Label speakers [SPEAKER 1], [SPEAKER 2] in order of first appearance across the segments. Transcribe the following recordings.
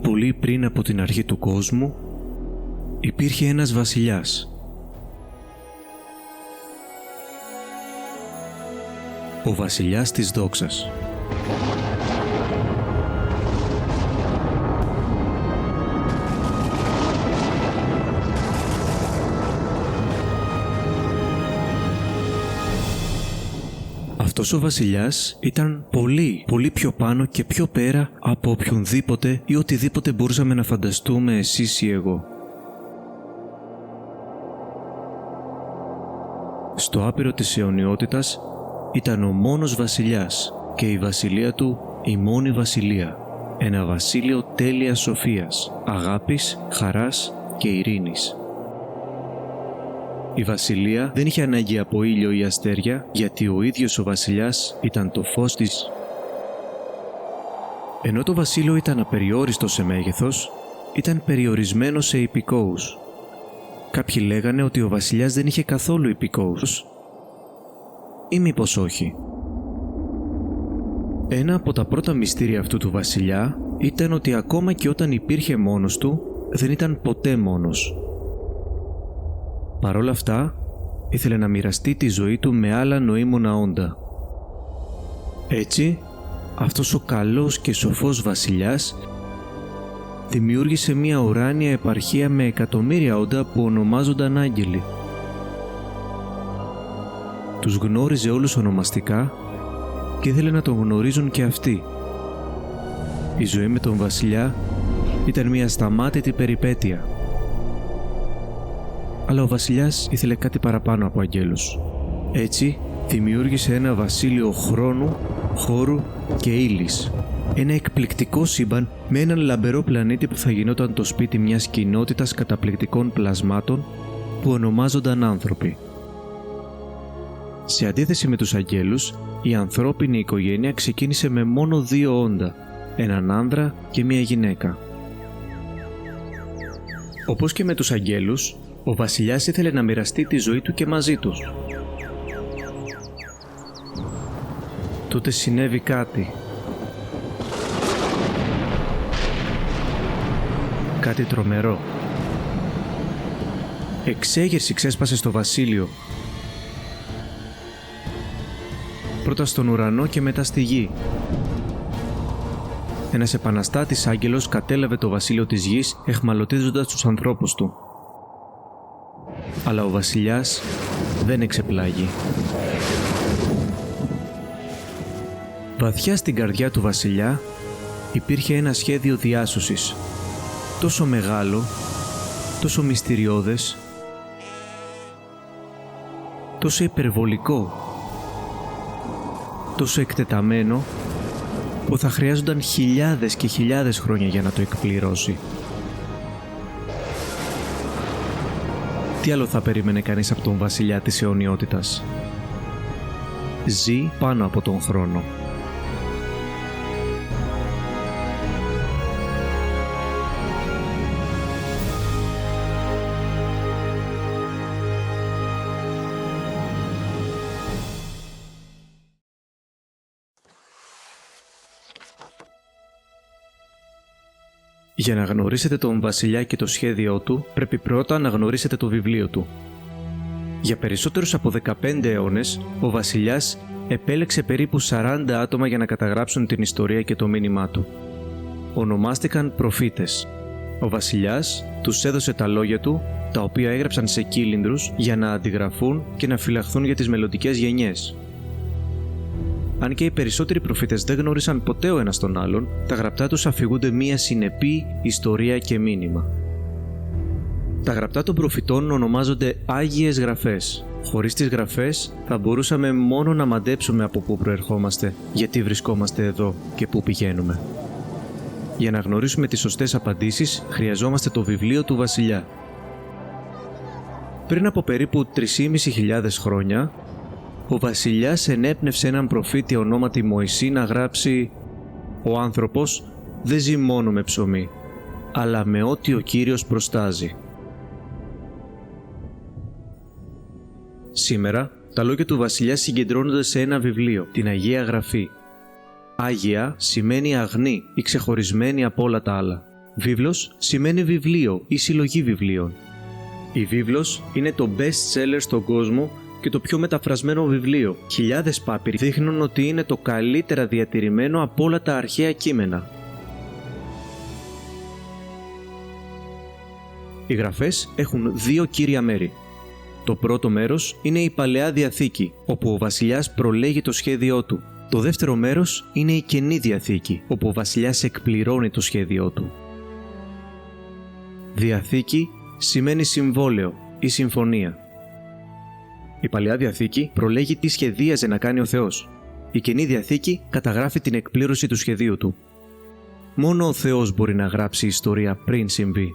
[SPEAKER 1] Πολύ πριν από την αρχή του κόσμου υπήρχε ένας βασιλιάς. Ο βασιλιάς της δόξας. Αυτός ο βασιλιάς ήταν πολύ πιο πάνω και πιο πέρα από οποιονδήποτε ή οτιδήποτε μπορούσαμε να φανταστούμε εσείς ή εγώ. Στο άπειρο της αιωνιότητας ήταν ο μόνος βασιλιάς και η βασιλεία του η μόνη βασιλεία. Ένα βασίλειο τέλειας σοφίας, αγάπης, χαράς και ειρήνης. Η βασιλεία δεν είχε ανάγκη από ήλιο ή αστέρια, γιατί ο ίδιος ο βασιλιάς ήταν το φως της. Ενώ το βασίλειο ήταν απεριόριστο σε μέγεθος, ήταν περιορισμένο σε υπηκόους. Κάποιοι λέγανε ότι ο βασιλιάς δεν είχε καθόλου υπηκόους. Ή μήπως όχι. Ένα από τα πρώτα μυστήρια αυτού του βασιλιά ήταν ότι ακόμα και όταν υπήρχε μόνος του, δεν ήταν ποτέ μόνος. Παρ' όλα αυτά, ήθελε να μοιραστεί τη ζωή του με άλλα νοήμωνα όντα. Έτσι, αυτός ο καλός και σοφός βασιλιάς δημιούργησε μια ουράνια επαρχία με εκατομμύρια όντα που ονομάζονταν άγγελοι. Τους γνώριζε όλους ονομαστικά και ήθελε να τον γνωρίζουν και αυτοί. Η ζωή με τον βασιλιά ήταν μια ασταμάτητη περιπέτεια. Αλλά ο βασιλιάς ήθελε κάτι παραπάνω από αγγέλους. Έτσι, δημιούργησε ένα βασίλειο χρόνου, χώρου και ύλης. Ένα εκπληκτικό σύμπαν με έναν λαμπερό πλανήτη που θα γινόταν το σπίτι μιας κοινότητας καταπληκτικών πλασμάτων που ονομάζονταν άνθρωποι. Σε αντίθεση με τους αγγέλους, η ανθρώπινη οικογένεια ξεκίνησε με μόνο 2 όντα, έναν άνδρα και μια γυναίκα. Όπως και με τους αγγέλους, ο βασιλιάς ήθελε να μοιραστεί τη ζωή του και μαζί τους. Τότε συνέβη κάτι. Κάτι τρομερό. Εξέγερση ξέσπασε στο βασίλειο. Πρώτα στον ουρανό και μετά στη γη. Ένας επαναστάτης άγγελος κατέλαβε το βασίλειο της γης εχμαλωτίζοντας τους ανθρώπους του. Αλλά ο βασιλιάς δεν εξεπλάγει. Βαθιά στην καρδιά του βασιλιά υπήρχε ένα σχέδιο διάσωσης. Τόσο μεγάλο, τόσο μυστηριώδες, τόσο υπερβολικό, τόσο εκτεταμένο, που θα χρειάζονταν χιλιάδες και χιλιάδες χρόνια για να το εκπληρώσει. Τι άλλο θα περίμενε κανείς από τον βασιλιά της αιωνιότητας? Ζει πάνω από τον χρόνο. Για να γνωρίσετε τον βασιλιά και το σχέδιό του, πρέπει πρώτα να γνωρίσετε το βιβλίο του. Για περισσότερους από 15 αιώνες, ο βασιλιάς επέλεξε περίπου 40 άτομα για να καταγράψουν την ιστορία και το μήνυμά του. Ονομάστηκαν προφήτες. Ο βασιλιάς τους έδωσε τα λόγια του, τα οποία έγραψαν σε κύλινδρους για να αντιγραφούν και να φυλαχθούν για τις μελλοντικές γενιές. Αν και οι περισσότεροι προφήτες δεν γνώρισαν ποτέ ο ένας τον άλλον, τα γραπτά τους αφηγούνται μία συνεπή ιστορία και μήνυμα. Τα γραπτά των προφητών ονομάζονται Άγιες Γραφές. Χωρίς τις γραφές θα μπορούσαμε μόνο να μαντέψουμε από πού προερχόμαστε, γιατί βρισκόμαστε εδώ και πού πηγαίνουμε. Για να γνωρίσουμε τις σωστές απαντήσεις, χρειαζόμαστε το βιβλίο του βασιλιά. Πριν από περίπου 3.500 χρόνια, ο βασιλιάς ενέπνευσε έναν προφήτη ονόματι Μωυσή να γράψει «Ο άνθρωπος δεν ζει μόνο με ψωμί, αλλά με ό,τι ο Κύριος προστάζει». Σήμερα, τα λόγια του βασιλιά συγκεντρώνονται σε ένα βιβλίο, την Αγία Γραφή. Άγια σημαίνει αγνή ή ξεχωρισμένη από όλα τα άλλα. Βίβλος σημαίνει βιβλίο ή συλλογή βιβλίων. Η βίβλος είναι το best seller στον κόσμο και το πιο μεταφρασμένο βιβλίο. Χιλιάδες πάπυροι δείχνουν ότι είναι το καλύτερα διατηρημένο από όλα τα αρχαία κείμενα. Οι γραφές έχουν δύο κύρια μέρη. Το πρώτο μέρος είναι η Παλαιά Διαθήκη, όπου ο βασιλιάς προλέγει το σχέδιό του. Το δεύτερο μέρος είναι η Καινή Διαθήκη, όπου ο βασιλιάς εκπληρώνει το σχέδιό του. Διαθήκη σημαίνει συμβόλαιο ή συμφωνία. Η Παλαιά Διαθήκη προλέγει τι σχεδίαζε να κάνει ο Θεός. Η Καινή Διαθήκη καταγράφει την εκπλήρωση του σχεδίου του. Μόνο ο Θεός μπορεί να γράψει ιστορία πριν συμβεί.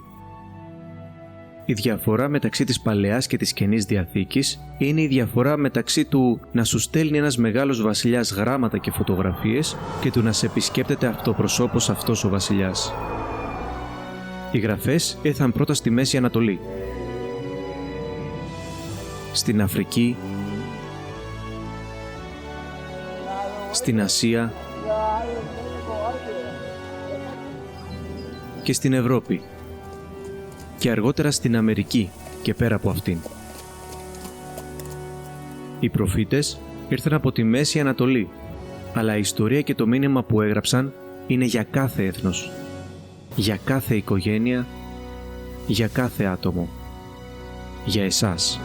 [SPEAKER 1] Η διαφορά μεταξύ της Παλαιάς και της Καινής Διαθήκης είναι η διαφορά μεταξύ του να σου στέλνει ένας μεγάλος βασιλιάς γράμματα και φωτογραφίες και του να σε επισκέπτεται αυτοπροσώπως αυτός ο βασιλιάς. Οι γραφές ήρθαν πρώτα στη Μέση Ανατολή, στην Αφρική, στην Ασία και στην Ευρώπη και αργότερα στην Αμερική και πέρα από αυτήν. Οι προφήτες ήρθαν από τη Μέση Ανατολή, αλλά η ιστορία και το μήνυμα που έγραψαν είναι για κάθε έθνος, για κάθε οικογένεια, για κάθε άτομο, για εσάς.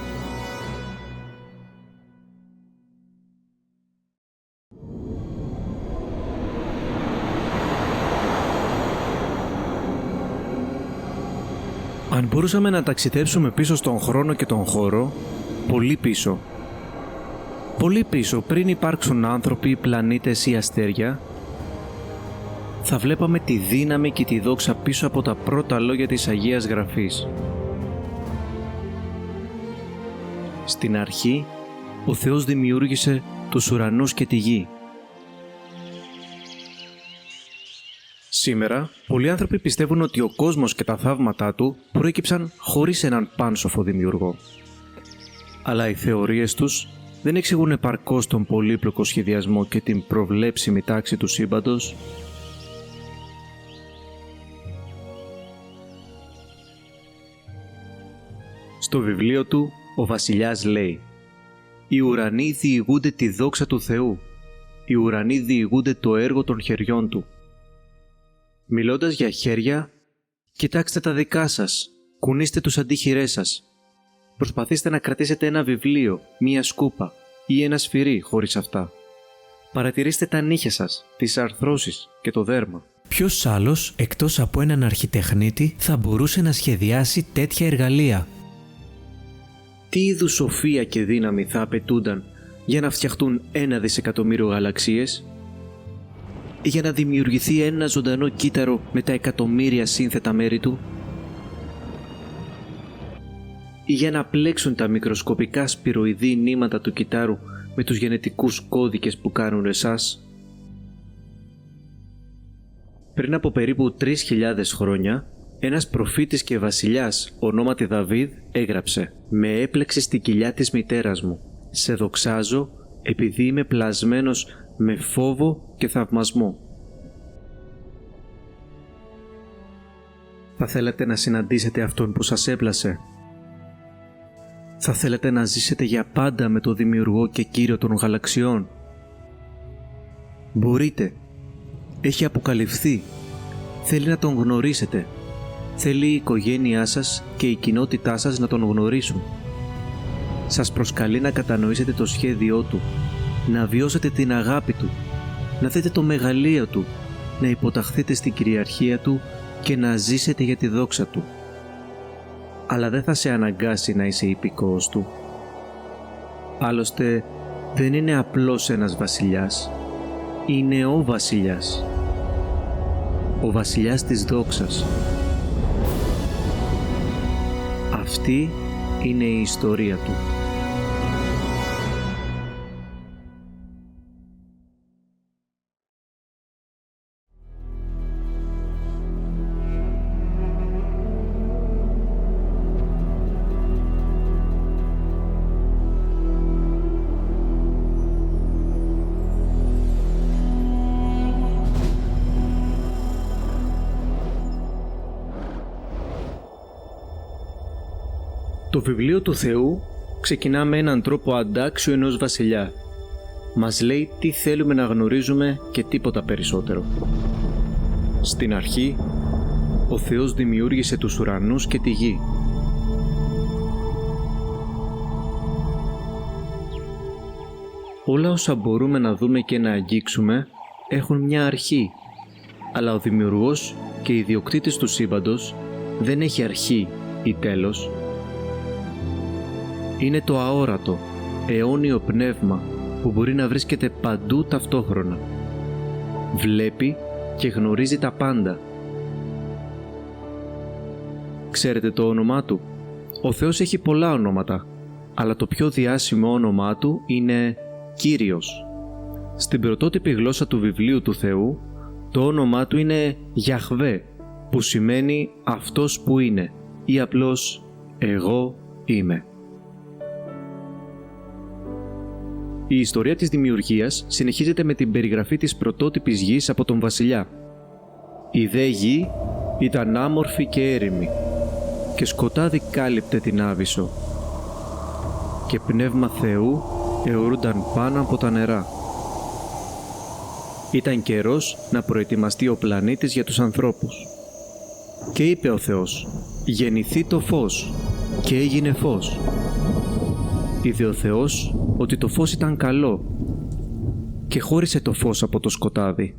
[SPEAKER 1] Αν μπορούσαμε να ταξιδέψουμε πίσω στον χρόνο και τον χώρο, πολύ πίσω. Πολύ πίσω, πριν υπάρξουν άνθρωποι, πλανήτες ή αστέρια, θα βλέπαμε τη δύναμη και τη δόξα πίσω από τα πρώτα λόγια της Αγίας Γραφής. Στην αρχή, ο Θεός δημιούργησε τους ουρανούς και τη γη. Σήμερα, πολλοί άνθρωποι πιστεύουν ότι ο κόσμος και τα θαύματά του προέκυψαν χωρίς έναν πάνσοφο δημιουργό. Αλλά οι θεωρίες τους δεν εξηγούν επαρκώς τον πολύπλοκο σχεδιασμό και την προβλέψιμη τάξη του σύμπαντος. Στο βιβλίο του, ο βασιλιάς λέει «Οι ουρανοί διηγούνται τη δόξα του Θεού, οι ουρανοί διηγούνται το έργο των χεριών του». Μιλώντας για χέρια, κοιτάξτε τα δικά σας, κουνήστε τους αντίχειρές σας. Προσπαθήστε να κρατήσετε ένα βιβλίο, μία σκούπα ή ένα σφυρί χωρίς αυτά. Παρατηρήστε τα νύχια σας, τις αρθρώσεις και το δέρμα.
[SPEAKER 2] Ποιος άλλος, εκτός από έναν αρχιτεχνίτη, θα μπορούσε να σχεδιάσει τέτοια εργαλεία?
[SPEAKER 1] Τι είδους σοφία και δύναμη θα απαιτούνταν για να φτιαχτούν 1 δισεκατομμύριο γαλαξίες? Για να δημιουργηθεί ένα ζωντανό κύτταρο με τα εκατομμύρια σύνθετα μέρη του? Ή για να πλέξουν τα μικροσκοπικά σπυροειδή νήματα του κυττάρου με τους γενετικούς κώδικες που κάνουν εσάς? Πριν από περίπου 3.000 χρόνια, ένας προφήτης και βασιλιάς ονόματι Δαβίδ έγραψε «Με έπλεξε στην κοιλιά της μητέρας μου. Σε δοξάζω επειδή είμαι πλασμένος με φόβο και θαυμασμό». Θα θέλατε να συναντήσετε αυτόν που σας έπλασε? Θα θέλατε να ζήσετε για πάντα με το Δημιουργό και Κύριο των γαλαξιών? Μπορείτε. Έχει αποκαλυφθεί. Θέλει να τον γνωρίσετε. Θέλει η οικογένειά σας και η κοινότητά σας να τον γνωρίσουν. Σας προσκαλεί να κατανοήσετε το σχέδιό του, να βιώσετε την αγάπη του, να δείτε το μεγαλείο του, να υποταχθείτε στην κυριαρχία του και να ζήσετε για τη δόξα του. αλλά δεν θα σε αναγκάσει να είσαι υπηκόος του. Άλλωστε, δεν είναι απλώς ένας βασιλιάς, είναι ο βασιλιάς. Ο βασιλιάς της δόξας. Αυτή είναι η ιστορία του. Το βιβλίο του Θεού ξεκινά με έναν τρόπο αντάξιο ενός βασιλιά. Μας λέει τι θέλουμε να γνωρίζουμε και τίποτα περισσότερο. Στην αρχή, ο Θεός δημιούργησε τους ουρανούς και τη γη. Όλα όσα μπορούμε να δούμε και να αγγίξουμε έχουν μια αρχή, αλλά ο δημιουργός και ιδιοκτήτης του σύμπαντος δεν έχει αρχή ή τέλος. Είναι το αόρατο, αιώνιο πνεύμα που μπορεί να βρίσκεται παντού ταυτόχρονα. Βλέπει και γνωρίζει τα πάντα. Ξέρετε το όνομά του? Ο Θεός έχει πολλά ονόματα, αλλά το πιο διάσημο όνομά του είναι Κύριος. Στην πρωτότυπη γλώσσα του βιβλίου του Θεού, το όνομά του είναι Γιαχβέ, που σημαίνει αυτός που είναι ή απλώς εγώ είμαι. Η ιστορία της δημιουργίας συνεχίζεται με την περιγραφή της πρωτότυπης γης από τον βασιλιά. Η δε γη ήταν άμορφη και έρημη και σκοτάδι κάλυπτε την άβυσσο και πνεύμα Θεού αιωρούνταν πάνω από τα νερά. Ήταν καιρός να προετοιμαστεί ο πλανήτης για τους ανθρώπους. Και είπε ο Θεός, γεννηθεί το φως, και έγινε φως. Είδε ο Θεός ότι το φως ήταν καλό και χώρισε το φως από το σκοτάδι.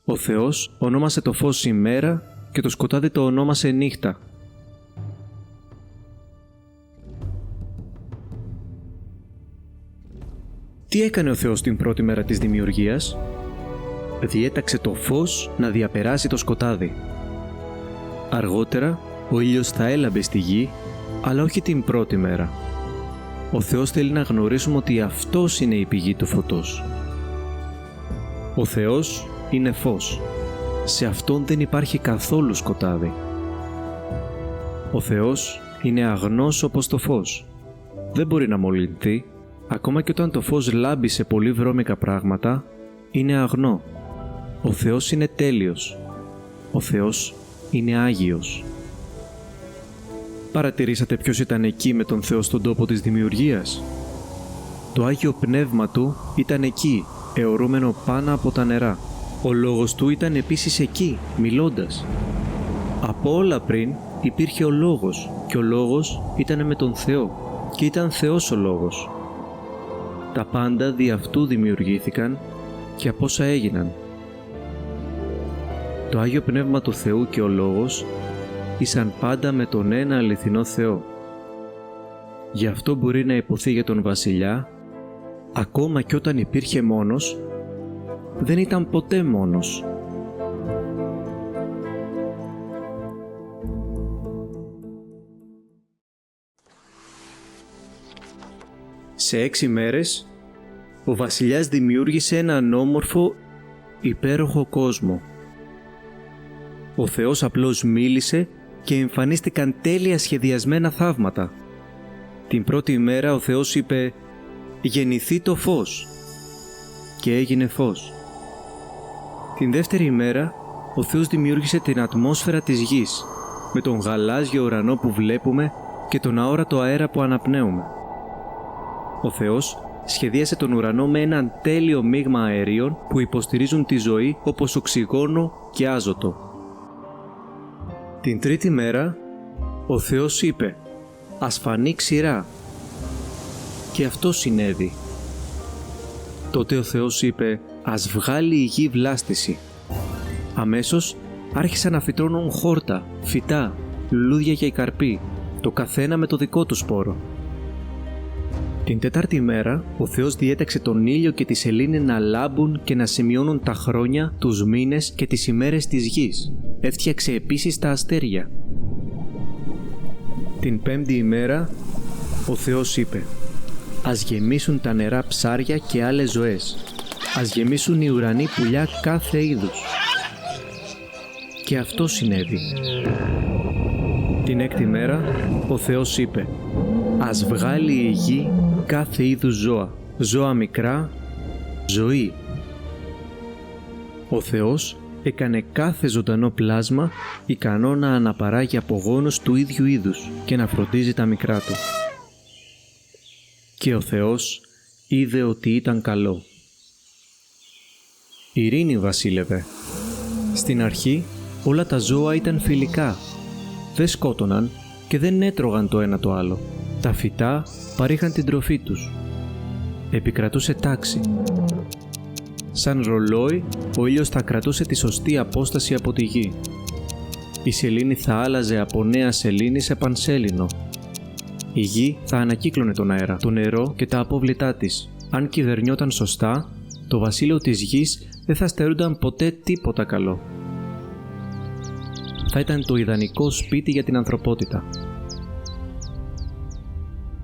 [SPEAKER 1] Ο Θεός ονόμασε το φως ημέρα και το σκοτάδι το ονόμασε νύχτα. Τι έκανε ο Θεός την πρώτη μέρα της δημιουργίας? Διέταξε το φως να διαπεράσει το σκοτάδι. Αργότερα ο ήλιος θα έλαμπε στη γη, αλλά όχι την πρώτη μέρα. Ο Θεός θέλει να γνωρίσουμε ότι Αυτός είναι η πηγή του φωτός. Ο Θεός είναι φως. Σε Αυτόν δεν υπάρχει καθόλου σκοτάδι. Ο Θεός είναι αγνός όπως το φως. Δεν μπορεί να μολυνθεί, ακόμα και όταν το φως λάμπει σε πολύ βρώμικα πράγματα, είναι αγνό. Ο Θεός είναι τέλειος. Ο Θεός είναι Άγιος. Παρατηρήσατε ποιος ήταν εκεί με τον Θεό στον τόπο της δημιουργίας? Το Άγιο Πνεύμα Του ήταν εκεί, αιωρούμενο πάνω από τα νερά. Ο Λόγος Του ήταν επίσης εκεί, μιλώντας. Από όλα πριν υπήρχε ο Λόγος και ο Λόγος ήταν με τον Θεό και ήταν Θεός ο Λόγος. Τα πάντα δι' αυτού δημιουργήθηκαν και από όσα έγιναν. Το Άγιο Πνεύμα του Θεού και ο Λόγος ήσαν πάντα με τον ένα αληθινό Θεό. Γι' αυτό μπορεί να υποθεί για τον βασιλιά, ακόμα και όταν υπήρχε μόνος, δεν ήταν ποτέ μόνος. Σε 6 μέρες, ο βασιλιάς δημιούργησε έναν όμορφο, υπέροχο κόσμο. Ο Θεός απλώς μίλησε και εμφανίστηκαν τέλεια σχεδιασμένα θαύματα. Την πρώτη ημέρα ο Θεός είπε «Γεννηθεί το φως» και έγινε φως. Την δεύτερη ημέρα ο Θεός δημιούργησε την ατμόσφαιρα της γης με τον γαλάζιο ουρανό που βλέπουμε και τον αόρατο αέρα που αναπνέουμε. Ο Θεός σχεδίασε τον ουρανό με έναν τέλειο μείγμα αερίων που υποστηρίζουν τη ζωή όπως οξυγόνο και άζωτο. Την τρίτη μέρα, ο Θεός είπε «Ας φανεί ξηρά» και αυτό συνέβη. Τότε ο Θεός είπε «Ας βγάλει η γη βλάστηση». Αμέσως άρχισαν να φυτρώνουν χόρτα, φυτά λουλούδια και οι καρποί, το καθένα με το δικό του σπόρο. Την τέταρτη ημέρα, ο Θεός διέταξε τον ήλιο και τη σελήνη να λάμπουν και να σημειώνουν τα χρόνια, τους μήνες και τις ημέρες της γης. Έφτιαξε επίσης τα αστέρια. Την πέμπτη ημέρα, ο Θεός είπε: «Ας γεμίσουν τα νερά ψάρια και άλλες ζωές. Ας γεμίσουν οι ουρανοί πουλιά κάθε είδους». Και αυτό συνέβη. Την έκτη μέρα, ο Θεός είπε: «Ας βγάλει η γη κάθε είδους ζώα, ζώα μικρά, ζωή». Ο Θεός έκανε κάθε ζωντανό πλάσμα ικανό να αναπαράγει απογόνους του ίδιου είδους και να φροντίζει τα μικρά του. Και ο Θεός είδε ότι ήταν καλό. Ειρήνη βασίλευε. Στην αρχή όλα τα ζώα ήταν φιλικά. Δεν σκότωναν και δεν έτρωγαν το ένα το άλλο. Τα φυτά παρήχαν την τροφή τους. Επικρατούσε τάξη. Σαν ρολόι, ο ήλιος θα κρατούσε τη σωστή απόσταση από τη γη. Η σελήνη θα άλλαζε από νέα σελήνη σε πανσέλινο. Η γη θα ανακύκλωνε τον αέρα, το νερό και τα απόβλητά της. Αν κυβερνιόταν σωστά, το βασίλειο της γης δεν θα στερούνταν ποτέ τίποτα καλό. Θα ήταν το ιδανικό σπίτι για την ανθρωπότητα.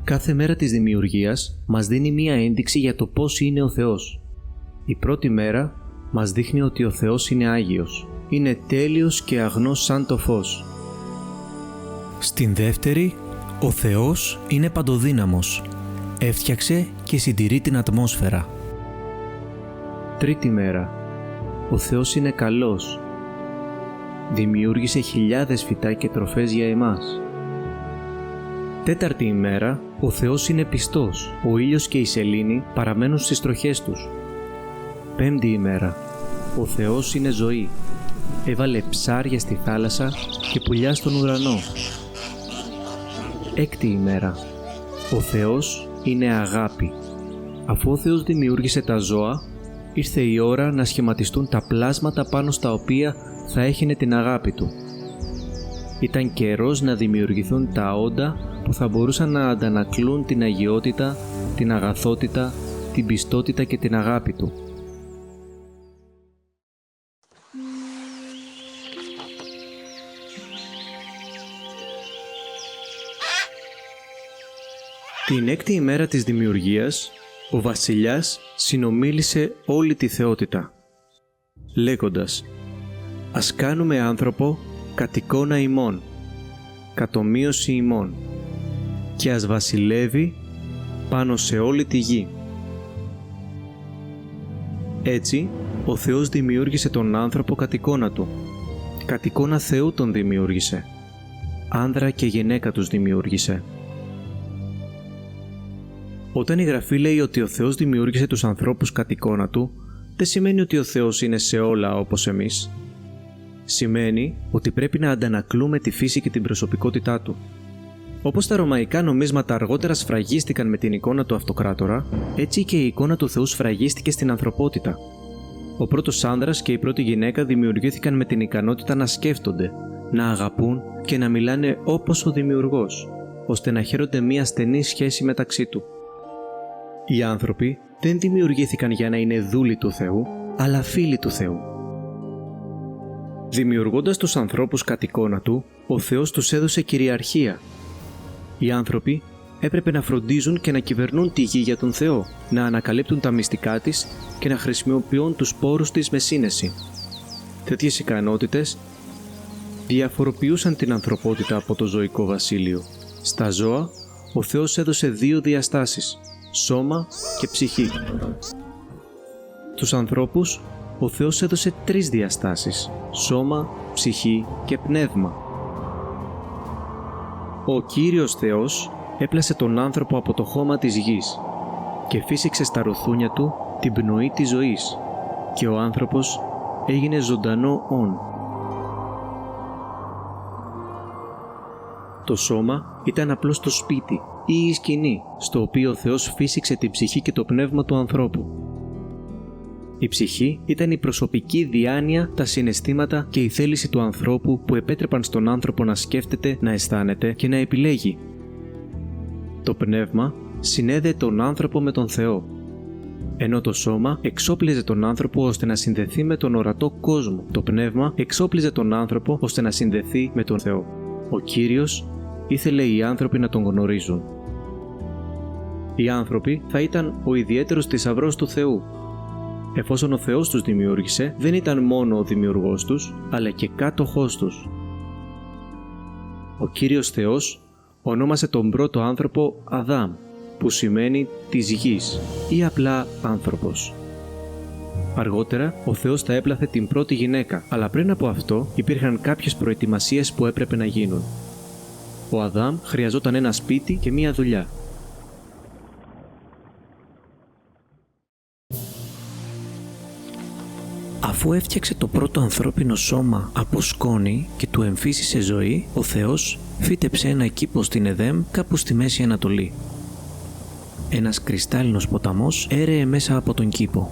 [SPEAKER 1] Κάθε μέρα της δημιουργίας μας δίνει μία ένδειξη για το πώς είναι ο Θεός. Η πρώτη μέρα μας δείχνει ότι ο Θεός είναι Άγιος. Είναι τέλειος και αγνός σαν το φως.
[SPEAKER 2] Στην δεύτερη, ο Θεός είναι παντοδύναμος. Έφτιαξε και συντηρεί την ατμόσφαιρα.
[SPEAKER 1] Τρίτη μέρα, ο Θεός είναι καλός. Δημιούργησε χιλιάδες φυτά και τροφές για εμάς. Τέταρτη ημέρα, ο Θεός είναι πιστός. Ο ήλιος και η σελήνη παραμένουν στις τροχές τους. Πέμπτη ημέρα, ο Θεός είναι ζωή. Έβαλε ψάρια στη θάλασσα και πουλιά στον ουρανό. Έκτη ημέρα, ο Θεός είναι αγάπη. Αφού ο Θεός δημιούργησε τα ζώα, ήρθε η ώρα να σχηματιστούν τα πλάσματα πάνω στα οποία θα έχινε την αγάπη του. Ήταν καιρός να δημιουργηθούν τα όντα που θα μπορούσαν να αντανακλούν την αγιότητα, την αγαθότητα, την πιστότητα και την αγάπη του. Την έκτη ημέρα της δημιουργίας, ο βασιλιάς συνομίλησε όλη τη θεότητα, λέγοντας: «Ας κάνουμε άνθρωπο κατ' εικόνα ημών, κατ' ομοίωση ημών, και ας βασιλεύει πάνω σε όλη τη γη». Έτσι, ο Θεός δημιούργησε τον άνθρωπο κατ' εικόνα του. Κατ' εικόνα Θεού τον δημιούργησε. Άνδρα και γυναίκα τους δημιούργησε. Όταν η Γραφή λέει ότι ο Θεός δημιούργησε τους ανθρώπους κατ' εικόνα του, δεν σημαίνει ότι ο Θεός είναι σε όλα όπως εμείς. Σημαίνει ότι πρέπει να αντανακλούμε τη φύση και την προσωπικότητά του. Όπως τα ρωμαϊκά νομίσματα αργότερα σφραγίστηκαν με την εικόνα του αυτοκράτορα, έτσι και η εικόνα του Θεού σφραγίστηκε στην ανθρωπότητα. Ο πρώτος άνδρας και η πρώτη γυναίκα δημιουργήθηκαν με την ικανότητα να σκέφτονται, να αγαπούν και να μιλάνε όπως ο Δημιουργός, ώστε να χαίρονται μια στενή σχέση μεταξύ του. Οι άνθρωποι δεν δημιουργήθηκαν για να είναι δούλοι του Θεού, αλλά φίλοι του Θεού. Δημιουργώντας τους ανθρώπους κατ' εικόνα του, ο Θεός τους έδωσε κυριαρχία. Οι άνθρωποι έπρεπε να φροντίζουν και να κυβερνούν τη γη για τον Θεό, να ανακαλύπτουν τα μυστικά της και να χρησιμοποιούν τους πόρους της με σύνεση. Τέτοιες ικανότητες διαφοροποιούσαν την ανθρωπότητα από το ζωικό βασίλειο. Στα ζώα, ο Θεός έδωσε δύο διαστάσεις, σώμα και ψυχή. Στους ανθρώπους, ο Θεός έδωσε τρεις διαστάσεις, σώμα, ψυχή και πνεύμα. Ο Κύριος Θεός έπλασε τον άνθρωπο από το χώμα της γης και φύσηξε στα ρουθούνια του την πνοή της ζωής και ο άνθρωπος έγινε ζωντανό όν. Το σώμα ήταν απλώς το σπίτι ή η σκηνή στο οποίο ο Θεός φύσηξε την ψυχή και το πνεύμα του ανθρώπου. Η ψυχή ήταν η προσωπική διάνοια, τα συναισθήματα και η θέληση του ανθρώπου που επέτρεπαν στον άνθρωπο να σκέφτεται, να αισθάνεται και να επιλέγει. Το πνεύμα συνέδεε τον άνθρωπο με τον Θεό, ενώ το σώμα εξόπλιζε τον άνθρωπο ώστε να συνδεθεί με τον ορατό κόσμο. Το πνεύμα εξόπλιζε τον άνθρωπο ώστε να συνδεθεί με τον Θεό. Ο Κύριος ήθελε οι άνθρωποι να τον γνωρίζουν. Οι άνθρωποι θα ήταν ο ιδιαίτερος θησαυρός του Θεού. Εφόσον ο Θεός τους δημιούργησε, δεν ήταν μόνο ο δημιουργός τους, αλλά και κάτοχός τους. Ο Κύριος Θεός ονόμασε τον πρώτο άνθρωπο Αδάμ, που σημαίνει της γης ή απλά άνθρωπος. Αργότερα, ο Θεός θα έπλαθε την πρώτη γυναίκα, αλλά πριν από αυτό υπήρχαν κάποιες προετοιμασίες που έπρεπε να γίνουν. Ο Αδάμ χρειαζόταν ένα σπίτι και μία δουλειά.
[SPEAKER 2] Αφού έφτιαξε το πρώτο ανθρώπινο σώμα από σκόνη και του εμφύσισε ζωή, ο Θεός φύτεψε ένα κήπο στην Εδέμ κάπου στη Μέση Ανατολή. Ένας κρυστάλλινος ποταμός έρεε μέσα από τον κήπο.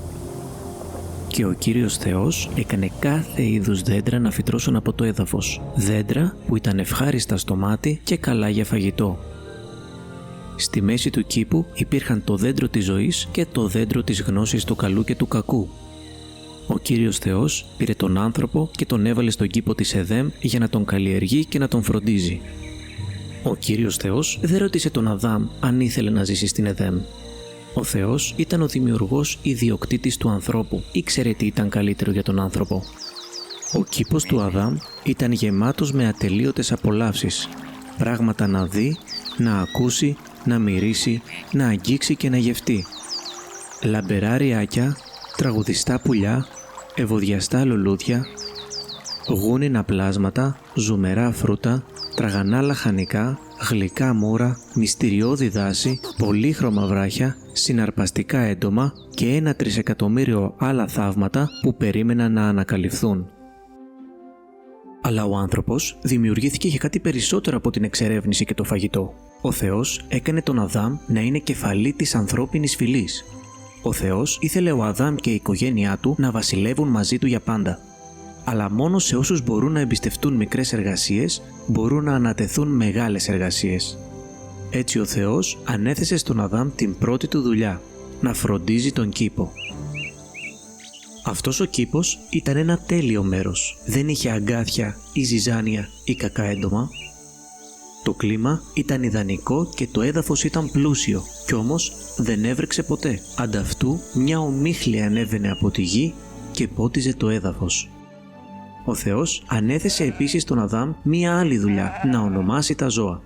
[SPEAKER 2] Και ο Κύριος Θεός έκανε κάθε είδους δέντρα να φυτρώσουν από το έδαφος. Δέντρα που ήταν ευχάριστα στο μάτι και καλά για φαγητό. Στη μέση του κήπου υπήρχαν το δέντρο της ζωής και το δέντρο της γνώσης του καλού και του κακού. Ο Κύριος Θεός πήρε τον άνθρωπο και τον έβαλε στον κήπο της Εδέμ για να τον καλλιεργεί και να τον φροντίζει. Ο Κύριος Θεός δεν ρώτησε τον Αδάμ αν ήθελε να ζήσει στην Εδέμ. Ο Θεός ήταν ο δημιουργός ιδιοκτήτης του ανθρώπου, ήξερε τι ήταν καλύτερο για τον άνθρωπο. Ο κήπος του Αδάμ ήταν γεμάτος με ατελείωτες απολαύσεις, πράγματα να δει, να ακούσει, να μυρίσει, να αγγίξει και να γευτεί. Λαμπερά ριάκια, τραγουδιστά πουλιά, ευωδιαστά λουλούδια, γούνινα πλάσματα, ζουμερά φρούτα, τραγανά λαχανικά, γλυκά μούρα, μυστηριώδη δάση, πολύχρωμα βράχια, συναρπαστικά έντομα και 1 τρισεκατομμύριο άλλα θαύματα που περίμεναν να ανακαλυφθούν. Αλλά ο άνθρωπος δημιουργήθηκε για κάτι περισσότερο από την εξερεύνηση και το φαγητό. Ο Θεός έκανε τον Αδάμ να είναι κεφαλή της ανθρώπινης φυλής. Ο Θεός ήθελε ο Αδάμ και η οικογένειά του να βασιλεύουν μαζί του για πάντα. Αλλά μόνο σε όσους μπορούν να εμπιστευτούν μικρές εργασίες, μπορούν να ανατεθούν μεγάλες εργασίες. Έτσι ο Θεός ανέθεσε στον Αδάμ την πρώτη του δουλειά, να φροντίζει τον κήπο. Αυτός ο κήπος ήταν ένα τέλειο μέρος. Δεν είχε αγκάθια ή ζυζάνια ή κακά έντομα. Το κλίμα ήταν ιδανικό και το έδαφος ήταν πλούσιο, κι όμως δεν έβρεξε ποτέ. Ανταυτού μια ομίχλη ανέβαινε από τη γη και πότιζε το έδαφος. Ο Θεός ανέθεσε επίσης στον Αδάμ μία άλλη δουλειά, να ονομάσει τα ζώα.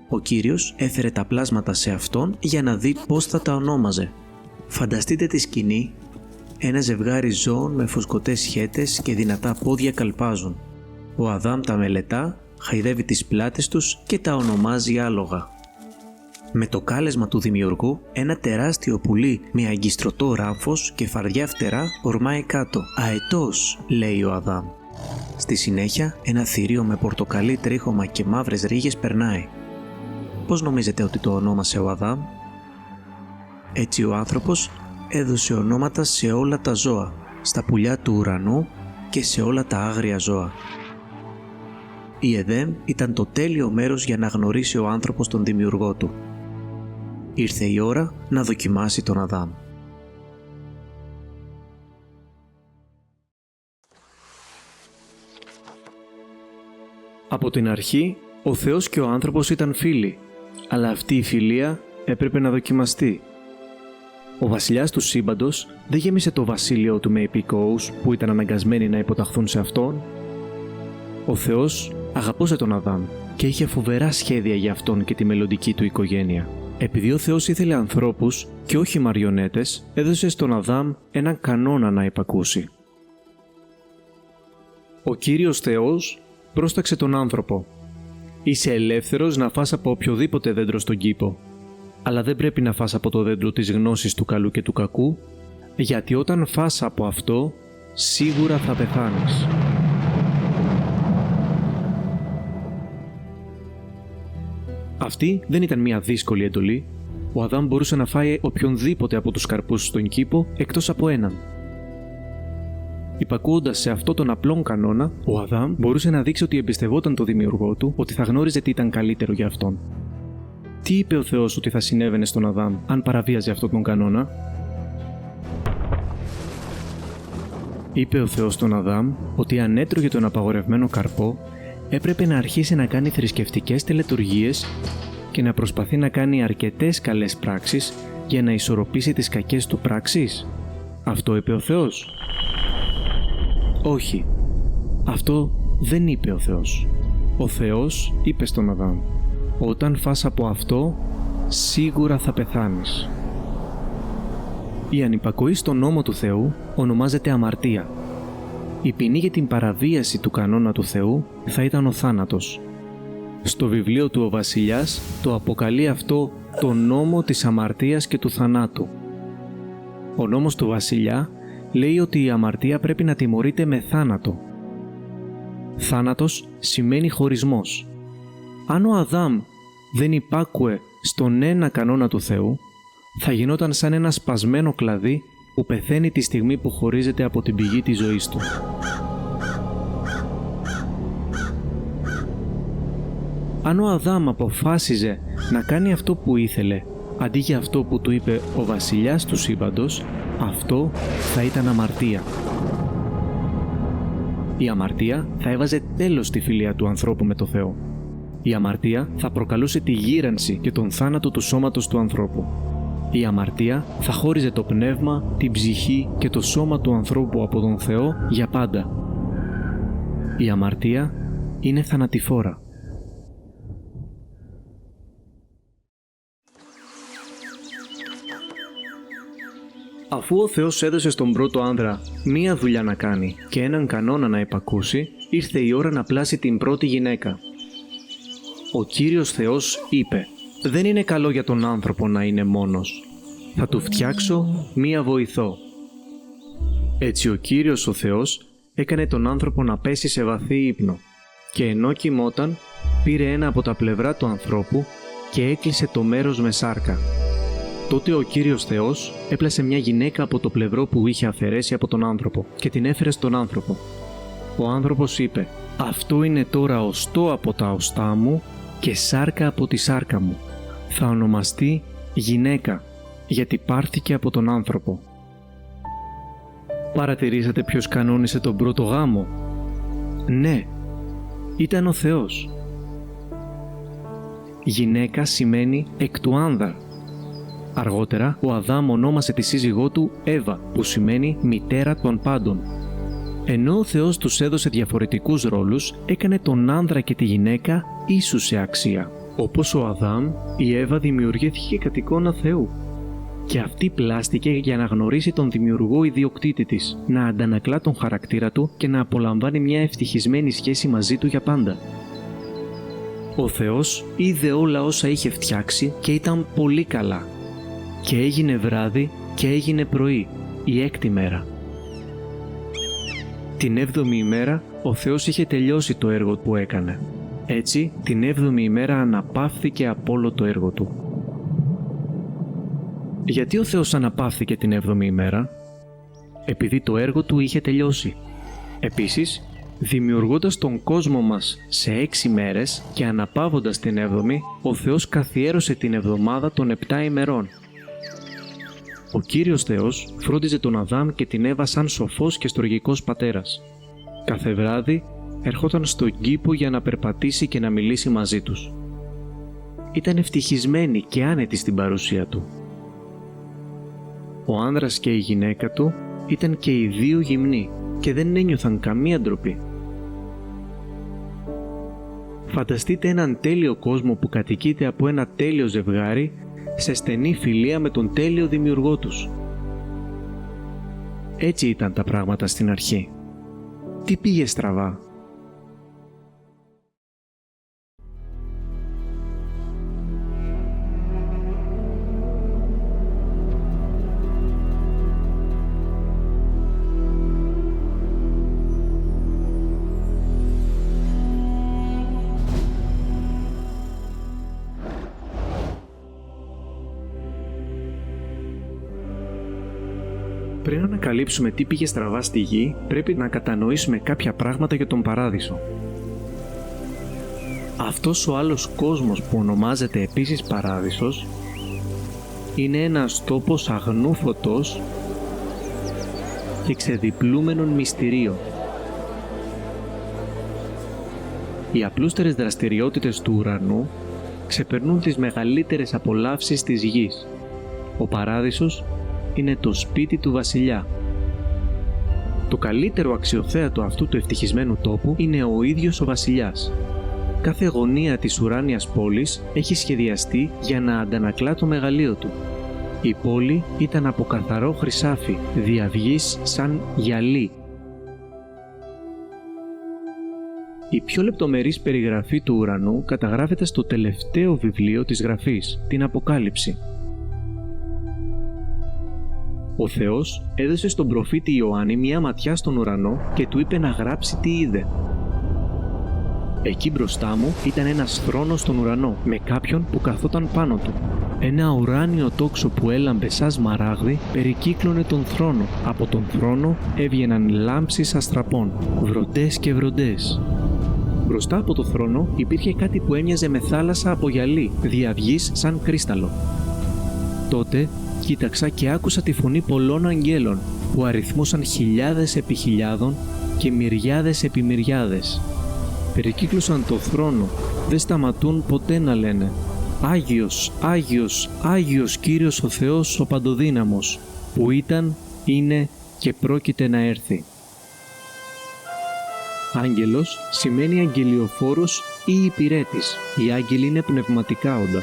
[SPEAKER 2] Ο Κύριος έφερε τα πλάσματα σε αυτόν για να δει πώς θα τα ονόμαζε. Φανταστείτε τη σκηνή, ένα ζευγάρι ζώων με φουσκωτές χέτες και δυνατά πόδια καλπάζουν. Ο Αδάμ τα μελετά, χαϊδεύει τις πλάτες τους και τα ονομάζει άλογα. Με το κάλεσμα του δημιουργού, ένα τεράστιο πουλί με αγκιστρωτό ράμφος και φαρδιά φτερά ορμάει κάτω. «Αετός», λέει ο Αδάμ. Στη συνέχεια, ένα θηρίο με πορτοκαλί τρίχωμα και μαύρες ρίγες περνάει. Πώς νομίζετε ότι το ονόμασε ο Αδάμ? Έτσι ο άνθρωπος έδωσε ονόματα σε όλα τα ζώα, στα πουλιά του ουρανού και σε όλα τα άγρια ζώα. Η Εδέμ ήταν το τέλειο μέρος για να γνωρίσει ο άνθρωπος τον δημιουργό του. Ήρθε η ώρα να δοκιμάσει τον Αδάμ.
[SPEAKER 1] Από την αρχή, ο Θεός και ο άνθρωπος ήταν φίλοι, αλλά αυτή η φιλία έπρεπε να δοκιμαστεί. Ο βασιλιάς του σύμπαντος δεν γέμισε το βασίλειο του με υπηκόους που ήταν αναγκασμένοι να υποταχθούν σε αυτόν. Ο Θεός αγαπούσε τον Αδάμ και είχε φοβερά σχέδια για αυτόν και τη μελλοντική του οικογένεια. Επειδή ο Θεός ήθελε ανθρώπους και όχι μαριονέτες, έδωσε στον Αδάμ έναν κανόνα να υπακούσει. Ο Κύριος Θεός πρόσταξε τον άνθρωπο. «Είσαι ελεύθερος να φας από οποιοδήποτε δέντρο στον κήπο, αλλά δεν πρέπει να φας από το δέντρο της γνώσης του καλού και του κακού, γιατί όταν φας από αυτό, σίγουρα θα πεθάνεις». Αυτή δεν ήταν μια δύσκολη εντολή. Ο Αδάμ μπορούσε να φάει οποιονδήποτε από τους καρπούς στον κήπο εκτός από έναν. Υπακούοντας σε αυτό τον απλόν κανόνα, ο Αδάμ μπορούσε να δείξει ότι εμπιστευόταν τον δημιουργό του, ότι θα γνώριζε τι ήταν καλύτερο για αυτόν. Τι είπε ο Θεός ότι θα συνέβαινε στον Αδάμ αν παραβίαζε αυτόν τον κανόνα? Είπε ο Θεός στον Αδάμ ότι αν έτρωγε τον απαγορευμένο καρπό, έπρεπε να αρχίσει να κάνει θρησκευτικές τελετουργίες και να προσπαθεί να κάνει αρκετές καλές πράξεις για να ισορροπήσει τις κακές του πράξεις. Αυτό είπε ο Θεός? Όχι. Αυτό δεν είπε ο Θεός. Ο Θεός είπε στον Αδάμ: όταν φας από αυτό, σίγουρα θα πεθάνεις. Η ανυπακοή στον νόμο του Θεού ονομάζεται αμαρτία. Η ποινή για την παραβίαση του κανόνα του Θεού θα ήταν ο θάνατος. Στο βιβλίο του ο Βασιλιάς το αποκαλεί αυτό το νόμο της αμαρτίας και του θανάτου. Ο νόμος του Βασιλιά λέει ότι η αμαρτία πρέπει να τιμωρείται με θάνατο. Θάνατος σημαίνει χωρισμός. Αν ο Αδάμ δεν υπάκουε στον ένα κανόνα του Θεού, θα γινόταν σαν ένα σπασμένο κλαδί που πεθαίνει τη στιγμή που χωρίζεται από την πηγή της ζωής του. Αν ο Αδάμ αποφάσιζε να κάνει αυτό που ήθελε αντί για αυτό που του είπε ο βασιλιάς του σύμπαντος, αυτό θα ήταν αμαρτία. Η αμαρτία θα έβαζε τέλος στη φιλία του ανθρώπου με το Θεό. Η αμαρτία θα προκαλούσε τη γύρανση και τον θάνατο του σώματος του ανθρώπου. Η αμαρτία θα χώριζε το πνεύμα, την ψυχή και το σώμα του ανθρώπου από τον Θεό για πάντα. Η αμαρτία είναι θανατηφόρα. Αφού ο Θεός έδωσε στον πρώτο άνδρα μία δουλειά να κάνει και έναν κανόνα να υπακούσει, ήρθε η ώρα να πλάσει την πρώτη γυναίκα. Ο Κύριος Θεός είπε: «Δεν είναι καλό για τον άνθρωπο να είναι μόνος. Θα του φτιάξω μία βοηθό». Έτσι ο Κύριος ο Θεός έκανε τον άνθρωπο να πέσει σε βαθύ ύπνο και ενώ κοιμόταν πήρε ένα από τα πλευρά του ανθρώπου και έκλεισε το μέρος με σάρκα. Τότε ο Κύριος Θεός έπλασε μια γυναίκα από το πλευρό που είχε αφαιρέσει από τον άνθρωπο και την έφερε στον άνθρωπο. Ο άνθρωπος είπε: «Αυτό είναι τώρα οστό από τα οστά μου και σάρκα από τη σάρκα μου. Θα ονομαστεί γυναίκα, γιατί πάρθηκε από τον άνθρωπο». Παρατηρήσατε ποιος κανόνισε τον πρώτο γάμο? Ναι, ήταν ο Θεός. Γυναίκα σημαίνει εκ του άνδρα. Αργότερα, ο Αδάμ ονόμασε τη σύζυγό του Εύα, που σημαίνει μητέρα των πάντων. Ενώ ο Θεός τους έδωσε διαφορετικούς ρόλους, έκανε τον άνδρα και τη γυναίκα ίσους σε αξία. Όπως ο Αδάμ, η Εύα δημιουργήθηκε κατ' εικόνα Θεού. Και αυτή πλάστηκε για να γνωρίσει τον δημιουργό ιδιοκτήτη της, να αντανακλά τον χαρακτήρα του και να απολαμβάνει μια ευτυχισμένη σχέση μαζί του για πάντα. Ο Θεός είδε όλα όσα είχε φτιάξει και ήταν πολύ καλά. Και έγινε βράδυ και έγινε πρωί, η έκτη μέρα. Την 7η ημέρα ο Θεός είχε τελειώσει το έργο που έκανε. Έτσι, την 7η ημέρα αναπαύθηκε από όλο το έργο του. Γιατί ο Θεός αναπαύθηκε την 7η ημέρα? Επειδή το έργο του είχε τελειώσει. Επίσης, δημιουργώντας τον κόσμο μας σε 6 μέρες και αναπαύοντας την 7η, ο Θεός καθιέρωσε την εβδομάδα των 7 ημερών. Ο Κύριος Θεός φρόντιζε τον Αδάμ και την Εύα σαν σοφός και στοργικός πατέρας. Κάθε βράδυ ερχόταν στον κήπο για να περπατήσει και να μιλήσει μαζί τους. Ήταν ευτυχισμένοι και άνετοι στην παρουσία του. Ο άνδρας και η γυναίκα του ήταν και οι δύο γυμνοί και δεν ένιωθαν καμία ντροπή. Φανταστείτε έναν τέλειο κόσμο που κατοικείται από ένα τέλειο ζευγάρι σε στενή φιλία με τον τέλειο δημιουργό τους. Έτσι ήταν τα πράγματα στην αρχή. Τι πήγε στραβά? Πριν ανακαλύψουμε τι πήγε στραβά στη γη, πρέπει να κατανοήσουμε κάποια πράγματα για τον Παράδεισο. Αυτός ο άλλος κόσμος που ονομάζεται επίσης Παράδεισος είναι ένας τόπος αγνού φωτός και ξεδιπλούμενων μυστηρίων. Οι απλούστερες δραστηριότητες του ουρανού ξεπερνούν τις μεγαλύτερες απολαύσεις της γης. Ο Παράδεισος είναι το σπίτι του βασιλιά. Το καλύτερο αξιοθέατο αυτού του ευτυχισμένου τόπου είναι ο ίδιος ο βασιλιάς. Κάθε γωνία της ουράνιας πόλης έχει σχεδιαστεί για να αντανακλά το μεγαλείο του. Η πόλη ήταν από καθαρό χρυσάφι, διαυγής σαν γυαλί. Η πιο λεπτομερής περιγραφή του ουρανού καταγράφεται στο τελευταίο βιβλίο της Γραφής, την Αποκάλυψη. Ο Θεός έδωσε στον προφήτη Ιωάννη μια ματιά στον ουρανό και του είπε να γράψει τι είδε. Εκεί μπροστά μου ήταν ένας θρόνος στον ουρανό, με κάποιον που καθόταν πάνω του. Ένα ουράνιο τόξο που έλαμπε σαν σμαράγδι περικύκλωνε τον θρόνο. Από τον θρόνο έβγαιναν λάμψεις αστραπών, βροντές και βροντές. Μπροστά από το θρόνο υπήρχε κάτι που έμοιαζε με θάλασσα από γυαλί, διαυγής σαν κρίσταλο. Τότε κοίταξα και άκουσα τη φωνή πολλών αγγέλων που αριθμούσαν χιλιάδες επί χιλιάδων και μυριάδες επί μυριάδες. Περικύκλωσαν το θρόνο, δεν σταματούν ποτέ να λένε «Άγιος, Άγιος, Άγιος Κύριος ο Θεός ο Παντοδύναμος, που ήταν, είναι και πρόκειται να έρθει». Άγγελος σημαίνει αγγελιοφόρος ή υπηρέτης. Οι άγγελοι είναι πνευματικά όντα.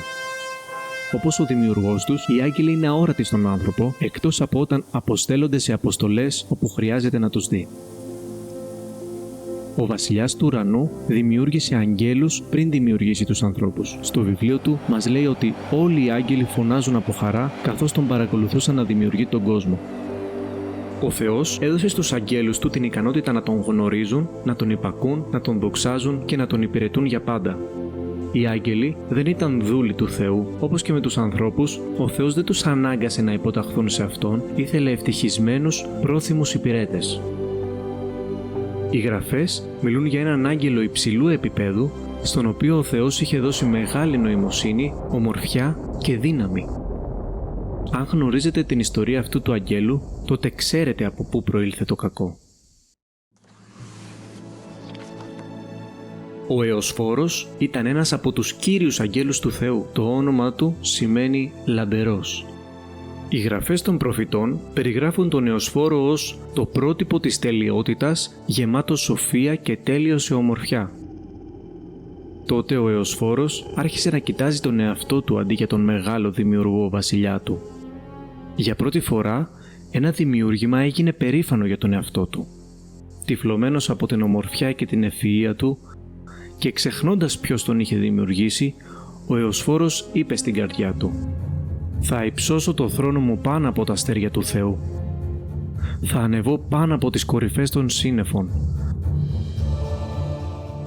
[SPEAKER 1] Όπως ο δημιουργός τους, οι άγγελοι είναι αόρατοι στον άνθρωπο, εκτός από όταν αποστέλλονται σε αποστολές όπου χρειάζεται να τους δει. Ο βασιλιάς του ουρανού δημιούργησε αγγέλους πριν δημιουργήσει τους ανθρώπους. Στο βιβλίο του μας λέει ότι όλοι οι άγγελοι φωνάζουν από χαρά καθώς τον παρακολουθούσαν να δημιουργεί τον κόσμο. Ο Θεός έδωσε στους αγγέλους του την ικανότητα να τον γνωρίζουν, να τον υπακούν, να τον δοξάζουν και να τον υπηρετούν για πάντα. Οι άγγελοι δεν ήταν δούλοι του Θεού. Όπως και με τους ανθρώπους, ο Θεός δεν τους ανάγκασε να υποταχθούν σε Αυτόν, ήθελε ευτυχισμένους, πρόθυμους υπηρέτες. Οι Γραφές μιλούν για έναν άγγελο υψηλού επίπεδου, στον οποίο ο Θεός είχε δώσει μεγάλη νοημοσύνη, ομορφιά και δύναμη. Αν γνωρίζετε την ιστορία αυτού του αγγέλου, τότε ξέρετε από πού προήλθε το κακό. Ο Εωσφόρος ήταν ένας από τους κύριους αγγέλους του Θεού. Το όνομα του σημαίνει λαμπερός. Οι Γραφές των προφητών περιγράφουν τον Εωσφόρο ως το πρότυπο της τελειότητας, γεμάτο σοφία και τέλειος σε ομορφιά. Τότε ο Εωσφόρος άρχισε να κοιτάζει τον εαυτό του αντί για τον μεγάλο δημιουργό βασιλιά του. Για πρώτη φορά, ένα δημιούργημα έγινε περήφανο για τον εαυτό του. Τυφλωμένος από την ομορφιά και την ευφυΐα του και ξεχνώντας ποιος τον είχε δημιουργήσει, ο Εωσφόρος είπε στην καρδιά του «Θα υψώσω το θρόνο μου πάνω από τα αστέρια του Θεού. Θα ανεβώ πάνω από τις κορυφές των σύννεφων.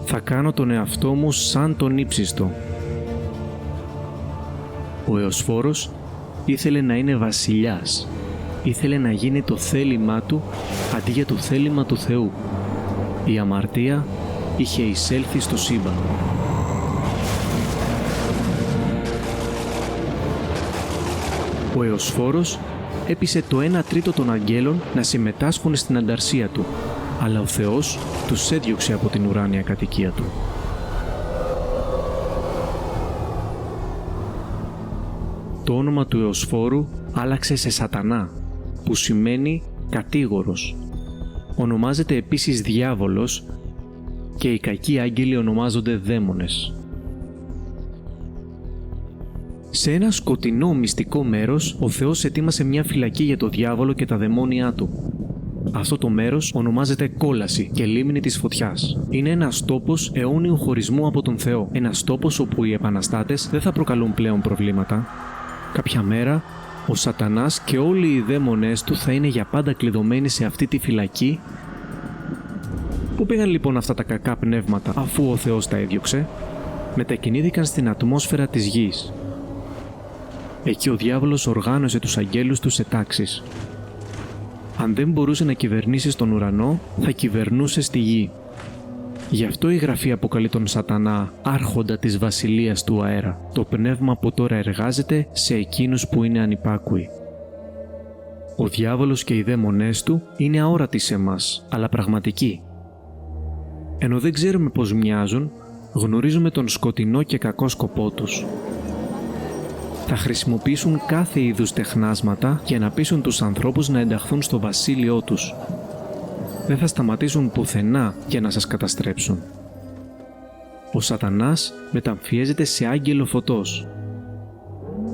[SPEAKER 1] Θα κάνω τον εαυτό μου σαν τον ύψιστο». Ο Εωσφόρος ήθελε να είναι βασιλιάς. Ήθελε να γίνει το θέλημά του αντί για το θέλημα του Θεού. Η αμαρτία είχε εισέλθει στο σύμπαν. Ο Εωσφόρος έπεισε το 1/3 των αγγέλων να συμμετάσχουν στην ανταρσία του, αλλά ο Θεός τους έδιωξε από την ουράνια κατοικία του. Το όνομα του Εωσφόρου άλλαξε σε Σατανά, που σημαίνει κατήγορος. Ονομάζεται επίσης διάβολος και οι κακοί άγγελοι ονομάζονται δαίμονες. Σε ένα σκοτεινό μυστικό μέρος, ο Θεός ετοίμασε μια φυλακή για το διάβολο και τα δαιμόνια του. Αυτό το μέρος ονομάζεται κόλαση και λίμνη της φωτιάς. Είναι ένας τόπος αιώνιου χωρισμού από τον Θεό. Ένας τόπος όπου οι επαναστάτες δεν θα προκαλούν πλέον προβλήματα. Κάποια μέρα, ο Σατανάς και όλοι οι δαίμονες του θα είναι για πάντα κλειδωμένοι σε αυτή τη φυλακή. Πού πήγαν λοιπόν αυτά τα κακά πνεύματα αφού ο Θεός τα έδιωξε? Μετακινήθηκαν στην ατμόσφαιρα της γης. Εκεί ο διάβολος οργάνωσε τους αγγέλους του σε τάξεις. Αν δεν μπορούσε να κυβερνήσει στον ουρανό, θα κυβερνούσε στη γη. Γι' αυτό η Γραφή αποκαλεί τον Σατανά άρχοντα της βασιλείας του αέρα, το πνεύμα που τώρα εργάζεται σε εκείνους που είναι ανυπάκουοι. Ο διάβολος και οι δαίμονές του είναι αόρατοι σε εμάς, αλλά πραγματικοί. Ενώ δεν ξέρουμε πώς μοιάζουν, γνωρίζουμε τον σκοτεινό και κακό σκοπό τους. Θα χρησιμοποιήσουν κάθε είδους τεχνάσματα για να πείσουν τους ανθρώπους να ενταχθούν στο βασίλειό τους. Δεν θα σταματήσουν πουθενά για να σας καταστρέψουν. Ο Σατανάς μεταμφιέζεται σε άγγελο φωτός.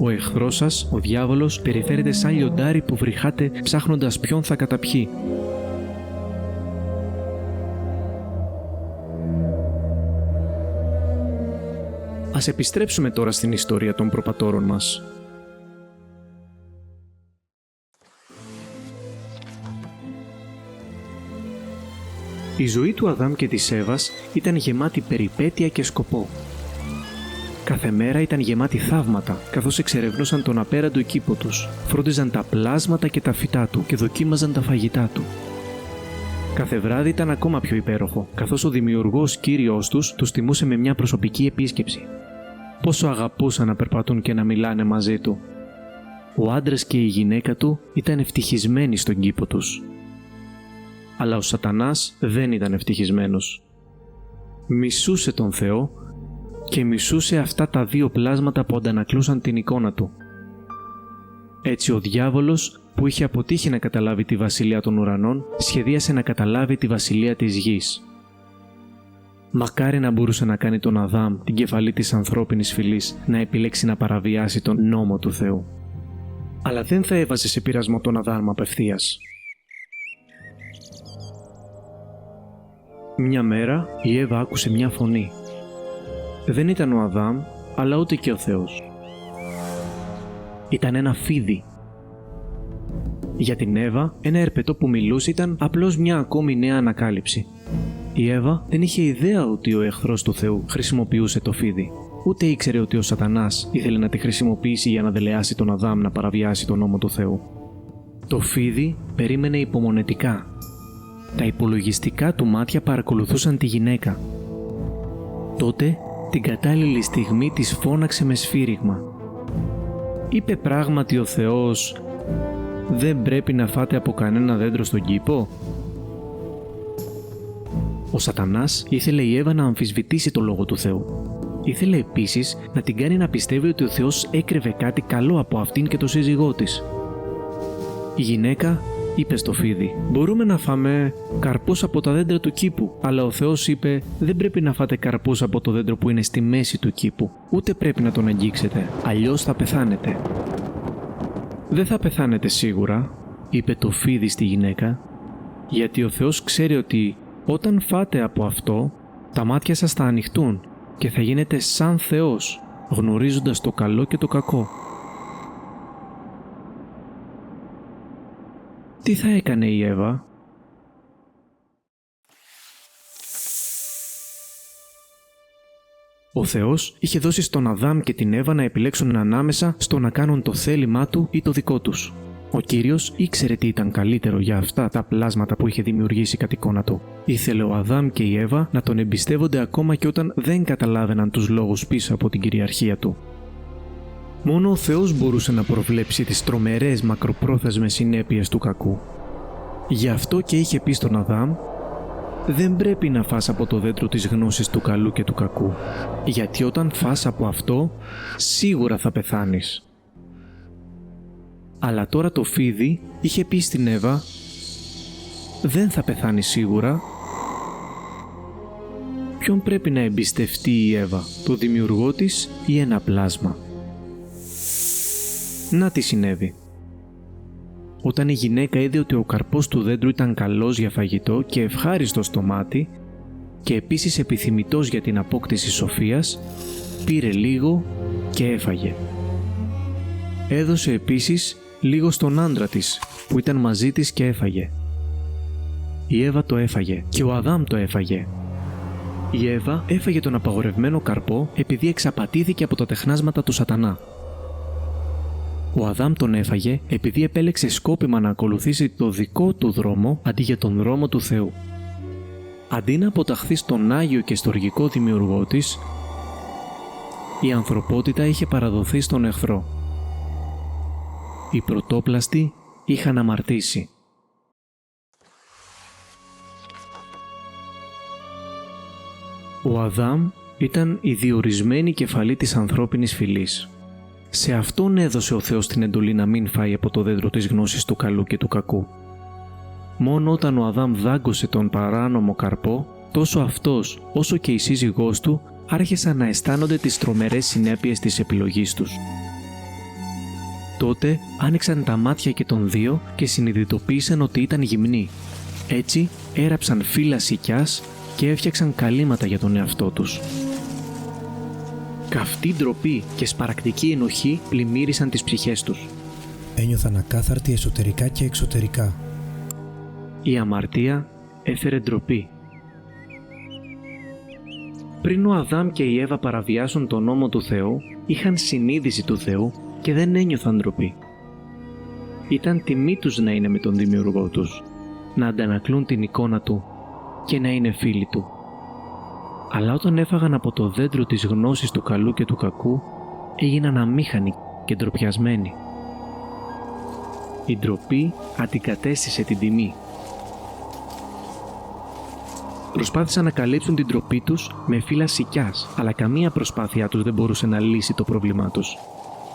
[SPEAKER 1] Ο εχθρός σας, ο διάβολος, περιφέρεται σαν λιοντάρι που βρυχάται ψάχνοντας ποιον θα καταπιεί. Ας επιστρέψουμε τώρα στην ιστορία των προπατώρων μας. Η ζωή του Αδάμ και της Εύας ήταν γεμάτη περιπέτεια και σκοπό. Κάθε μέρα ήταν γεμάτη θαύματα, καθώς εξερευνούσαν τον απέραντο κήπο τους, φρόντιζαν τα πλάσματα και τα φυτά του και δοκίμαζαν τα φαγητά του. Κάθε βράδυ ήταν ακόμα πιο υπέροχο, καθώς ο δημιουργός Κύριος τους τιμούσε με μια προσωπική επίσκεψη. Πόσο αγαπούσαν να περπατούν και να μιλάνε μαζί του. Ο άντρας και η γυναίκα του ήταν ευτυχισμένοι στον κήπο τους. Αλλά ο Σατανάς δεν ήταν ευτυχισμένος. Μισούσε τον Θεό και μισούσε αυτά τα δύο πλάσματα που αντανακλούσαν την εικόνα του. Έτσι ο διάβολος, που είχε αποτύχει να καταλάβει τη βασιλεία των ουρανών, σχεδίασε να καταλάβει τη βασιλεία της γης. Μακάρι να μπορούσε να κάνει τον Αδάμ, την κεφαλή της ανθρώπινης φυλής, να επιλέξει να παραβιάσει τον νόμο του Θεού. Αλλά δεν θα έβαζε σε πειρασμό τον Αδάμ απευθείας. Μια μέρα η Εύα άκουσε μια φωνή. Δεν ήταν ο Αδάμ, αλλά ούτε και ο Θεός. Ήταν ένα φίδι. Για την Εύα, ένα ερπετό που μιλούσε ήταν απλώς μια ακόμη νέα ανακάλυψη. Η Εύα δεν είχε ιδέα ότι ο εχθρός του Θεού χρησιμοποιούσε το φίδι. Ούτε ήξερε ότι ο Σατανάς ήθελε να τη χρησιμοποιήσει για να δελεάσει τον Αδάμ να παραβιάσει τον νόμο του Θεού. Το φίδι περίμενε υπομονετικά. Τα υπολογιστικά του μάτια παρακολουθούσαν τη γυναίκα. Τότε, την κατάλληλη στιγμή της φώναξε με σφύριγμα. Είπε πράγματι ο Θεός «Δεν πρέπει να φάτε από κανένα δέντρο στον κήπο»? Ο Σατανάς ήθελε η Εύα να αμφισβητήσει το λόγο του Θεού. Ήθελε επίσης να την κάνει να πιστεύει ότι ο Θεός έκρεβε κάτι καλό από αυτήν και το σύζυγό της. Η γυναίκα είπε στο φίδι «Μπορούμε να φάμε καρπούς από τα δέντρα του κήπου», αλλά ο Θεός είπε «Δεν πρέπει να φάτε καρπούς από το δέντρο που είναι στη μέση του κήπου, ούτε πρέπει να τον αγγίξετε, αλλιώς θα πεθάνετε». «Δεν θα πεθάνετε σίγουρα», είπε το φίδι στη γυναίκα, «γιατί ο Θεός ξέρει ότι όταν φάτε από αυτό, τα μάτια σας θα ανοιχτούν και θα γίνετε σαν Θεός, γνωρίζοντας το καλό και το κακό». Τι θα έκανε η Εύα? Ο Θεός είχε δώσει στον Αδάμ και την Εύα να επιλέξουν ανάμεσα στο να κάνουν το θέλημά του ή το δικό τους. Ο Κύριος ήξερε τι ήταν καλύτερο για αυτά τα πλάσματα που είχε δημιουργήσει κατ' εικόνα του. Ήθελε ο Αδάμ και η Εύα να τον εμπιστεύονται ακόμα και όταν δεν καταλάβαιναν τους λόγους πίσω από την κυριαρχία του. Μόνο ο Θεός μπορούσε να προβλέψει τις τρομερές μακροπρόθεσμες συνέπειες του κακού. Γι' αυτό και είχε πει στον Αδάμ «Δεν πρέπει να φας από το δέντρο της γνώσης του καλού και του κακού, γιατί όταν φας από αυτό, σίγουρα θα πεθάνεις». Αλλά τώρα το φίδι είχε πει στην Εύα «Δεν θα πεθάνει σίγουρα». Ποιον πρέπει να εμπιστευτεί η Εύα, το δημιουργό της ή ένα πλάσμα? Να τι συνέβη. Όταν η γυναίκα είδε ότι ο καρπός του δέντρου ήταν καλός για φαγητό και ευχάριστος στο μάτι και επίσης επιθυμητός για την απόκτηση σοφίας, πήρε λίγο και έφαγε. Έδωσε επίσης λίγο στον άντρα της που ήταν μαζί της και έφαγε. Η Εύα το έφαγε και ο Αδάμ το έφαγε. Η Εύα έφαγε τον απαγορευμένο καρπό επειδή εξαπατήθηκε από τα τεχνάσματα του Σατανά. Ο Αδάμ τον έφαγε επειδή επέλεξε σκόπιμα να ακολουθήσει το δικό του δρόμο αντί για τον δρόμο του Θεού. Αντί να αποταχθεί στον Άγιο και στοργικό δημιουργό της, η ανθρωπότητα είχε παραδοθεί στον εχθρό. Οι πρωτόπλαστοι είχαν αμαρτήσει. Ο Αδάμ ήταν η διορισμένη κεφαλή της ανθρώπινης φυλής. Σε αυτόν έδωσε ο Θεός την εντολή να μην φάει από το δέντρο της γνώσης του καλού και του κακού. Μόνο όταν ο Αδάμ δάγκωσε τον παράνομο καρπό, τόσο αυτός όσο και η σύζυγός του άρχισαν να αισθάνονται τις τρομερές συνέπειες της επιλογής τους. Τότε άνοιξαν τα μάτια και των δύο και συνειδητοποίησαν ότι ήταν γυμνοί. Έτσι έραψαν φύλλα σικιάς και έφτιαξαν καλύματα για τον εαυτό τους. Καυτή ντροπή και σπαρακτική ενοχή πλημμύρισαν τις ψυχές τους.
[SPEAKER 3] Ένιωθαν ακάθαρτοι εσωτερικά και εξωτερικά.
[SPEAKER 1] Η αμαρτία έφερε ντροπή. Πριν ο Αδάμ και η Εύα παραβιάσουν τον νόμο του Θεού, είχαν συνείδηση του Θεού και δεν ένιωθαν ντροπή. Ήταν τιμή τους να είναι με τον Δημιουργό τους, να αντανακλούν την εικόνα Του και να είναι φίλοι Του. Αλλά όταν έφαγαν από το δέντρο της γνώσης του καλού και του κακού, έγιναν αμήχανοι και ντροπιασμένοι. Η ντροπή αντικατέστησε την τιμή. Προσπάθησαν να καλύψουν την ντροπή τους με φύλλα σικιάς, αλλά καμία προσπάθειά τους δεν μπορούσε να λύσει το πρόβλημά τους.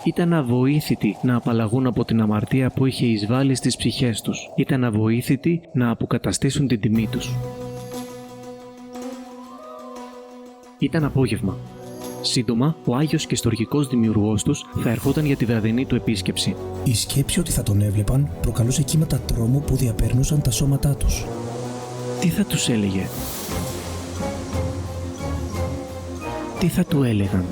[SPEAKER 1] Ήταν αβοήθητοι να απαλλαγούν από την αμαρτία που είχε εισβάλει στις ψυχές τους. Ήταν αβοήθητοι να αποκαταστήσουν την τιμή τους. Ήταν απόγευμα. Σύντομα, ο Άγιος και στοργικός δημιουργός τους θα ερχόταν για τη βραδινή του επίσκεψη.
[SPEAKER 3] Η σκέψη ότι θα τον έβλεπαν προκαλούσε κύματα τρόμου που διαπέρνουσαν τα σώματά τους.
[SPEAKER 1] Τι θα τους έλεγε? Τι θα του έλεγαν?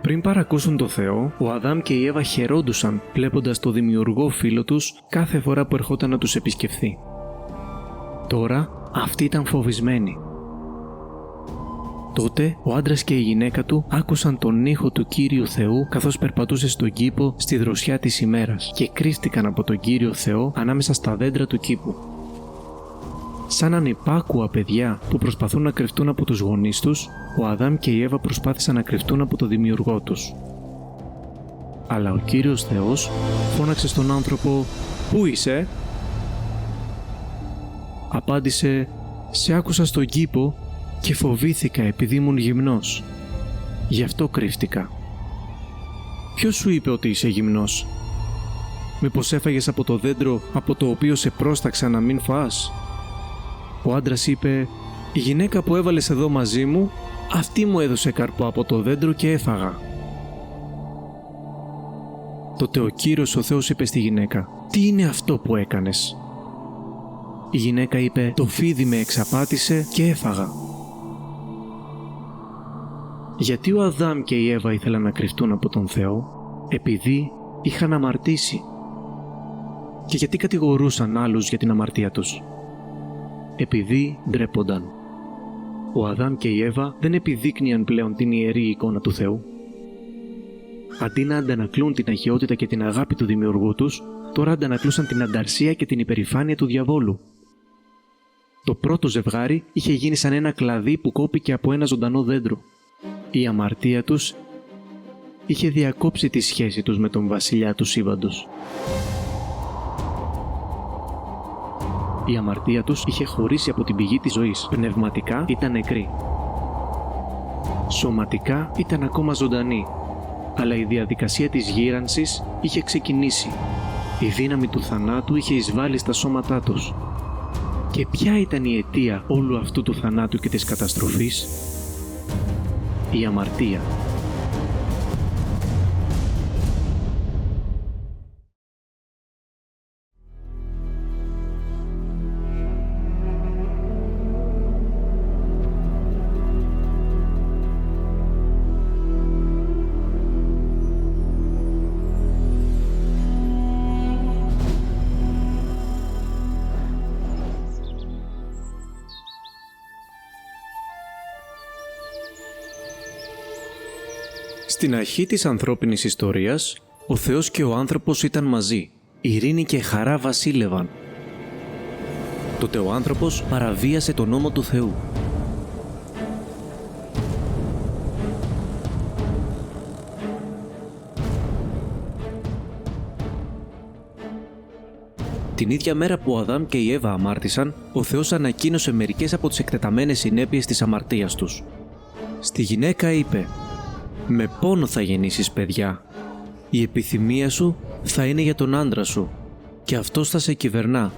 [SPEAKER 1] Πριν παρακούσουν το Θεό, ο Αδάμ και η Εύα χαιρόντουσαν βλέποντας το δημιουργό φίλο τους κάθε φορά που ερχόταν να τους επισκεφθεί. Τώρα αυτοί ήταν φοβισμένοι. Τότε ο άντρας και η γυναίκα του άκουσαν τον ήχο του Κύριου Θεού καθώς περπατούσε στον κήπο στη δροσιά της ημέρας και κρύφτηκαν από τον Κύριο Θεό ανάμεσα στα δέντρα του κήπου. Σαν ανυπάκουα παιδιά που προσπαθούν να κρυφτούν από τους γονείς τους, ο Αδάμ και η Εύα προσπάθησαν να κρυφτούν από το δημιουργό τους. Αλλά ο Κύριος Θεός φώναξε στον άνθρωπο «Πού είσαι?» Απάντησε «Σε άκουσα στον κήπο και φοβήθηκα επειδή ήμουν γυμνός. Γι' αυτό κρύφτηκα». «Ποιος σου είπε ότι είσαι γυμνός? Μήπως έφαγες από το δέντρο από το οποίο σε πρόσταξα να μην φας?» Ο άντρας είπε «Η γυναίκα που έβαλες εδώ μαζί μου, αυτή μου έδωσε καρπό από το δέντρο και έφαγα». Τότε ο Κύριος ο Θεός είπε στη γυναίκα «Τι είναι αυτό που έκανες?» Η γυναίκα είπε «Το φίδι με εξαπάτησε και έφαγα». Γιατί ο Αδάμ και η Εύα ήθελαν να κρυφτούν από τον Θεό? Επειδή είχαν αμαρτήσει. Και γιατί κατηγορούσαν άλλους για την αμαρτία τους? Επειδή ντρέπονταν. Ο Αδάμ και η Εύα δεν επιδείκνυαν πλέον την ιερή εικόνα του Θεού. Αντί να αντανακλούν την αγιότητα και την αγάπη του δημιουργού τους, τώρα αντανακλούσαν την ανταρσία και την υπερηφάνεια του διαβόλου. Το πρώτο ζευγάρι είχε γίνει σαν ένα κλαδί που κόπηκε από ένα ζωντανό δέντρο. Η αμαρτία τους είχε διακόψει τη σχέση τους με τον βασιλιά του σύμπαντος. Η αμαρτία τους είχε χωρίσει από την πηγή της ζωής. Πνευματικά ήταν νεκροί. Σωματικά ήταν ακόμα ζωντανοί. Αλλά η διαδικασία της γύρανσης είχε ξεκινήσει. Η δύναμη του θανάτου είχε εισβάλει στα σώματά τους. Και ποια ήταν η αιτία όλου αυτού του θανάτου και της καταστροφής? Η αμαρτία. Στην αρχή της ανθρώπινης ιστορίας, ο Θεός και ο άνθρωπος ήταν μαζί. Ειρήνη και χαρά βασίλευαν. Τότε ο άνθρωπος παραβίασε τον νόμο του Θεού. Την ίδια μέρα που ο Αδάμ και η Εύα αμάρτησαν, ο Θεός ανακοίνωσε μερικές από τις εκτεταμένες συνέπειες της αμαρτίας τους. Στη γυναίκα είπε: «Με πόνο θα γεννήσεις παιδιά. Η επιθυμία σου θα είναι για τον άντρα σου και αυτός θα σε κυβερνά».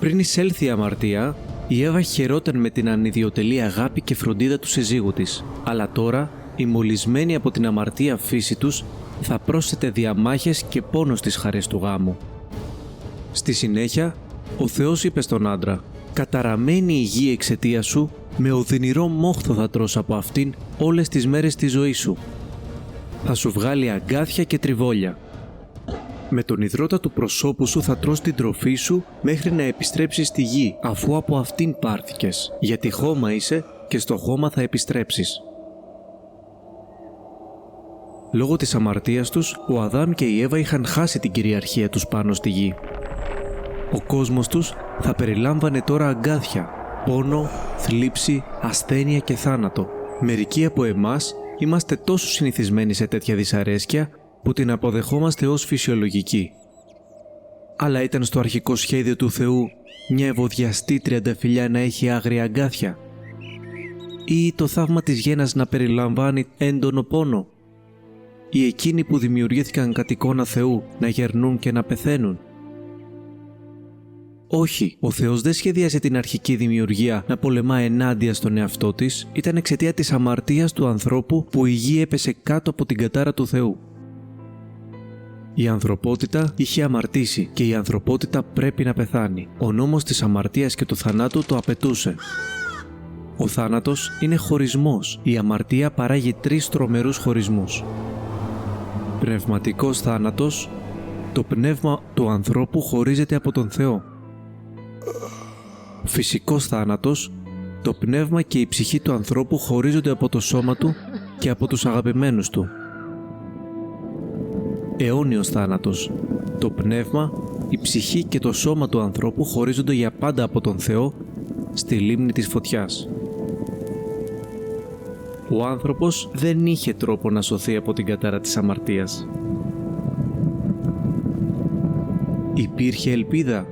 [SPEAKER 1] Πριν εισέλθει η αμαρτία, η Εύα χαιρόταν με την ανιδιοτελή αγάπη και φροντίδα του συζύγου της, αλλά τώρα η μολυσμένη από την αμαρτία φύση τους θα πρόσθετε διαμάχες και πόνο στις χαρές του γάμου. Στη συνέχεια, ο Θεός είπε στον άντρα: «Καταραμένη η γη εξαιτίας σου, με οδυνηρό μόχθο θα τρως από αυτήν όλες τις μέρες της ζωής σου. Θα σου βγάλει αγκάθια και τριβόλια. Με τον ιδρώτα του προσώπου σου θα τρως την τροφή σου μέχρι να επιστρέψεις στη γη, αφού από αυτήν πάρθηκες, γιατί χώμα είσαι και στο χώμα θα επιστρέψεις». Λόγω της αμαρτίας τους, ο Αδάμ και η Εύα είχαν χάσει την κυριαρχία τους πάνω στη γη. Ο κόσμος τους θα περιλάμβανε τώρα αγκάθια, πόνο, θλίψη, ασθένεια και θάνατο. Μερικοί από εμάς είμαστε τόσο συνηθισμένοι σε τέτοια δυσαρέσκεια που την αποδεχόμαστε ως φυσιολογική. Αλλά ήταν στο αρχικό σχέδιο του Θεού μια ευωδιαστή τριανταφυλλιά να έχει άγρια αγκάθια? Ή το θαύμα της γένας να περιλαμβάνει έντονο πόνο? Ή εκείνοι που δημιουργήθηκαν κατ' εικόνα Θεού να γερνούν και να πεθαίνουν? Όχι, ο Θεός δεν σχεδίασε την αρχική δημιουργία να πολεμά ενάντια στον εαυτό της, ήταν εξαιτία της αμαρτίας του ανθρώπου που η γη έπεσε κάτω από την κατάρα του Θεού. Η ανθρωπότητα είχε αμαρτήσει και η ανθρωπότητα πρέπει να πεθάνει. Ο νόμος της αμαρτίας και του θανάτου το απαιτούσε. Ο θάνατος είναι χωρισμός. Η αμαρτία παράγει 3 τρομερούς χωρισμούς. Πνευματικός θάνατος. Το πνεύμα του ανθρώπου χωρίζεται από τον Θεό. Φυσικός θάνατος. Το πνεύμα και η ψυχή του ανθρώπου χωρίζονται από το σώμα του και από τους αγαπημένους του. Αιώνιος θάνατος. Το πνεύμα, η ψυχή και το σώμα του ανθρώπου χωρίζονται για πάντα από τον Θεό στη λίμνη της φωτιάς. Ο άνθρωπος δεν είχε τρόπο να σωθεί από την κατάρα της αμαρτίας. Υπήρχε ελπίδα?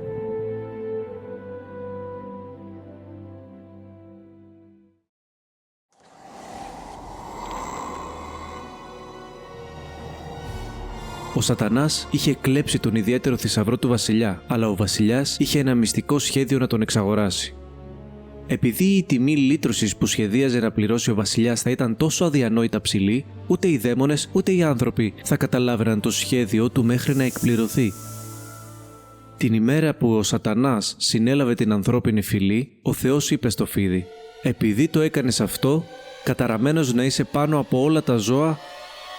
[SPEAKER 1] Ο Σατανάς είχε κλέψει τον ιδιαίτερο θησαυρό του βασιλιά, αλλά ο βασιλιάς είχε ένα μυστικό σχέδιο να τον εξαγοράσει. Επειδή η τιμή λύτρωσης που σχεδίαζε να πληρώσει ο βασιλιάς θα ήταν τόσο αδιανόητα ψηλή, ούτε οι δαίμονες ούτε οι άνθρωποι θα καταλάβαιναν το σχέδιο του μέχρι να εκπληρωθεί. Την ημέρα που ο Σατανάς συνέλαβε την ανθρώπινη φυλή, ο Θεός είπε στο φίδι: «Επειδή το έκανες αυτό, καταραμένος να είσαι πάνω από όλα τα ζώα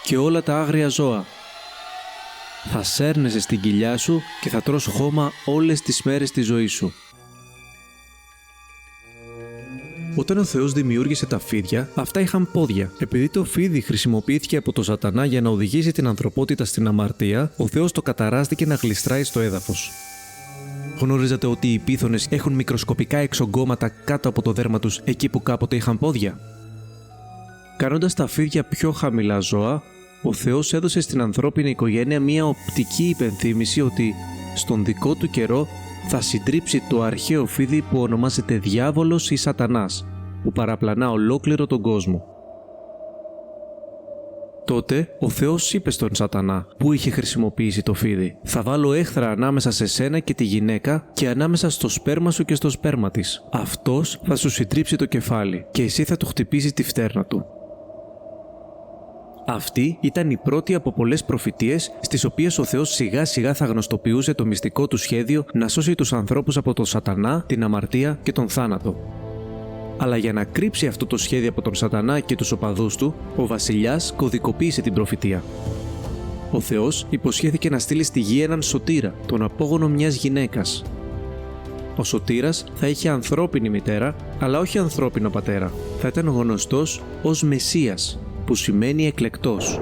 [SPEAKER 1] και όλα τα άγρια ζώα. Θα σέρνεσαι στην κοιλιά σου και θα τρως χώμα όλες τις μέρες της ζωής σου». Όταν ο Θεός δημιούργησε τα φίδια, αυτά είχαν πόδια. Επειδή το φίδι χρησιμοποιήθηκε από τον Σατανά για να οδηγήσει την ανθρωπότητα στην αμαρτία, ο Θεός το καταράστηκε να γλιστράει στο έδαφος. Γνωρίζατε ότι οι πίθωνες έχουν μικροσκοπικά εξογκώματα κάτω από το δέρμα τους εκεί που κάποτε είχαν πόδια? Κάνοντας τα φίδια πιο χαμηλά ζώα, ο Θεός έδωσε στην ανθρώπινη οικογένεια μία οπτική υπενθύμηση ότι στον δικό του καιρό θα συντρίψει το αρχαίο φίδι που ονομάζεται Διάβολος ή Σατανάς, που παραπλανά ολόκληρο τον κόσμο. Τότε ο Θεός είπε στον Σατανά, που είχε χρησιμοποιήσει το φίδι: «Θα βάλω έχθρα ανάμεσα σε σένα και τη γυναίκα και ανάμεσα στο σπέρμα σου και στο σπέρμα της. Αυτός θα σου συντρίψει το κεφάλι και εσύ θα του χτυπήσεις τη φτέρνα του». Αυτή ήταν η πρώτη από πολλές προφητείες στις οποίες ο Θεός σιγά σιγά θα γνωστοποιούσε το μυστικό του σχέδιο να σώσει τους ανθρώπους από τον Σατανά, την αμαρτία και τον θάνατο. Αλλά για να κρύψει αυτό το σχέδιο από τον Σατανά και τους οπαδούς του, ο βασιλιάς κωδικοποίησε την προφητεία. Ο Θεός υποσχέθηκε να στείλει στη γη έναν σωτήρα, τον απόγονο μιας γυναίκας. Ο σωτήρας θα είχε ανθρώπινη μητέρα, αλλά όχι ανθρώπινο πατέρα. Θα ήταν γνωστός ως Μεσσίας, που σημαίνει εκλεκτός.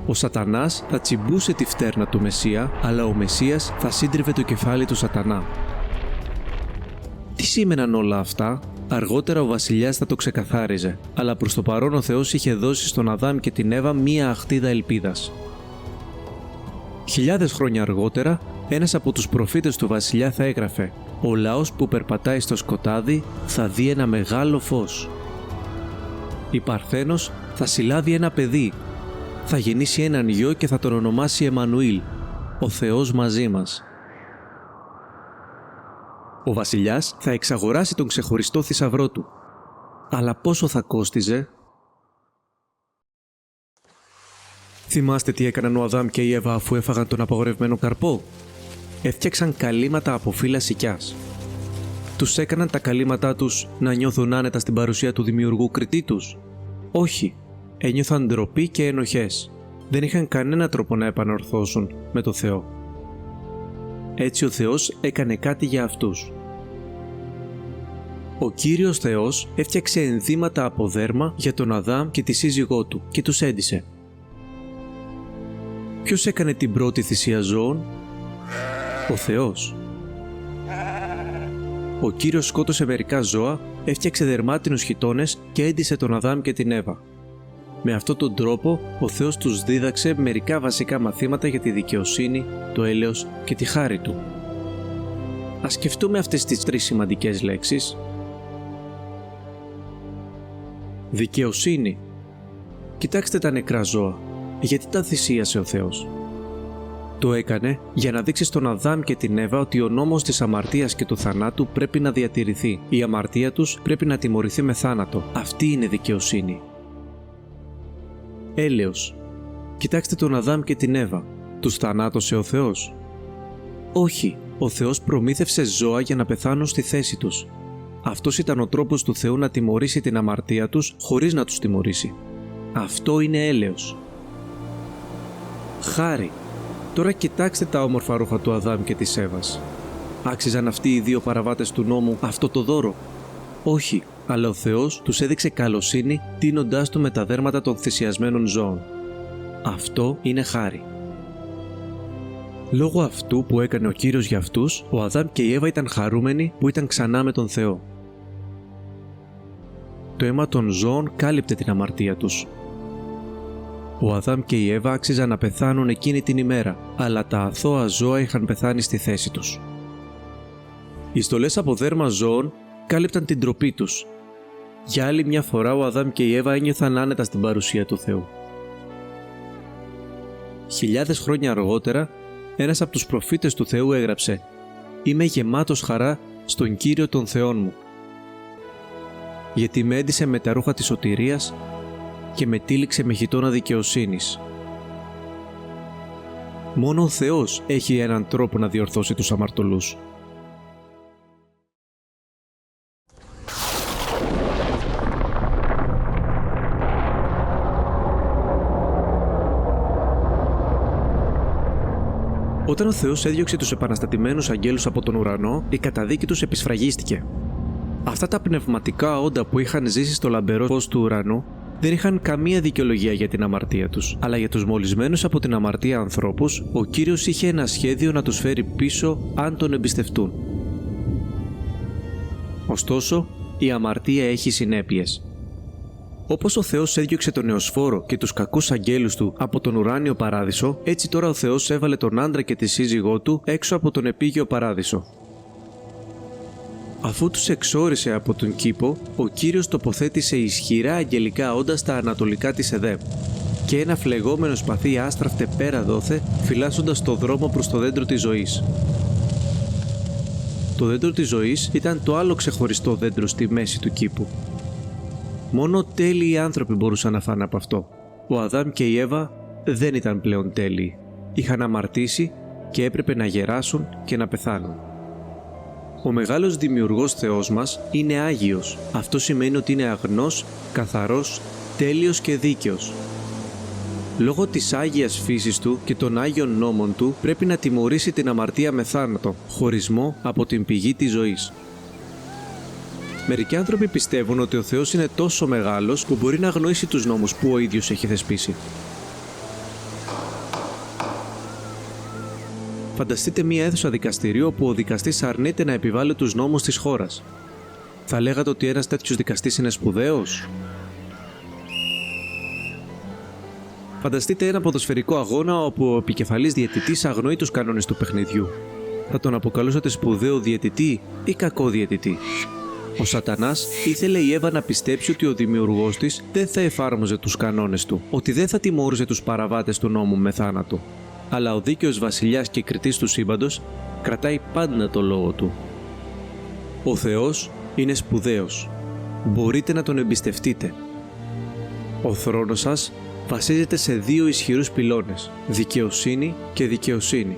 [SPEAKER 1] Ο Σατανάς θα τσιμπούσε τη φτέρνα του Μεσσία, αλλά ο Μεσσίας θα σύντριβε το κεφάλι του Σατανά. Τι σήμαιναν όλα αυτά? Αργότερα ο βασιλιάς θα το ξεκαθάριζε, αλλά προς το παρόν ο Θεός είχε δώσει στον Αδάμ και την Εύα μία αχτίδα ελπίδας. Χιλιάδες χρόνια αργότερα, ένας από τους προφήτες του βασιλιά θα έγραφε: «Ο λαός που περπατάει στο σκοτάδι θα δει ένα μεγάλο φως. Η Παρθένος θα συλλάβει ένα παιδί, θα γεννήσει έναν γιο και θα τον ονομάσει Εμμανουήλ, ο Θεός μαζί μας». Ο βασιλιάς θα εξαγοράσει τον ξεχωριστό θησαυρό του. Αλλά πόσο θα κόστιζε? Θυμάστε τι έκαναν ο Αδάμ και η Εύα αφού έφαγαν τον απαγορευμένο καρπό? Έφτιαξαν καλύματα από φύλλα σικιάς. Τους έκαναν τα καλύματά τους να νιώθουν άνετα στην παρουσία του δημιουργού κριτή τους? Όχι, ένιωθαν ντροπή και ενοχές. Δεν είχαν κανένα τρόπο να επανορθώσουν με το Θεό. Έτσι ο Θεός έκανε κάτι για αυτούς. Ο Κύριος Θεός έφτιαξε ενδύματα από δέρμα για τον Αδάμ και τη σύζυγό του και τους έντυσε. Ποιος έκανε την πρώτη θυσία ζώων? Ο Θεός. Ο Κύριος σκότωσε μερικά ζώα, έφτιαξε δερμάτινους χιτώνες και έντυσε τον Αδάμ και την Εύα. Με αυτόν τον τρόπο, ο Θεός τους δίδαξε μερικά βασικά μαθήματα για τη δικαιοσύνη, το έλεος και τη χάρη Του. Ας σκεφτούμε αυτές τις τρεις σημαντικές λέξεις. Δικαιοσύνη. Κοιτάξτε τα νεκρά ζώα. Γιατί τα θυσίασε ο Θεός? Το έκανε για να δείξει στον Αδάμ και την Εύα ότι ο νόμος της αμαρτίας και του θανάτου πρέπει να διατηρηθεί. Η αμαρτία τους πρέπει να τιμωρηθεί με θάνατο. Αυτή είναι δικαιοσύνη. Έλεος. Κοιτάξτε τον Αδάμ και την Εύα. Τους θανάτωσε ο Θεός? Όχι. Ο Θεός προμήθευσε ζώα για να πεθάνουν στη θέση τους. Αυτός ήταν ο τρόπος του Θεού να τιμωρήσει την αμαρτία τους χωρίς να τους τιμωρήσει. Αυτό είναι έλεος. Χάρη. Τώρα κοιτάξτε τα όμορφα ρούχα του Αδάμ και της Εύας. Άξιζαν αυτοί οι δύο παραβάτες του νόμου αυτό το δώρο? Όχι, αλλά ο Θεός τους έδειξε καλοσύνη τίνοντάς του με τα δέρματα των θυσιασμένων ζώων. Αυτό είναι χάρη. Λόγω αυτού που έκανε ο Κύριος για αυτούς, ο Αδάμ και η Εύα ήταν χαρούμενοι που ήταν ξανά με τον Θεό. Το αίμα των ζώων κάλυπτε την αμαρτία τους. Ο Αδάμ και η Εύα άξιζαν να πεθάνουν εκείνη την ημέρα, αλλά τα αθώα ζώα είχαν πεθάνει στη θέση τους. Οι στολές από δέρμα ζώων κάλυπταν την ντροπή τους. Για άλλη μια φορά ο Αδάμ και η Εύα ένιωθαν άνετα στην παρουσία του Θεού. Χιλιάδες χρόνια αργότερα, ένας από τους προφήτες του Θεού έγραψε: «Είμαι γεμάτος χαρά στον Κύριο των Θεών μου, γιατί με έντυσε με τα ρούχα της σωτηρίας και με τύλιξε με χιτώνα δικαιοσύνης». Μόνο ο Θεός έχει έναν τρόπο να διορθώσει τους αμαρτωλούς. Όταν ο Θεός έδιωξε τους επαναστατημένους αγγέλους από τον ουρανό, η καταδίκη τους επισφραγίστηκε. Αυτά τα πνευματικά όντα που είχαν ζήσει στο λαμπερό φως του ουρανού δεν είχαν καμία δικαιολογία για την αμαρτία τους, αλλά για τους μολυσμένους από την αμαρτία ανθρώπους, ο Κύριος είχε ένα σχέδιο να τους φέρει πίσω αν τον εμπιστευτούν. Ωστόσο, η αμαρτία έχει συνέπειες. Όπως ο Θεός έδιωξε τον Νεοσφόρο και τους κακούς αγγέλους του από τον ουράνιο παράδεισο, έτσι τώρα ο Θεός έβαλε τον άντρα και τη σύζυγό του έξω από τον επίγειο παράδεισο. Αφού τους εξόρισε από τον κήπο, ο Κύριος τοποθέτησε ισχυρά αγγελικά όντα στα ανατολικά της Εδέμ και ένα φλεγόμενο σπαθί άστραφτε πέρα δόθε, φυλάσσοντας το δρόμο προς το δέντρο της ζωής. Το δέντρο της ζωής ήταν το άλλο ξεχωριστό δέντρο στη μέση του κήπου. Μόνο τέλειοι άνθρωποι μπορούσαν να φάνε από αυτό. Ο Αδάμ και η Εύα δεν ήταν πλέον τέλειοι. Είχαν αμαρτήσει και έπρεπε να γεράσουν και να πεθάνουν. Ο μεγάλος δημιουργός Θεός μας είναι Άγιος. Αυτό σημαίνει ότι είναι αγνός, καθαρός, τέλειος και δίκαιος. Λόγω της άγιας φύσης του και των άγιων νόμων του πρέπει να τιμωρήσει την αμαρτία με θάνατο, χωρισμό από την πηγή της ζωής. Μερικοί άνθρωποι πιστεύουν ότι ο Θεός είναι τόσο μεγάλος που μπορεί να αγνοήσει τους νόμους που ο ίδιος έχει θεσπίσει. Φανταστείτε μία αίθουσα δικαστηρίου όπου ο δικαστής αρνείται να επιβάλλει τους νόμους της χώρας. Θα λέγατε ότι ένας τέτοιος δικαστής είναι σπουδαίος? Φανταστείτε ένα ποδοσφαιρικό αγώνα όπου ο επικεφαλής διαιτητής αγνοεί τους κανόνες του παιχνιδιού. Θα τον αποκαλούσατε σπουδαίο διαιτητή ή κακό διαιτητή? Ο Σατανάς ήθελε η Εύα να πιστέψει ότι ο δημιουργός της δεν θα εφάρμοζε τους κανόνες του, ότι δεν θα τιμώρησε τους παραβάτες του νόμου με θάνατο. Αλλά ο δίκαιος βασιλιάς και κριτής του σύμπαντος κρατάει πάντα το λόγο του. Ο Θεός είναι σπουδαίος. Μπορείτε να τον εμπιστευτείτε. Ο θρόνος σας βασίζεται σε δύο ισχυρούς πυλώνες, δικαιοσύνη και δικαιοσύνη.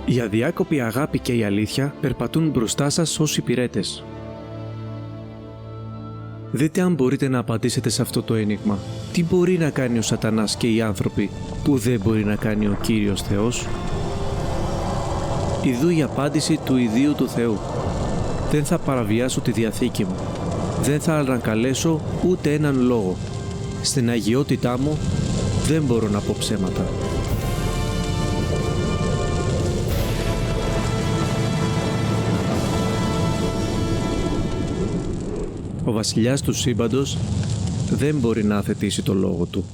[SPEAKER 1] Η αδιάκοπη αγάπη και η αλήθεια περπατούν μπροστά σας ως υπηρέτες. Δείτε αν μπορείτε να απαντήσετε σε αυτό το ένιγμα. Τι μπορεί να κάνει ο Σατανάς και οι άνθρωποι που δεν μπορεί να κάνει ο Κύριος Θεός? Ιδού η απάντηση του ιδίου του Θεού. Δεν θα παραβιάσω τη Διαθήκη μου. Δεν θα ανακαλέσω ούτε έναν λόγο. Στην αγιότητά μου δεν μπορώ να πω ψέματα. Ο βασιλιάς του σύμπαντος δεν μπορεί να αθετήσει το λόγο του.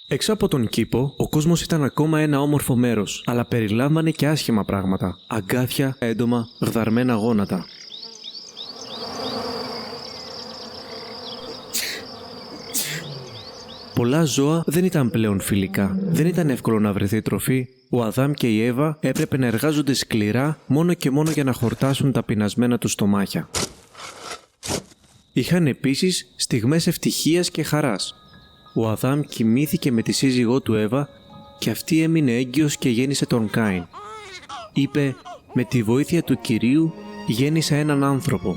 [SPEAKER 1] Έξω από τον κήπο, ο κόσμος ήταν ακόμα ένα όμορφο μέρος, αλλά περιλάμβανε και άσχημα πράγματα. Αγκάθια, έντομα, γδαρμένα γόνατα. Πολλά ζώα δεν ήταν πλέον φιλικά. Δεν ήταν εύκολο να βρεθεί τροφή. Ο Αδάμ και η Εύα έπρεπε να εργάζονται σκληρά μόνο και μόνο για να χορτάσουν τα πεινασμένα τους στομάχια. Είχαν επίσης στιγμές ευτυχίας και χαράς. Ο Αδάμ κοιμήθηκε με τη σύζυγό του Εύα και αυτή έμεινε έγκυος και γέννησε τον Κάιν. Είπε «Με τη βοήθεια του Κυρίου γέννησα έναν άνθρωπο».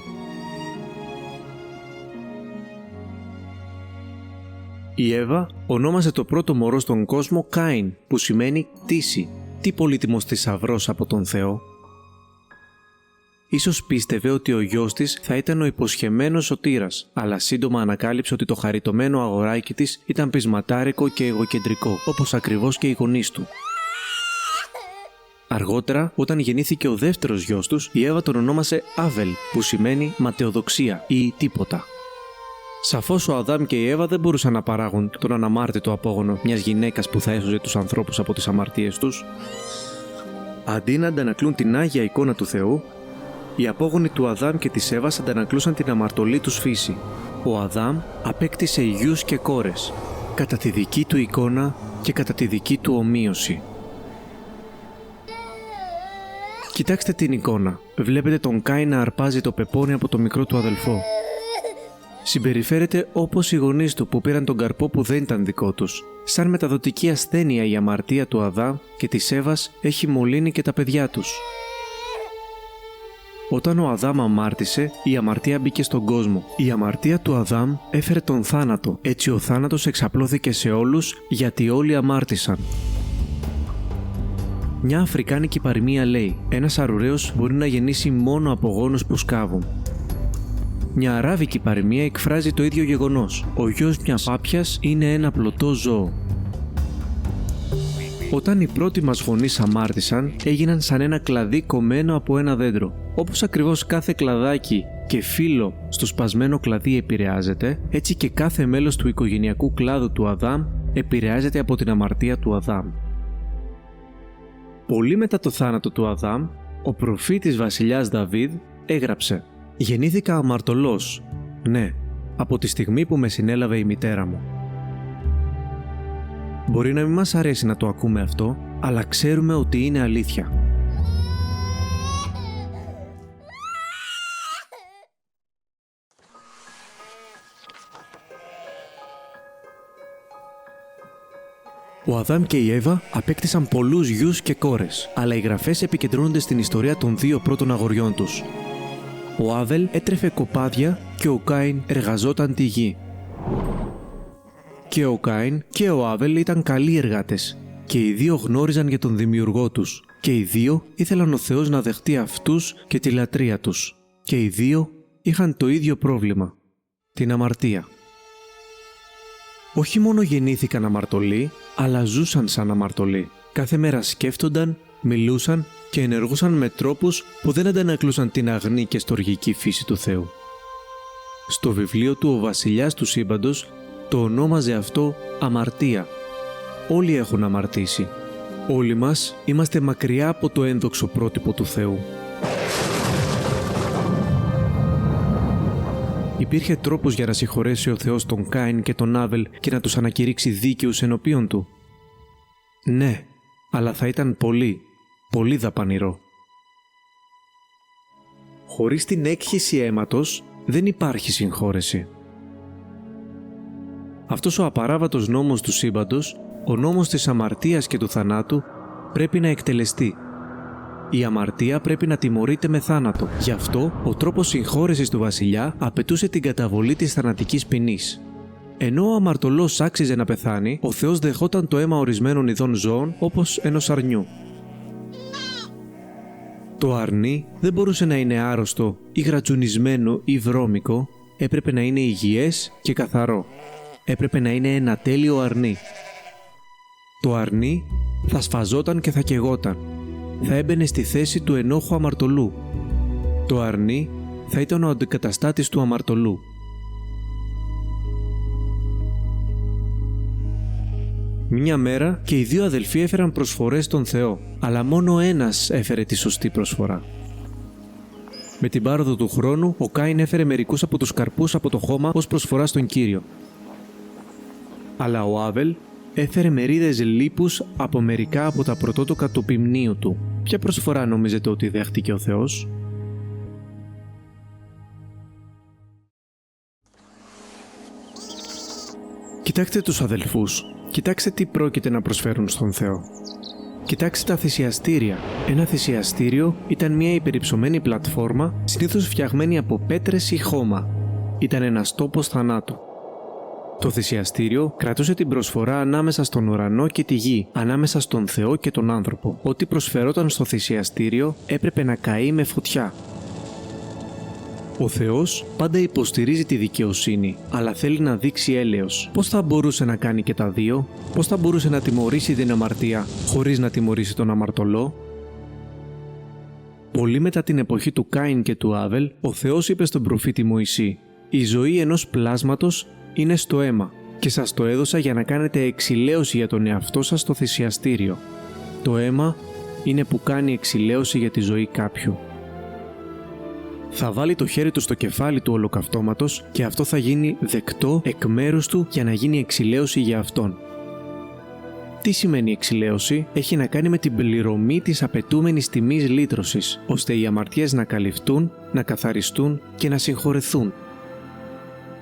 [SPEAKER 1] Η Εύα ονόμασε το πρώτο μωρό στον κόσμο Κάιν, που σημαίνει κτήση. Τι πολύτιμος θησαυρός από τον Θεό. Ίσως πίστευε ότι ο γιος της θα ήταν ο υποσχεμένος σωτήρας, αλλά σύντομα ανακάλυψε ότι το χαριτωμένο αγοράκι της ήταν πεισματάρικο και εγωκεντρικό, όπως ακριβώς και οι γονείς του. Αργότερα, όταν γεννήθηκε ο δεύτερος γιος τους, η Εύα τον ονόμασε Άβελ, που σημαίνει ματαιοδοξία ή τίποτα. Σαφώς ο Αδάμ και η Εύα δεν μπορούσαν να παράγουν τον αναμάρτητο απόγονο μιας γυναίκας που θα έσωζε τους ανθρώπους από τις αμαρτίες τους. Αντί να αντανακλούν την άγια εικόνα του Θεού, οι απόγονοι του Αδάμ και της Εύας αντανακλούσαν την αμαρτωλή τους φύση. Ο Αδάμ απέκτησε γιους και κόρες, κατά τη δική του εικόνα και κατά τη δική του ομοίωση. Κοιτάξτε την εικόνα. Βλέπετε τον Κάιν να αρπάζει το πεπόνι από το μικρό του αδελφό. Συμπεριφέρεται όπως οι γονείς του που πήραν τον καρπό που δεν ήταν δικό τους. Σαν μεταδοτική ασθένεια η αμαρτία του Αδάμ και της Εύας έχει μολύνει και τα παιδιά τους. Όταν ο Αδάμ αμάρτησε, η αμαρτία μπήκε στον κόσμο. Η αμαρτία του Αδάμ έφερε τον θάνατο. Έτσι ο θάνατος εξαπλώθηκε σε όλους γιατί όλοι αμάρτησαν. Μια αφρικάνικη παροιμία λέει: ένας αρουραίος μπορεί να γεννήσει μόνο από γόνους που σκάβουν. Μια αράβικη παροιμία εκφράζει το ίδιο γεγονός. Ο γιος μιας πάπιας είναι ένα πλωτό ζώο. Όταν οι πρώτοι μας γονείς αμάρτησαν, έγιναν σαν ένα κλαδί κομμένο από ένα δέντρο. Όπως ακριβώς κάθε κλαδάκι και φύλλο στο σπασμένο κλαδί επηρεάζεται, έτσι και κάθε μέλος του οικογενειακού κλάδου του Αδάμ επηρεάζεται από την αμαρτία του Αδάμ. Πολύ μετά το θάνατο του Αδάμ, ο προφήτης βασιλιάς Δαβίδ έγραψε «Γεννήθηκα αμαρτωλός, ναι, από τη στιγμή που με συνέλαβε η μητέρα μου». Μπορεί να μην μας αρέσει να το ακούμε αυτό, αλλά ξέρουμε ότι είναι αλήθεια. Ο Αδάμ και η Εύα απέκτησαν πολλούς γιους και κόρες, αλλά οι γραφές επικεντρώνονται στην ιστορία των δύο πρώτων αγοριών τους. Ο Άβελ έτρεφε κοπάδια και ο Κάιν εργαζόταν τη γη. Και ο Κάιν και ο Άβελ ήταν καλοί εργάτες και οι δύο γνώριζαν για τον δημιουργό τους και οι δύο ήθελαν ο Θεός να δεχτεί αυτούς και τη λατρεία τους και οι δύο είχαν το ίδιο πρόβλημα, την αμαρτία. Όχι μόνο γεννήθηκαν αμαρτωλοί, αλλά ζούσαν σαν αμαρτωλοί. Κάθε μέρα σκέφτονταν, μιλούσαν και ενεργούσαν με τρόπους που δεν αντανακλούσαν την αγνή και στοργική φύση του Θεού. Στο βιβλίο του «Ο βασιλιάς του σύμπαντος» το ονόμαζε αυτό αμαρτία. Όλοι έχουν αμαρτήσει. Όλοι μας είμαστε μακριά από το ένδοξο πρότυπο του Θεού. Υπήρχε τρόπος για να συγχωρέσει ο Θεός τον Κάιν και τον Άβελ και να τους ανακηρύξει δίκαιους ενώπιον του? Ναι, αλλά θα ήταν πολύ δαπανηρό. Χωρίς την έκχυση αίματος δεν υπάρχει συγχώρεση. Αυτός ο απαράβατος νόμος του σύμπαντος, ο νόμος της αμαρτίας και του θανάτου, πρέπει να εκτελεστεί. Η αμαρτία πρέπει να τιμωρείται με θάνατο. Γι' αυτό, ο τρόπος συγχώρεσης του βασιλιά απαιτούσε την καταβολή της θανατικής ποινής. Ενώ ο αμαρτωλός άξιζε να πεθάνει, ο Θεός δεχόταν το αίμα ορισμένων ειδών ζώων, όπως ενός αρνιού. Το αρνί δεν μπορούσε να είναι άρρωστο ή γρατσουνισμένο ή βρώμικο, έπρεπε να είναι υγιές και καθαρό. Έπρεπε να είναι ένα τέλειο αρνί. Το αρνί θα σφαζόταν και θα καιγόταν. Θα έμπαινε στη θέση του ενόχου αμαρτωλού. Το αρνί θα ήταν ο αντικαταστάτης του αμαρτωλού. Μια μέρα και οι δύο αδελφοί έφεραν προσφορές στον Θεό, αλλά μόνο ένας έφερε τη σωστή προσφορά. Με την πάροδο του χρόνου, ο Κάιν έφερε μερικούς από τους καρπούς από το χώμα ως προσφορά στον Κύριο. Αλλά ο Άβελ έφερε μερίδες λίπους από μερικά από τα πρωτότοκα του ποιμνίου του. Ποια προσφορά νομίζετε ότι δέχτηκε ο Θεός? Κοιτάξτε τους αδελφούς. Κοιτάξτε τι πρόκειται να προσφέρουν στον Θεό. Κοιτάξτε τα θυσιαστήρια. Ένα θυσιαστήριο ήταν μια υπερυψωμένη πλατφόρμα, συνήθως φτιαγμένη από πέτρες ή χώμα. Ήταν ένας τόπος θανάτου. Το θυσιαστήριο κρατούσε την προσφορά ανάμεσα στον ουρανό και τη γη, ανάμεσα στον Θεό και τον άνθρωπο. Ό,τι προσφερόταν στο θυσιαστήριο έπρεπε να καεί με φωτιά. Ο Θεός πάντα υποστηρίζει τη δικαιοσύνη, αλλά θέλει να δείξει έλεος. Πώς θα μπορούσε να κάνει και τα δύο? Πώς θα μπορούσε να τιμωρήσει την αμαρτία χωρίς να τιμωρήσει τον αμαρτωλό? Πολύ μετά την εποχή του Κάιν και του Άβελ, ο Θεός είπε στον προφήτη Μωυσή: «Η ζωή ενός πλάσματος είναι στο αίμα και σας το έδωσα για να κάνετε εξηλαίωση για τον εαυτό σας στο θυσιαστήριο. Το αίμα είναι που κάνει εξηλαίωση για τη ζωή κάποιου». Θα βάλει το χέρι του στο κεφάλι του ολοκαυτώματος και αυτό θα γίνει δεκτό εκ μέρους του για να γίνει εξηλαίωση για αυτόν. Τι σημαίνει εξηλαίωση? Έχει να κάνει με την πληρωμή της απαιτούμενης τιμής λύτρωσης, ώστε οι αμαρτίες να καλυφθούν, να καθαριστούν και να συγχωρεθούν.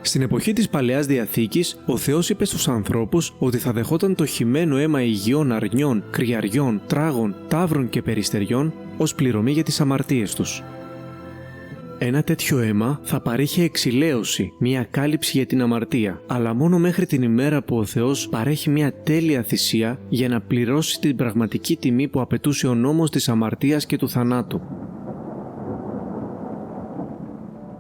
[SPEAKER 1] Στην εποχή της Παλαιάς Διαθήκης, ο Θεός είπε στους ανθρώπους ότι θα δεχόταν το χυμένο αίμα υγιών αρνιών, κρυαριών, τράγων, ταύρων και περιστεριών ως πληρωμή για τις αμαρτίες τους. Ένα τέτοιο αίμα θα παρέχει εξηλαίωση, μια κάλυψη για την αμαρτία, αλλά μόνο μέχρι την ημέρα που ο Θεός παρέχει μια τέλεια θυσία για να πληρώσει την πραγματική τιμή που απαιτούσε ο νόμος της αμαρτίας και του θανάτου.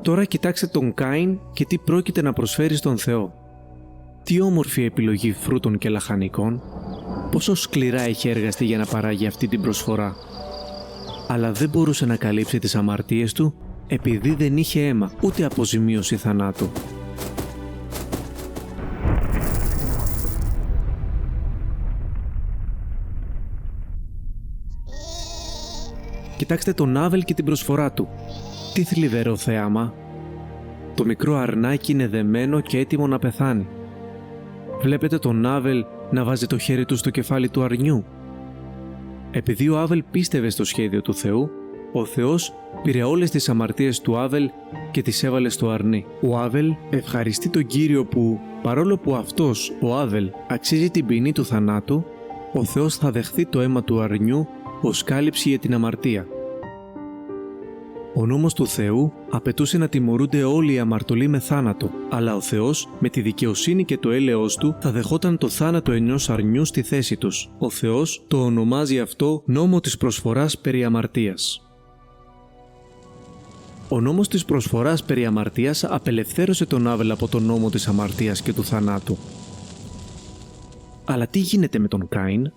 [SPEAKER 1] Τώρα κοιτάξτε τον Κάιν και τι πρόκειται να προσφέρει στον Θεό. Τι όμορφη επιλογή φρούτων και λαχανικών. Πόσο σκληρά είχε εργαστεί για να παράγει αυτή την προσφορά. Αλλά δεν μπορούσε να καλύψει τις αμαρτίες του επειδή δεν είχε αίμα, ούτε αποζημίωση θανάτου. Κοιτάξτε τον Άβελ και την προσφορά του. Τι θλιβερό θέαμα. Το μικρό αρνάκι είναι δεμένο και έτοιμο να πεθάνει. Βλέπετε τον Άβελ να βάζει το χέρι του στο κεφάλι του αρνιού. Επειδή ο Άβελ πίστευε στο σχέδιο του Θεού, ο Θεός πήρε όλες τις αμαρτίες του Άβελ και τις έβαλε στο αρνί. Ο Άβελ ευχαριστεί τον Κύριο που, παρόλο που αυτός, ο Άβελ, αξίζει την ποινή του θανάτου, ο Θεός θα δεχθεί το αίμα του αρνιού ως κάλυψη για την αμαρτία. Ο νόμος του Θεού απαιτούσε να τιμωρούνται όλοι οι αμαρτωλοί με θάνατο, αλλά ο Θεός με τη δικαιοσύνη και το έλεος του θα δεχόταν το θάνατο ενός αρνιού στη θέση τους. Ο Θεός το ονομάζει αυτό νόμο της προσφοράς περί αμαρτίας. Ο νόμος της προσφοράς περί αμαρτίας απελευθέρωσε τον Άβελ από τον νόμο της αμαρτίας και του θανάτου. Αλλά τι γίνεται με τον Κάιν?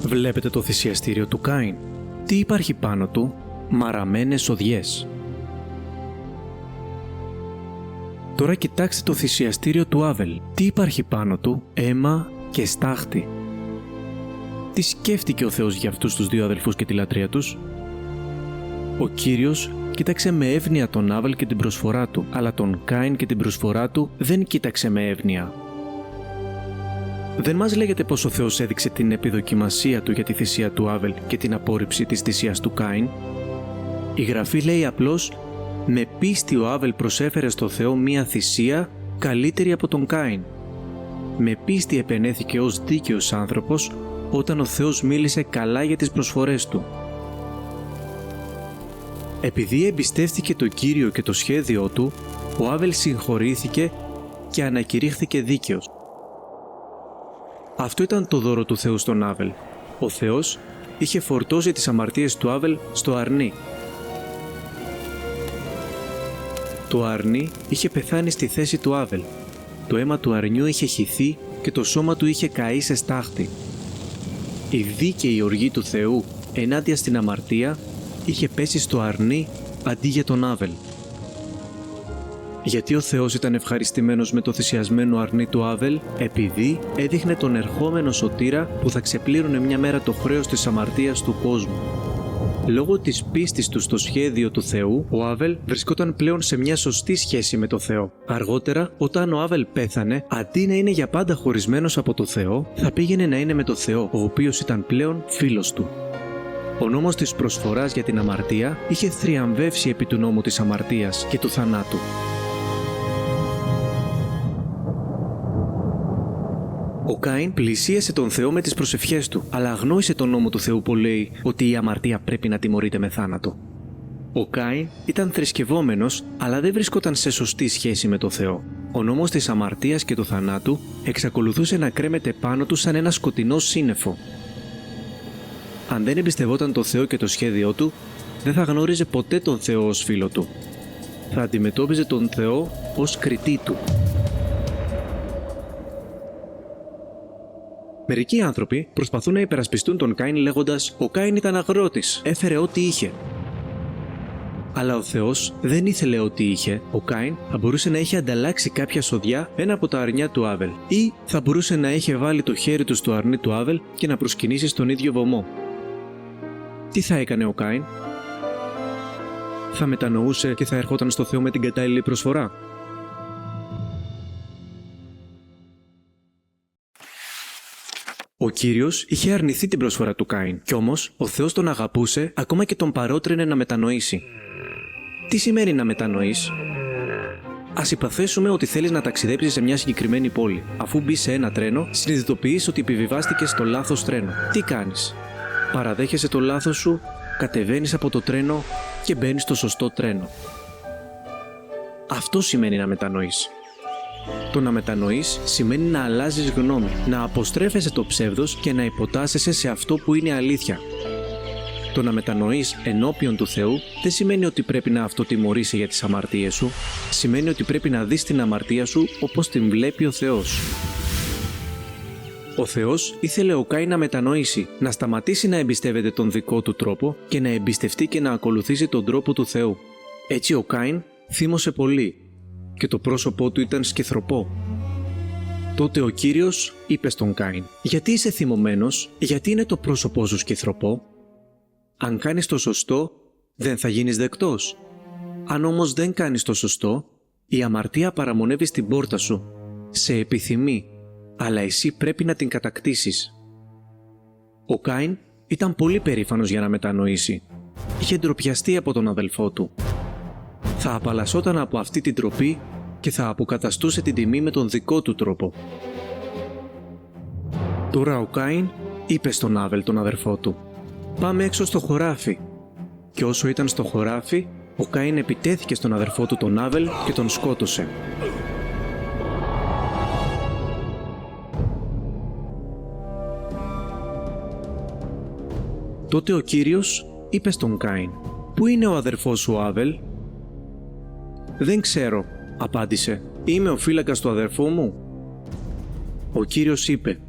[SPEAKER 1] Βλέπετε το θυσιαστήριο του Κάιν. Τι υπάρχει πάνω του? Μαραμένες οδιές. Τώρα κοιτάξτε το θυσιαστήριο του Άβελ. Τι υπάρχει πάνω του? Αίμα και στάχτη. Τι σκέφτηκε ο Θεός για αυτούς τους δύο αδελφούς και τη λατρεία τους? Ο Κύριος κοίταξε με εύνοια τον Άβελ και την προσφορά του, αλλά τον Κάιν και την προσφορά του δεν κοίταξε με εύνοια. Δεν μας λέγεται πως ο Θεός έδειξε την επιδοκιμασία του για τη θυσία του Άβελ και την απόρριψη της θυσίας του Κάιν. Η Γραφή λέει απλώς «Με πίστη ο Άβελ προσέφερε στο Θεό μία θυσία καλύτερη από τον Κάιν. Με πίστη επενέθηκε ως δίκαιος άνθρωπος όταν ο Θεός μίλησε καλά για τις προσφορές του». Επειδή εμπιστεύτηκε το Κύριο και το σχέδιό του, ο Άβελ συγχωρήθηκε και ανακηρύχθηκε δίκαιος. Αυτό ήταν το δώρο του Θεού στον Άβελ. Ο Θεός είχε φορτώσει τις αμαρτίες του Άβελ στο αρνί. Το αρνί είχε πεθάνει στη θέση του Άβελ. Το αίμα του αρνιού είχε χυθεί και το σώμα του είχε καεί σε στάχτη. Η δίκαιη οργή του Θεού ενάντια στην αμαρτία είχε πέσει στο αρνί αντί για τον Άβελ. Γιατί ο Θεός ήταν ευχαριστημένος με το θυσιασμένο αρνί του Άβελ? Επειδή έδειχνε τον ερχόμενο σωτήρα που θα ξεπλήρωνε μια μέρα το χρέος της αμαρτίας του κόσμου. Λόγω της πίστης του στο σχέδιο του Θεού, ο Άβελ βρισκόταν πλέον σε μια σωστή σχέση με το Θεό. Αργότερα, όταν ο Άβελ πέθανε, αντί να είναι για πάντα χωρισμένος από το Θεό, θα πήγαινε να είναι με το Θεό, ο οποίος ήταν πλέον φίλος του. Ο νόμος της προσφοράς για την αμαρτία είχε θριαμβεύσει επί του νόμου της αμαρτίας και του θανάτου. Ο Κάιν πλησίασε τον Θεό με τις προσευχές του, αλλά αγνόησε τον νόμο του Θεού που λέει ότι η αμαρτία πρέπει να τιμωρείται με θάνατο. Ο Κάιν ήταν θρησκευόμενος, αλλά δεν βρισκόταν σε σωστή σχέση με το Θεό. Ο νόμος της αμαρτίας και του θανάτου εξακολουθούσε να κρέμεται πάνω του σαν ένα σκοτεινό σύννεφο. Αν δεν εμπιστευόταν το Θεό και το σχέδιό του, δεν θα γνώριζε ποτέ τον Θεό ως φίλο του. Θα αντιμετώπιζε τον Θεό ως κριτή του. Μερικοί άνθρωποι προσπαθούν να υπερασπιστούν τον Κάιν λέγοντας «Ο Κάιν ήταν αγρότης, έφερε ό,τι είχε». Αλλά ο Θεός δεν ήθελε ό,τι είχε. Ο Κάιν θα μπορούσε να είχε ανταλλάξει κάποια σοδιά ένα από τα αρνιά του Άβελ, ή θα μπορούσε να είχε βάλει το χέρι του στο αρνί του Άβελ και να προσκυνήσει στον ίδιο βωμό. Τι θα έκανε ο Κάιν? Θα μετανοούσε και θα ερχόταν στο Θεό με την κατάλληλη προσφορά? Ο Κύριος είχε αρνηθεί την προσφορά του Κάιν, κι όμως ο Θεός τον αγαπούσε ακόμα και τον παρότρινε να μετανοήσει. Τι σημαίνει να μετανοείς? Ας υποθέσουμε ότι θέλεις να ταξιδέψεις σε μια συγκεκριμένη πόλη. Αφού μπεις σε ένα τρένο, συνειδητοποιείς ότι επιβιβάστηκες στο λάθος τρένο. Τι κάνεις? Παραδέχεσαι το λάθος σου, κατεβαίνεις από το τρένο και μπαίνεις στο σωστό τρένο. Αυτό σημαίνει να μετανοείς. Το να μετανοείς σημαίνει να αλλάζεις γνώμη, να αποστρέφεσαι το ψεύδος και να υποτάσσεσαι σε αυτό που είναι αλήθεια. Το να μετανοείς ενώπιον του Θεού δεν σημαίνει ότι πρέπει να αυτοτιμωρείσαι για τις αμαρτίες σου, σημαίνει ότι πρέπει να δεις την αμαρτία σου όπως την βλέπει ο Θεός. Ο Θεός ήθελε ο Κάιν να μετανοήσει, να σταματήσει να εμπιστεύεται τον δικό του τρόπο και να εμπιστευτεί και να ακολουθήσει τον τρόπο του Θεού. Έτσι ο Κάιν θύμωσε πολύ και το πρόσωπό του ήταν σκυθροπό. Τότε ο Κύριος είπε στον Κάιν «Γιατί είσαι θυμωμένος, γιατί είναι το πρόσωπό σου σκυθροπό? Αν κάνεις το σωστό, δεν θα γίνεις δεκτός. Αν όμως δεν κάνεις το σωστό, η αμαρτία παραμονεύει στην πόρτα σου, σε επιθυμεί, αλλά εσύ πρέπει να την κατακτήσεις». Ο Κάιν ήταν πολύ περήφανος για να μετανοήσει. Είχε ντροπιαστεί από τον αδελφό του. Θα απαλλασσόταν από αυτή την ντροπή και θα αποκαταστούσε την τιμή με τον δικό του τρόπο. Τώρα ο Κάιν είπε στον Άβελ, τον αδερφό του: «Πάμε έξω στο χωράφι». Και όσο ήταν στο χωράφι, ο Κάιν επιτέθηκε στον αδερφό του τον Άβελ και τον σκότωσε. Τότε ο Κύριος είπε στον Κάιν: «Πού είναι ο αδερφός σου Άβελ?» «Δεν ξέρω», απάντησε. «Είμαι ο φύλακας του αδερφού μου». Ο Κύριος είπε: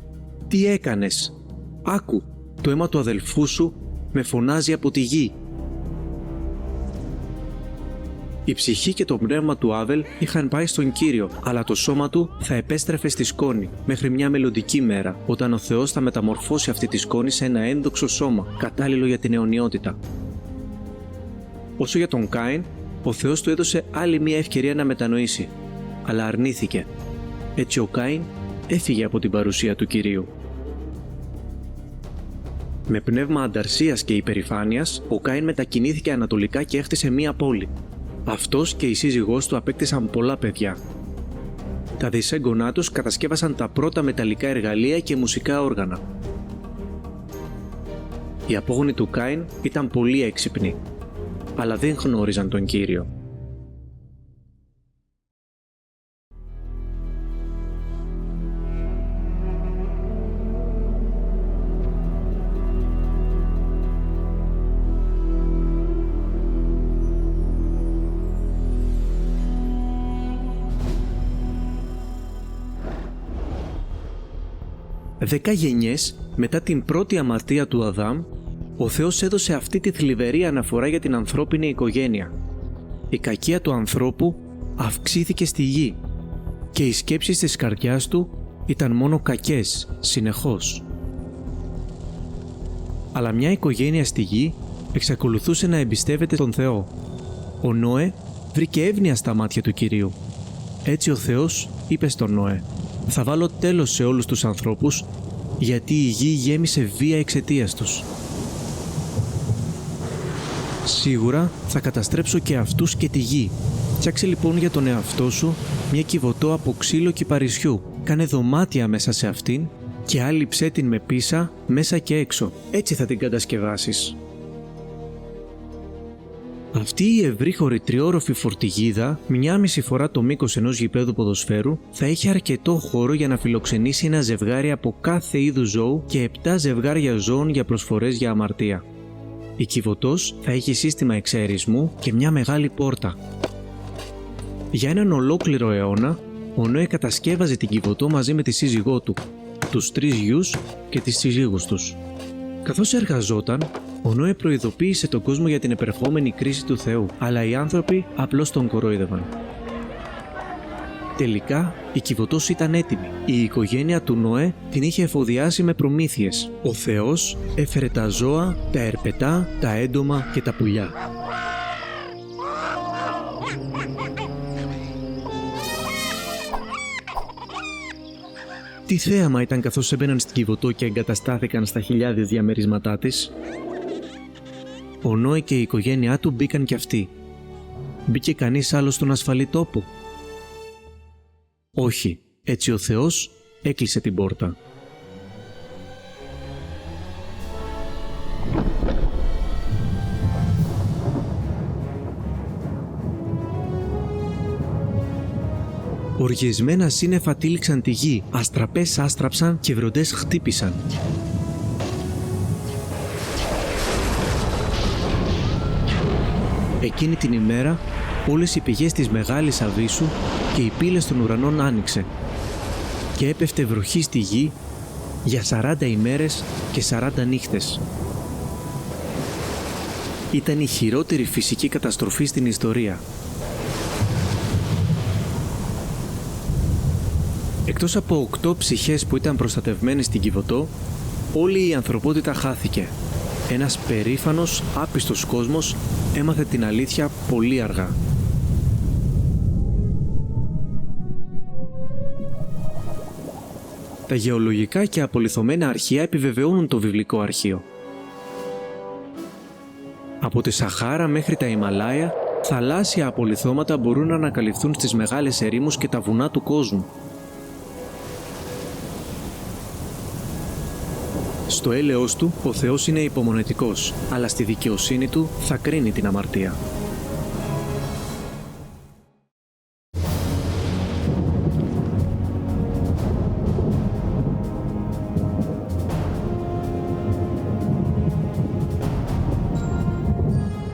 [SPEAKER 1] «Τι έκανες? Άκου, το αίμα του αδελφού σου με φωνάζει από τη γη». Η ψυχή και το πνεύμα του Άβελ είχαν πάει στον Κύριο, αλλά το σώμα του θα επέστρεφε στη σκόνη μέχρι μια μελλοντική μέρα, όταν ο Θεός θα μεταμορφώσει αυτή τη σκόνη σε ένα ένδοξο σώμα, κατάλληλο για την αιωνιότητα. Όσο για τον Κάιν, ο Θεός του έδωσε άλλη μια ευκαιρία να μετανοήσει, αλλά αρνήθηκε. Έτσι ο Κάιν έφυγε από την παρουσία του Κυρίου. Με πνεύμα ανταρσίας και υπερηφάνειας, ο Κάιν μετακινήθηκε ανατολικά και έχτισε μία πόλη. Αυτός και η σύζυγός του απέκτησαν πολλά παιδιά. Τα δυσέγγονά τους κατασκεύασαν τα πρώτα μεταλλικά εργαλεία και μουσικά όργανα. Οι απόγονοι του Κάιν ήταν πολύ έξυπνοι, αλλά δεν γνώριζαν τον Κύριο. Δέκα γενιές μετά την πρώτη αμαρτία του Αδάμ, ο Θεός έδωσε αυτή τη θλιβερή αναφορά για την ανθρώπινη οικογένεια. Η κακία του ανθρώπου αυξήθηκε στη γη και οι σκέψεις της καρδιάς του ήταν μόνο κακές, συνεχώς. Αλλά μια οικογένεια στη γη εξακολουθούσε να εμπιστεύεται τον Θεό. Ο Νόε βρήκε εύνοια στα μάτια του Κυρίου. Έτσι ο Θεός είπε στον Νόε: «Θα βάλω τέλος σε όλους τους ανθρώπους, γιατί η γη γέμισε βία εξαιτίας τους. Σίγουρα θα καταστρέψω και αυτούς και τη γη. Φτιάξε λοιπόν για τον εαυτό σου μια κιβωτό από ξύλο κυπαρισιού. Κάνε δωμάτια μέσα σε αυτήν και άλυψέ την με πίσα μέσα και έξω. Έτσι θα την κατασκευάσεις». Αυτή η ευρύχωρη τριόροφη φορτηγίδα, 1,5 φορά το μήκος ενός γηπέδου ποδοσφαίρου, θα έχει αρκετό χώρο για να φιλοξενήσει ένα ζευγάρι από κάθε είδους ζώου και 7 ζευγάρια ζώων για προσφορές για αμαρτία. Η κιβωτός θα έχει σύστημα εξαερισμού και μια μεγάλη πόρτα. Για έναν ολόκληρο αιώνα, ο Νόε κατασκεύαζε την κιβωτό μαζί με τη σύζυγό του, τους 3 γιους και τις σύζυγους τους. Καθώς εργαζόταν, ο Νόε προειδοποίησε τον κόσμο για την επερχόμενη κρίση του Θεού, αλλά οι άνθρωποι απλώς τον κορόιδευαν. Τελικά, η κιβωτός ήταν έτοιμη. Η οικογένεια του Νόε την είχε εφοδιάσει με προμήθειες. Ο Θεός έφερε τα ζώα, τα ερπετά, τα έντομα και τα πουλιά. Τι θέαμα ήταν καθώς έμπαιναν στην κιβωτό και εγκαταστάθηκαν στα χιλιάδες διαμερίσματά της. Ο Νόε και η οικογένειά του μπήκαν κι αυτοί. Μπήκε κανείς άλλος στον ασφαλή τόπο? Όχι. Έτσι ο Θεός έκλεισε την πόρτα. Οργισμένα σύννεφα τύλιξαν τη γη, αστραπές άστραψαν και βροντές χτύπησαν. Εκείνη την ημέρα, όλες οι πηγές της Μεγάλης Αβύσσου και οι πύλες των ουρανών άνοιξε και έπεφτε βροχή στη γη για 40 ημέρες και 40 νύχτες. Ήταν η χειρότερη φυσική καταστροφή στην ιστορία. Εκτός από 8 ψυχές που ήταν προστατευμένες στην κιβωτό, όλη η ανθρωπότητα χάθηκε. Ένας περήφανος, άπιστος κόσμος έμαθε την αλήθεια πολύ αργά. Τα γεωλογικά και απολιθωμένα αρχεία επιβεβαιώνουν το βιβλικό αρχείο. Από τη Σαχάρα μέχρι τα Ιμαλάια, θαλάσσια απολιθώματα μπορούν να ανακαλυφθούν στις μεγάλες ερήμους και τα βουνά του κόσμου. Στο έλεος του, ο Θεός είναι υπομονετικός, αλλά στη δικαιοσύνη του θα κρίνει την αμαρτία.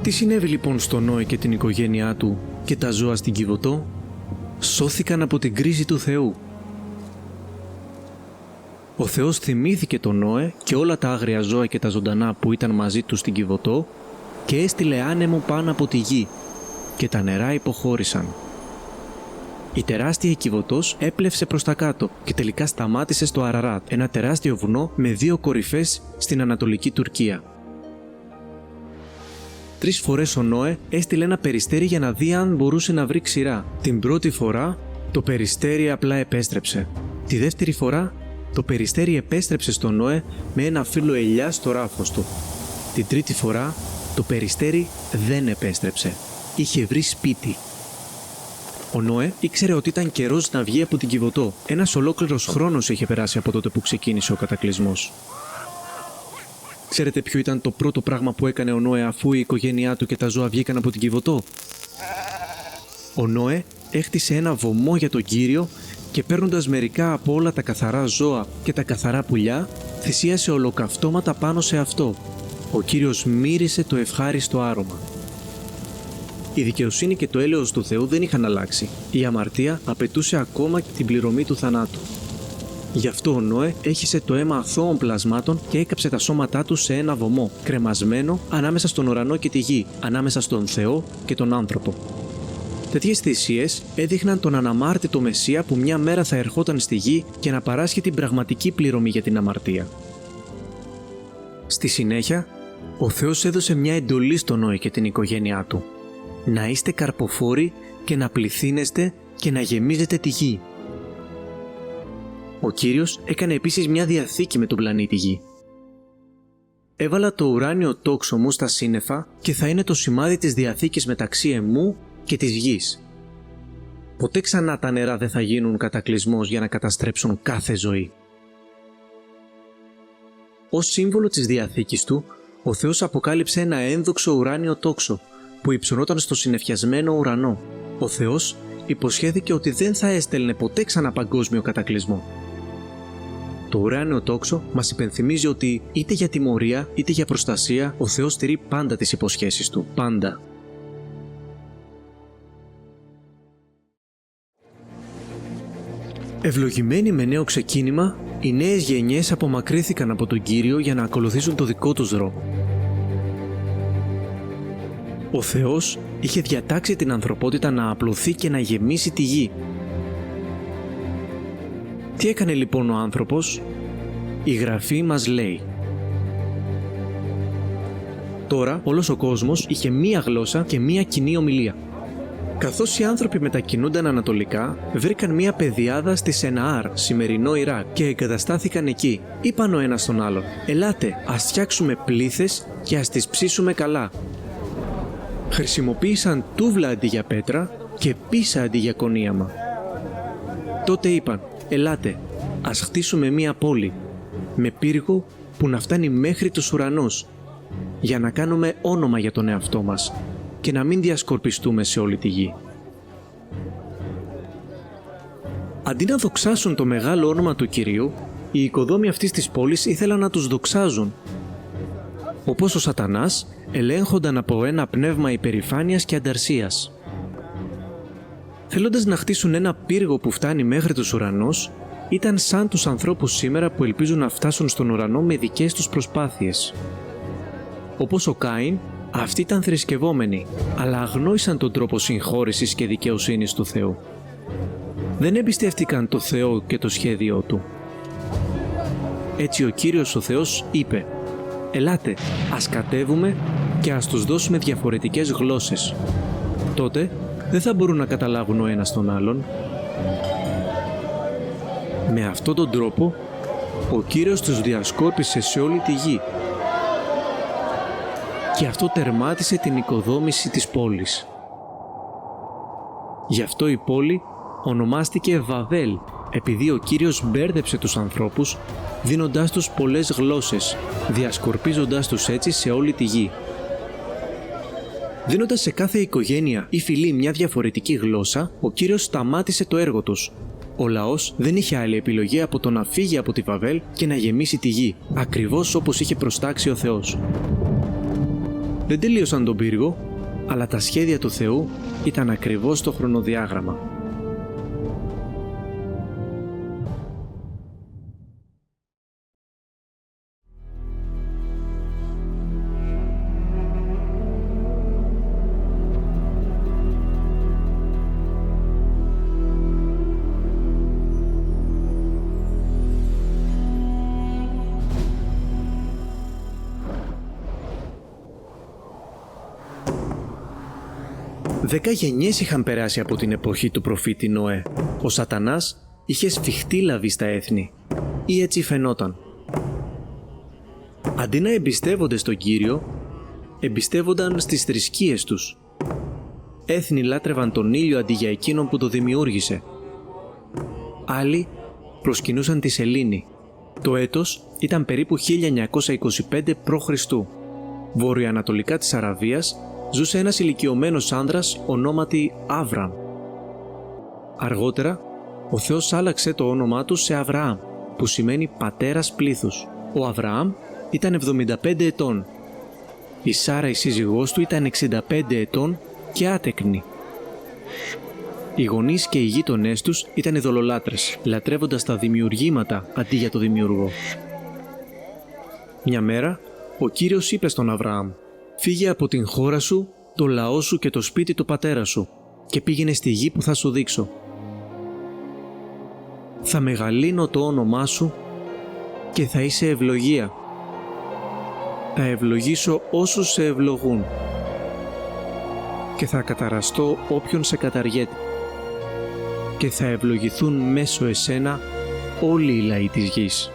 [SPEAKER 1] Τι συνέβη λοιπόν στον Νόε και την οικογένειά του και τα ζώα στην Κιβωτό? Σώθηκαν από την κρίση του Θεού. Ο Θεός θυμήθηκε τον Νόε και όλα τα άγρια ζώα και τα ζωντανά που ήταν μαζί του στην Κιβωτό και έστειλε άνεμο πάνω από τη γη και τα νερά υποχώρησαν. Η τεράστια Κιβωτός έπλευσε προς τα κάτω και τελικά σταμάτησε στο Αραράτ, ένα τεράστιο βουνό με 2 κορυφές στην Ανατολική Τουρκία. 3 φορές ο Νόε έστειλε ένα περιστέρι για να δει αν μπορούσε να βρει ξηρά. Την πρώτη φορά το περιστέρι απλά επέστρεψε. Τη δεύτερη φορά το περιστέρι επέστρεψε στον Νόε με ένα φύλλο ελιάς στο ράφος του. Την τρίτη φορά το περιστέρι δεν επέστρεψε. Είχε βρει σπίτι. Ο Νόε ήξερε ότι ήταν καιρός να βγει από την Κιβωτό. Ένας ολόκληρος χρόνος είχε περάσει από τότε που ξεκίνησε ο κατακλυσμός. Ξέρετε ποιο ήταν το πρώτο πράγμα που έκανε ο Νόε αφού η οικογένειά του και τα ζώα βγήκαν από την Κιβωτό? Ο Νόε έχτισε ένα βωμό για τον Κύριο και παίρνοντας μερικά από όλα τα καθαρά ζώα και τα καθαρά πουλιά, θυσίασε ολοκαυτώματα πάνω σε αυτό. Ο Κύριος μύρισε το ευχάριστο άρωμα. Η δικαιοσύνη και το έλεος του Θεού δεν είχαν αλλάξει. Η αμαρτία απαιτούσε ακόμα και την πληρωμή του θανάτου. Γι' αυτό ο Νόε έχισε το αίμα αθώων πλασμάτων και έκαψε τα σώματά του σε ένα βωμό, κρεμασμένο ανάμεσα στον ουρανό και τη γη, ανάμεσα στον Θεό και τον άνθρωπο. Τέτοιες θυσίες έδειχναν τον αναμάρτητο Μεσσία που μια μέρα θα ερχόταν στη γη και να παράσχει την πραγματική πληρωμή για την αμαρτία. Στη συνέχεια, ο Θεός έδωσε μια εντολή στον Νόε και την οικογένειά του. Να είστε καρποφόροι και να πληθύνεστε και να γεμίζετε τη γη. Ο Κύριος έκανε επίσης μια διαθήκη με τον πλανήτη Γη. Έβαλα το ουράνιο τόξο μου στα σύννεφα και θα είναι το σημάδι της διαθήκης μεταξύ εμού και της γης. Ποτέ ξανά τα νερά δεν θα γίνουν κατακλυσμός για να καταστρέψουν κάθε ζωή. Ως σύμβολο της διαθήκης του, ο Θεός αποκάλυψε ένα ένδοξο ουράνιο τόξο που υψωνόταν στο συννεφιασμένο ουρανό. Ο Θεός υποσχέθηκε ότι δεν θα έστελνε ποτέ ξανά παγκόσμιο κατακλυσμό. Το ουράνιο τόξο μας υπενθυμίζει ότι είτε για τιμωρία είτε για προστασία ο Θεός τηρεί πάντα τις υποσχέσεις του. Πάντα. Ευλογημένοι με νέο ξεκίνημα, οι νέες γενιές απομακρύθηκαν από τον Κύριο για να ακολουθήσουν το δικό τους δρόμο. Ο Θεός είχε διατάξει την ανθρωπότητα να απλωθεί και να γεμίσει τη γη. Τι έκανε λοιπόν ο άνθρωπος? Η Γραφή μας λέει. Τώρα όλος ο κόσμος είχε μία γλώσσα και μία κοινή ομιλία. Καθώς οι άνθρωποι μετακινούνταν ανατολικά, βρήκαν μία πεδιάδα στη Σεναάρ, σημερινό Ιράκ, και εγκαταστάθηκαν εκεί. Είπαν ο ένας στον άλλον: «Ελάτε, ας φτιάξουμε πλήθες και ας τις ψήσουμε καλά». Χρησιμοποίησαν τούβλα αντί για πέτρα και πίσα αντί για κονίαμα. Τότε είπαν: «Ελάτε, ας χτίσουμε μία πόλη με πύργο που να φτάνει μέχρι τους ουρανούς, για να κάνουμε όνομα για τον εαυτό μας και να μην διασκορπιστούμε σε όλη τη γη». Αντί να δοξάσουν το μεγάλο όνομα του Κυρίου, οι οικοδόμοι αυτής της πόλης ήθελαν να τους δοξάζουν. Όπως ο Σατανάς, ελέγχονταν από ένα πνεύμα υπερηφάνειας και ανταρσίας. Θέλοντας να χτίσουν ένα πύργο που φτάνει μέχρι τους ουρανούς, ήταν σαν τους ανθρώπους σήμερα που ελπίζουν να φτάσουν στον ουρανό με δικές τους προσπάθειες. Όπως ο Κάιν, αυτοί ήταν θρησκευόμενοι, αλλά αγνόησαν τον τρόπο συγχώρησης και δικαιοσύνης του Θεού. Δεν εμπιστεύτηκαν το Θεό και το σχέδιό Του. Έτσι ο Κύριος ο Θεός είπε: «Ελάτε, ας κατέβουμε και ας τους δώσουμε διαφορετικές γλώσσες. Τότε δεν θα μπορούν να καταλάβουν ο ένας τον άλλον». Με αυτόν τον τρόπο, ο Κύριος τους διασκόρπισε σε όλη τη γη. και αυτό τερμάτισε την οικοδόμηση της πόλης. Γι' αυτό η πόλη ονομάστηκε Βαβέλ, επειδή ο Κύριος μπέρδεψε τους ανθρώπους, δίνοντάς τους πολλές γλώσσες, διασκορπίζοντάς τους έτσι σε όλη τη γη. Δίνοντας σε κάθε οικογένεια ή φυλή μια διαφορετική γλώσσα, ο Κύριος σταμάτησε το έργο τους. Ο λαός δεν είχε άλλη επιλογή από το να φύγει από τη Βαβέλ και να γεμίσει τη γη, ακριβώς όπως είχε προστάξει ο Θεός. Δεν τελείωσαν τον πύργο, αλλά τα σχέδια του Θεού ήταν ακριβώς το χρονοδιάγραμμα. Δέκα γενιές είχαν περάσει από την εποχή του προφήτη Νοέ. Ο Σατανάς είχε σφιχτεί λαβή στα έθνη, ή έτσι φαινόταν. Αντί να εμπιστεύονται στον Κύριο, εμπιστεύονταν στις θρησκείες τους. Έθνη λάτρευαν τον ήλιο αντί για εκείνον που το δημιούργησε. Άλλοι προσκυνούσαν τη σελήνη. Το έτος ήταν περίπου 1925 π.Χ. Βορειοανατολικά της Αραβίας ζούσε ένας ηλικιωμένος άνδρας ονόματι Άβραμ. Αργότερα, ο Θεός άλλαξε το όνομά του σε Αβραάμ, που σημαίνει πατέρας πλήθους. Ο Αβραάμ ήταν 75 ετών. Η Σάρα, η σύζυγός του, ήταν 65 ετών και άτεκνη. Οι γονείς και οι γείτονές τους ήταν ειδωλολάτρες, λατρεύοντας τα δημιουργήματα αντί για το δημιουργό. Μια μέρα, ο Κύριος είπε στον Αβραάμ: «Φύγε από την χώρα σου, το λαό σου και το σπίτι του πατέρα σου και πήγαινε στη γη που θα σου δείξω. Θα μεγαλύνω το όνομά σου και θα είσαι ευλογία. Θα ευλογήσω όσους σε ευλογούν και θα καταραστώ όποιον σε καταργέται και θα ευλογηθούν μέσω εσένα όλοι οι λαοί της γης».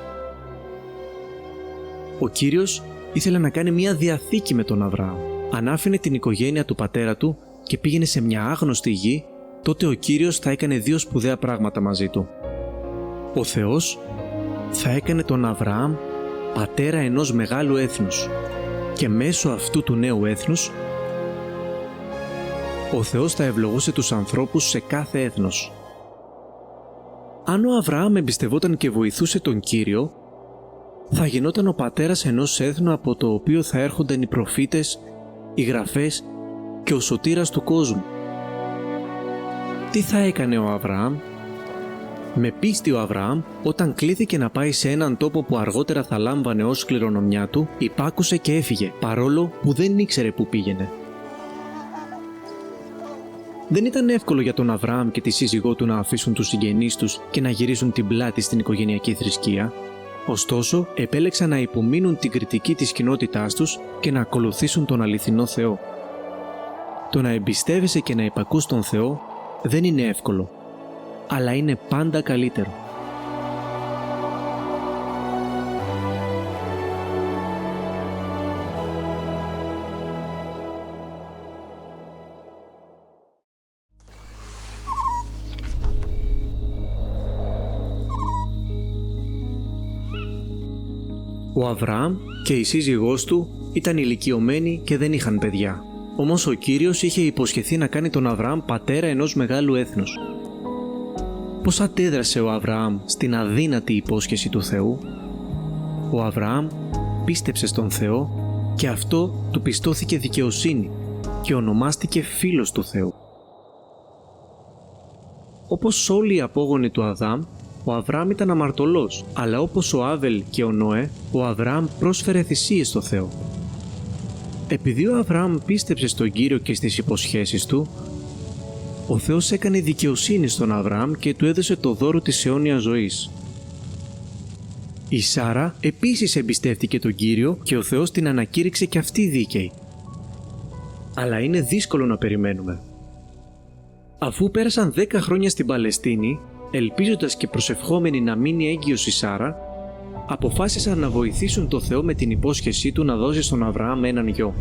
[SPEAKER 1] Ο Κύριος ήθελε να κάνει μια διαθήκη με τον Αβραάμ. Αν άφηνε την οικογένεια του πατέρα του και πήγαινε σε μια άγνωστη γη, τότε ο Κύριος θα έκανε δύο σπουδαία πράγματα μαζί του. Ο Θεός θα έκανε τον Αβραάμ πατέρα ενός μεγάλου έθνους και μέσω αυτού του νέου έθνους ο Θεός θα ευλογούσε τους ανθρώπους σε κάθε έθνος. Αν ο Αβραάμ εμπιστευόταν και βοηθούσε τον Κύριο, θα γινόταν ο πατέρας ενός έθνου από το οποίο θα έρχονταν οι προφήτες, οι γραφές και ο σωτήρας του κόσμου. Τι θα έκανε ο Αβραάμ? Με πίστη ο Αβραάμ, όταν κλήθηκε να πάει σε έναν τόπο που αργότερα θα λάμβανε ως κληρονομιά του, υπάκουσε και έφυγε, παρόλο που δεν ήξερε που πήγαινε. Δεν ήταν εύκολο για τον Αβραάμ και τη σύζυγό του να αφήσουν τους συγγενείς τους και να γυρίσουν την πλάτη στην οικογενειακή θρησκεία. Ωστόσο, επέλεξαν να υπομείνουν την κριτική της κοινότητάς τους και να ακολουθήσουν τον αληθινό Θεό. Το να εμπιστεύεσαι και να υπακούς τον Θεό δεν είναι εύκολο, αλλά είναι πάντα καλύτερο. Ο Αβραάμ και η σύζυγός του ήταν ηλικιωμένοι και δεν είχαν παιδιά. Όμως ο Κύριος είχε υποσχεθεί να κάνει τον Αβραάμ πατέρα ενός μεγάλου έθνους. Πώς αντέδρασε ο Αβραάμ στην αδύνατη υπόσχεση του Θεού? Ο Αβραάμ πίστεψε στον Θεό και αυτό του πιστώθηκε δικαιοσύνη και ονομάστηκε φίλος του Θεού. Όπως όλοι οι απόγονοι του Αδάμ, ο Αβραάμ ήταν αμαρτωλός, αλλά όπως ο Άβελ και ο Νόε, ο Αβραάμ πρόσφερε θυσίες στο Θεό. Επειδή ο Αβραάμ πίστεψε στον Κύριο και στις υποσχέσεις του, ο Θεός έκανε δικαιοσύνη στον Αβραάμ και του έδωσε το δώρο της αιώνιας ζωής. Η Σάρα επίσης εμπιστεύτηκε τον Κύριο και ο Θεός την ανακήρυξε και αυτή δίκαιη. Αλλά είναι δύσκολο να περιμένουμε. Αφού πέρασαν 10 χρόνια στην Παλαιστίνη, ελπίζοντας και προσευχόμενη να μείνει έγκυος η Σάρα, αποφάσισαν να βοηθήσουν το Θεό με την υπόσχεσή του να δώσει στον Αβραάμ έναν γιο.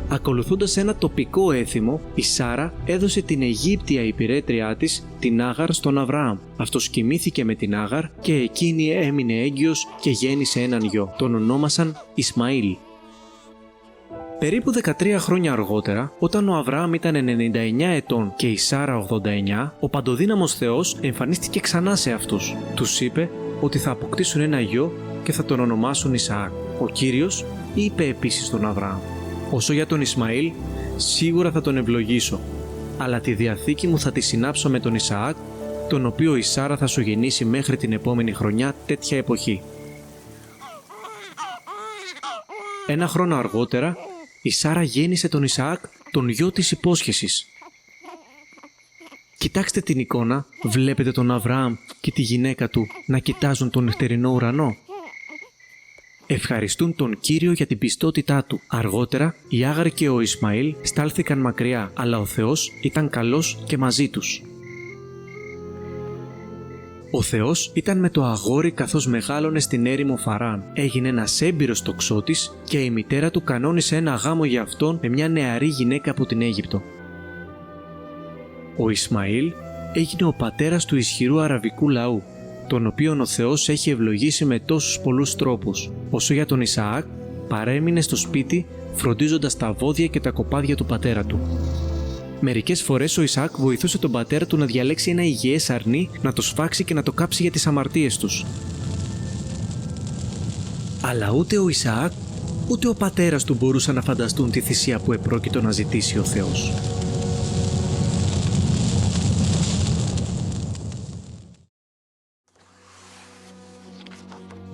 [SPEAKER 1] Ακολουθώντας ένα τοπικό έθιμο, η Σάρα έδωσε την Αιγύπτια υπηρέτριά της, την Άγαρ, στον Αβραάμ. Αυτός κοιμήθηκε με την Άγαρ και εκείνη έμεινε έγκυος και γέννησε έναν γιο. Τον ονόμασαν Ισμαήλ. Περίπου 13 χρόνια αργότερα, όταν ο Αβραάμ ήταν 99 ετών και η Σάρα 89, ο παντοδύναμος Θεός εμφανίστηκε ξανά σε αυτούς. Τους είπε ότι θα αποκτήσουν ένα γιο και θα τον ονομάσουν Ισαάκ. Ο Κύριος είπε επίσης στον Αβραάμ: «Όσο για τον Ισμαήλ, σίγουρα θα τον ευλογήσω, αλλά τη διαθήκη μου θα τη συνάψω με τον Ισαάκ, τον οποίο η Σάρα θα σου γεννήσει μέχρι την επόμενη χρονιά τέτοια εποχή». Ένα χρόνο αργότερα, η Σάρα γέννησε τον Ισαάκ, τον γιο της υπόσχεσης. Κοιτάξτε την εικόνα, βλέπετε τον Αβραάμ και τη γυναίκα του να κοιτάζουν τον νυχτερινό ουρανό. Ευχαριστούν τον Κύριο για την πιστότητά του. Αργότερα, η Άγαρ και ο Ισμαήλ στάλθηκαν μακριά, αλλά ο Θεός ήταν καλός και μαζί τους. Ο Θεός ήταν με το αγόρι καθώς μεγάλωνε στην έρημο Φαράν. Έγινε ένας έμπειρος τοξότης και η μητέρα του κανόνισε ένα γάμο για αυτόν με μια νεαρή γυναίκα από την Αίγυπτο. Ο Ισμαήλ έγινε ο πατέρας του ισχυρού αραβικού λαού, τον οποίον ο Θεός έχει ευλογήσει με τόσους πολλούς τρόπους. Όσο για τον Ισαάκ, παρέμεινε στο σπίτι φροντίζοντας τα βόδια και τα κοπάδια του πατέρα του. Μερικές φορές ο Ισαάκ βοηθούσε τον πατέρα του να διαλέξει ένα υγιές αρνί, να το σφάξει και να το κάψει για τις αμαρτίες τους. Αλλά ούτε ο Ισαάκ, ούτε ο πατέρας του μπορούσαν να φανταστούν τη θυσία που επρόκειτο να ζητήσει ο Θεός.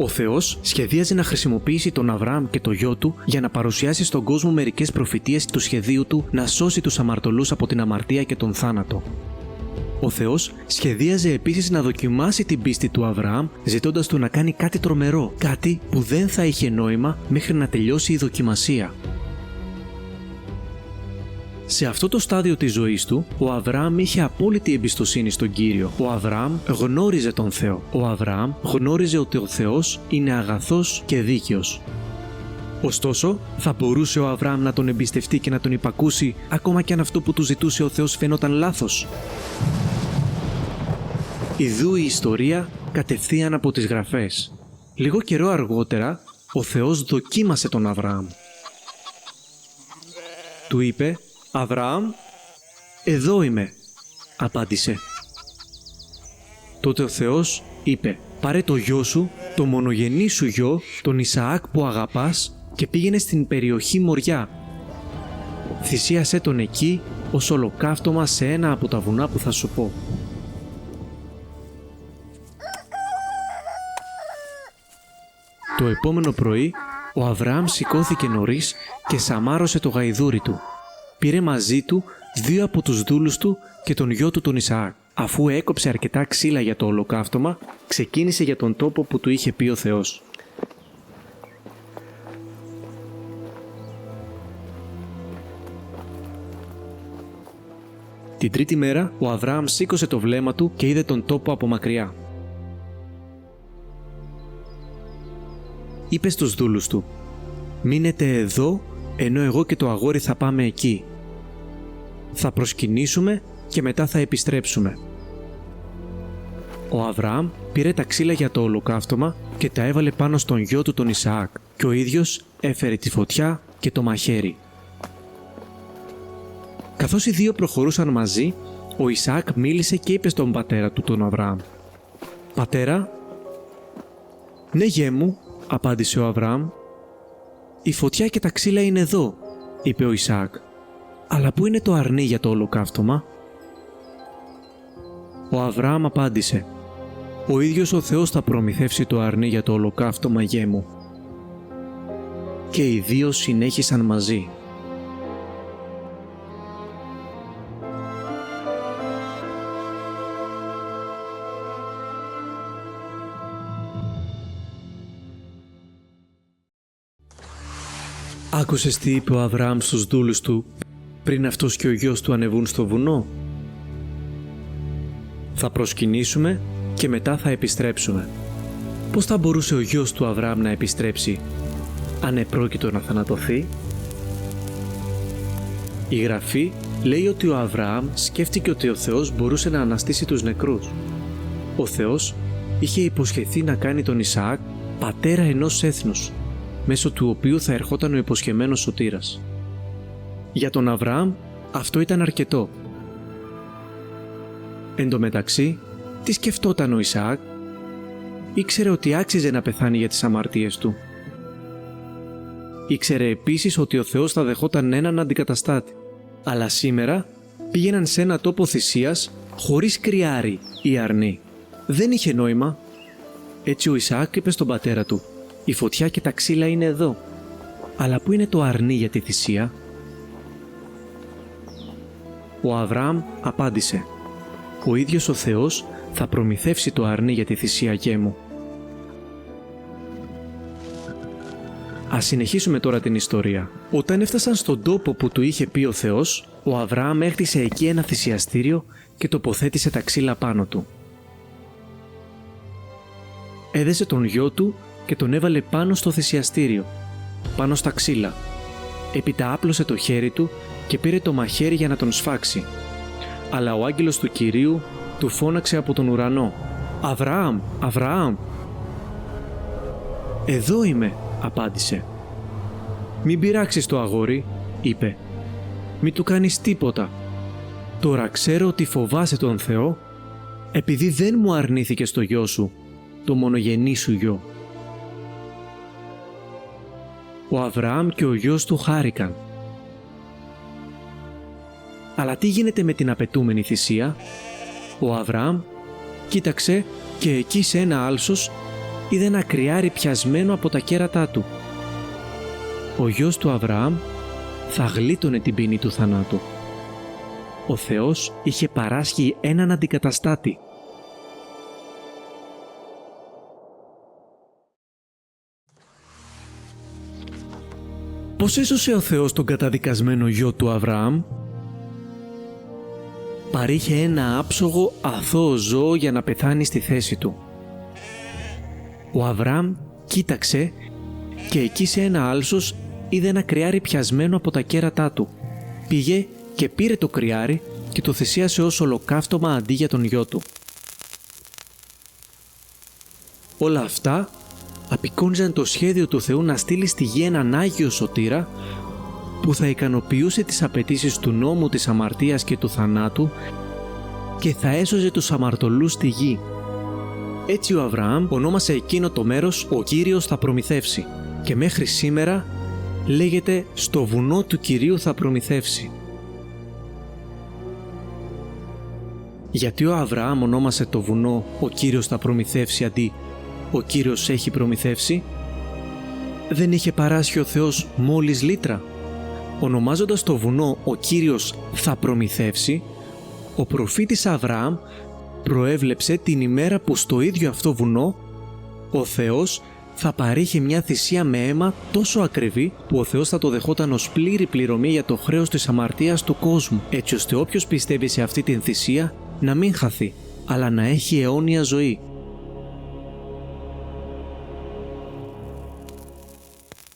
[SPEAKER 1] Ο Θεός σχεδίαζε να χρησιμοποιήσει τον Αβραάμ και το γιο του για να παρουσιάσει στον κόσμο μερικές προφητείες του σχεδίου του να σώσει τους αμαρτωλούς από την αμαρτία και τον θάνατο. Ο Θεός σχεδίαζε επίσης να δοκιμάσει την πίστη του Αβραάμ, ζητώντας του να κάνει κάτι τρομερό, κάτι που δεν θα είχε νόημα μέχρι να τελειώσει η δοκιμασία. Σε αυτό το στάδιο της ζωής του, ο Αβραάμ είχε απόλυτη εμπιστοσύνη στον Κύριο. Ο Αβραάμ γνώριζε τον Θεό. Ο Αβραάμ γνώριζε ότι ο Θεός είναι αγαθός και δίκαιος. Ωστόσο, θα μπορούσε ο Αβραάμ να τον εμπιστευτεί και να τον υπακούσει, ακόμα και αν αυτό που του ζητούσε ο Θεός φαινόταν λάθος? Ιδού η ιστορία κατευθείαν από τις γραφές. Λίγο καιρό αργότερα, ο Θεός δοκίμασε τον Αβραάμ. Του είπε: «Αβραάμ, εδώ είμαι», απάντησε. Τότε ο Θεός είπε: «Πάρε το γιο σου, το μονογενή σου γιο, τον Ισαάκ που αγαπάς, και πήγαινε στην περιοχή Μοριά. Θυσίασέ τον εκεί ως ολοκαύτωμα σε ένα από τα βουνά που θα σου πω». Το επόμενο πρωί, ο Αβραάμ σηκώθηκε νωρίς και σαμάρωσε το γαϊδούρι του. Πήρε μαζί του 2 από τους δούλους του και τον γιο του τον Ισαάκ. Αφού έκοψε αρκετά ξύλα για το ολοκαύτωμα, ξεκίνησε για τον τόπο που του είχε πει ο Θεός. Την τρίτη μέρα, ο Αβραάμ σήκωσε το βλέμμα του και είδε τον τόπο από μακριά. Είπε στους δούλους του: «Μείνετε εδώ, ενώ εγώ και το αγόρι θα πάμε εκεί. Θα προσκυνήσουμε και μετά θα επιστρέψουμε». Ο Αβραάμ πήρε τα ξύλα για το ολοκαύτωμα και τα έβαλε πάνω στον γιο του τον Ισαάκ, και ο ίδιος έφερε τη φωτιά και το μαχαίρι. Καθώς οι δύο προχωρούσαν μαζί, ο Ισαάκ μίλησε και είπε στον πατέρα του τον Αβραάμ: «Πατέρα?» «Ναι, γέ μου», απάντησε ο Αβραάμ. «Η φωτιά και τα ξύλα είναι εδώ», είπε ο Ισαάκ. «Αλλά πού είναι το αρνί για το ολοκαύτωμα?» Ο Αβραάμ απάντησε: «Ο ίδιος ο Θεός θα προμηθεύσει το αρνί για το ολοκαύτωμα, γέ μου». Και οι δύο συνέχισαν μαζί. Άκουσες τι είπε ο Αβραάμ στους δούλους του πριν αυτός και ο γιος του ανεβούν στο βουνό? «Θα προσκυνήσουμε και μετά θα επιστρέψουμε. Πώς θα μπορούσε ο γιος του Αβραάμ να επιστρέψει αν επρόκειτο να θανατωθεί? Η Γραφή λέει ότι ο Αβραάμ σκέφτηκε ότι ο Θεός μπορούσε να αναστήσει τους νεκρούς. Ο Θεός είχε υποσχεθεί να κάνει τον Ισαάκ πατέρα ενός έθνους, μέσω του οποίου θα ερχόταν ο υποσχεμένος σωτήρας. Για τον Αβραάμ αυτό ήταν αρκετό. Εν τω μεταξύ, τι σκεφτόταν ο Ισαάκ? Ήξερε ότι άξιζε να πεθάνει για τις αμαρτίες του. Ήξερε επίσης ότι ο Θεός θα δεχόταν έναν αντικαταστάτη. Αλλά σήμερα πήγαιναν σε ένα τόπο θυσίας χωρίς κρυάρι ή αρνί. Δεν είχε νόημα. Έτσι ο Ισαάκ είπε στον πατέρα του: «Η φωτιά και τα ξύλα είναι εδώ. Αλλά πού είναι το αρνί για τη θυσία?» Ο Αβραάμ απάντησε: «Ο ίδιος ο Θεός θα προμηθεύσει το αρνί για τη θυσία, γέ μου». Ας συνεχίσουμε τώρα την ιστορία. Όταν έφτασαν στον τόπο που του είχε πει ο Θεός, ο Αβραάμ έχτισε εκεί ένα θυσιαστήριο και τοποθέτησε τα ξύλα πάνω του. Έδεσε τον γιο του και τον έβαλε πάνω στο θυσιαστήριο, πάνω στα ξύλα. Έπειτα άπλωσε το χέρι του και πήρε το μαχαίρι για να τον σφάξει. Αλλά ο άγγελος του Κυρίου του φώναξε από τον ουρανό: «Αβραάμ, Αβραάμ!» «Εδώ είμαι», απάντησε. «Μην πειράξεις το αγόρι», είπε. «Μην του κάνεις τίποτα. Τώρα ξέρω ότι φοβάσαι τον Θεό, επειδή δεν μου αρνήθηκες το γιο σου, το μονογενή σου γιο». Ο Αβραάμ και ο γιος του χάρηκαν. Αλλά τι γίνεται με την απαιτούμενη θυσία? Ο Αβραάμ κοίταξε και εκεί σε ένα άλσος είδε ένα κρυάρι πιασμένο από τα κέρατά του. Ο γιος του Αβραάμ θα γλίτωνε την ποινή του θανάτου. Ο Θεός είχε παράσχει έναν αντικαταστάτη. Πώς έσωσε ο Θεός τον καταδικασμένο γιο του Αβραάμ? Παρήχε ένα άψογο αθώο ζώο για να πεθάνει στη θέση του. Ο Αβραάμ κοίταξε και εκεί σε ένα άλσος είδε ένα κρυάρι πιασμένο από τα κέρατά του. Πήγε και πήρε το κρυάρι και το θυσίασε ως ολοκαύτωμα αντί για τον γιο του. Όλα αυτά απεικόνιζαν το σχέδιο του Θεού να στείλει στη γη έναν Άγιο Σωτήρα που θα ικανοποιούσε τις απαιτήσεις του νόμου της αμαρτίας και του θανάτου και θα έσωζε τους αμαρτωλούς στη γη. Έτσι ο Αβραάμ ονόμασε εκείνο το μέρος «Ο Κύριος θα προμηθεύσει» και μέχρι σήμερα λέγεται «Στο βουνό του Κυρίου θα προμηθεύσει». Γιατί ο Αβραάμ ονόμασε το βουνό «Ο Κύριος θα προμηθεύσει» αντί «Ο Κύριος έχει προμηθεύσει»? Δεν είχε παράσχει ο Θεός μόλις λίτρα? Ονομάζοντας το βουνό «Ο Κύριος θα προμηθεύσει», ο προφήτης Αβραάμ προέβλεψε την ημέρα που στο ίδιο αυτό βουνό ο Θεός θα παρήχε μια θυσία με αίμα τόσο ακριβή που ο Θεός θα το δεχόταν ως πλήρη πληρωμή για το χρέος της αμαρτίας του κόσμου, έτσι ώστε όποιος πιστεύει σε αυτή την θυσία να μην χαθεί, αλλά να έχει αιώνια ζωή.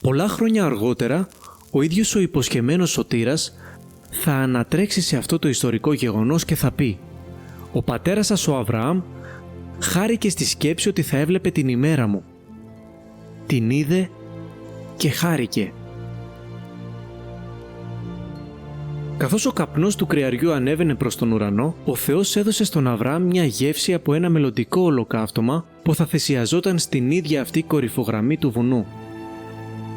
[SPEAKER 1] Πολλά χρόνια αργότερα, ο ίδιος ο υποσχεμένος σωτήρας θα ανατρέξει σε αυτό το ιστορικό γεγονός και θα πει: «Ο πατέρας σας ο Αβραάμ χάρηκε στη σκέψη ότι θα έβλεπε την ημέρα μου. Την είδε και χάρηκε». Καθώς ο καπνός του κρυαριού ανέβαινε προς τον ουρανό, ο Θεός έδωσε στον Αβραάμ μια γεύση από ένα μελλοντικό ολοκαύτωμα που θα θυσιαζόταν στην ίδια αυτή κορυφογραμμή του βουνού.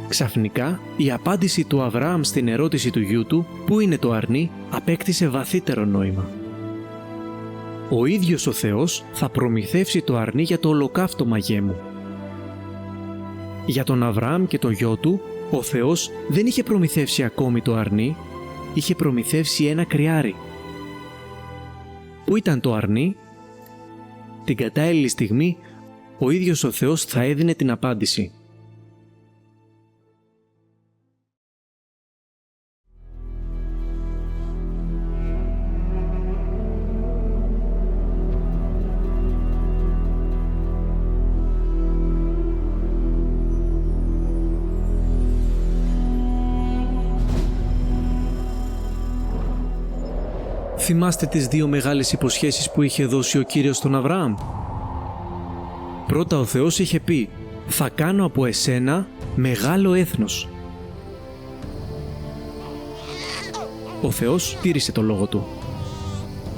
[SPEAKER 1] Ξαφνικά, η απάντηση του Αβραάμ στην ερώτηση του γιού του «Πού είναι το αρνί» απέκτησε βαθύτερο νόημα. Ο ίδιος ο Θεός θα προμηθεύσει το αρνί για το ολοκαύτωμα, γέ μου. Για τον Αβραάμ και το γιο του, ο Θεός δεν είχε προμηθεύσει ακόμη το αρνί, είχε προμηθεύσει ένα κρυάρι. Πού ήταν το αρνί? Την κατάλληλη στιγμή, ο ίδιος ο Θεός θα έδινε την απάντηση. Θυμάστε τις δύο μεγάλες υποσχέσεις που είχε δώσει ο Κύριος στον Αβραάμ? Πρώτα ο Θεός είχε πει «Θα κάνω από εσένα μεγάλο έθνος». Ο Θεός τήρησε το λόγο του.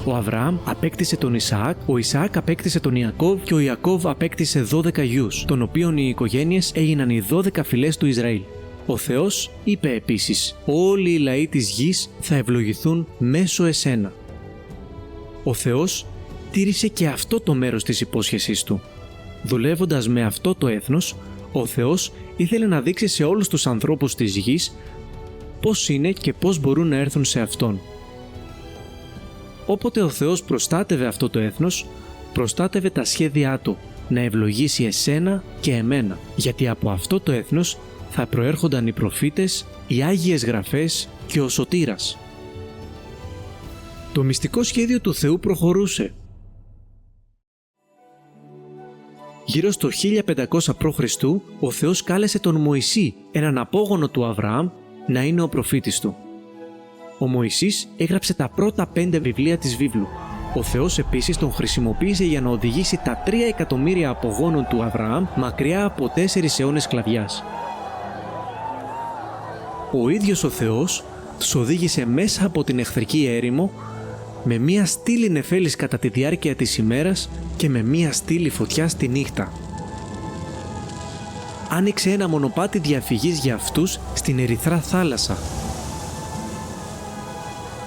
[SPEAKER 1] Ο Αβραάμ απέκτησε τον Ισαάκ, ο Ισαάκ απέκτησε τον Ιακώβ και ο Ιακώβ απέκτησε 12 γιους, των οποίων οι οικογένειες έγιναν οι 12 φυλές του Ισραήλ. Ο Θεός είπε επίσης «Όλοι οι λαοί της γης θα ευλογηθούν μέσω εσένα». Ο Θεός τήρησε και αυτό το μέρος της υπόσχεσής του. Δουλεύοντας με αυτό το έθνος, ο Θεός ήθελε να δείξει σε όλους τους ανθρώπους της γης πώς είναι και πώς μπορούν να έρθουν σε Αυτόν. Όποτε ο Θεός προστάτευε αυτό το έθνος, προστάτευε τα σχέδιά Του να ευλογήσει εσένα και εμένα, γιατί από αυτό το έθνος θα προέρχονταν οι προφήτες, οι Άγιες Γραφές και ο Σωτήρας. Το μυστικό σχέδιο του Θεού προχωρούσε. Γύρω στο 1500 π.Χ. ο Θεός κάλεσε τον Μωυσή, έναν απόγονο του Αβραάμ, να είναι ο προφήτης του. Ο Μωυσής έγραψε τα πρώτα 5 βιβλία της βίβλου. Ο Θεός επίσης τον χρησιμοποίησε για να οδηγήσει τα 3 εκατομμύρια απογόνων του Αβραάμ μακριά από 4 αιώνες σκλαβιάς. Ο ίδιος ο Θεός τους οδήγησε μέσα από την εχθρική έρημο με μία στήλη νεφέλης κατά τη διάρκεια της ημέρας και με μία στήλη φωτιάς τη νύχτα. Άνοιξε ένα μονοπάτι διαφυγής για αυτούς στην ερυθρά θάλασσα.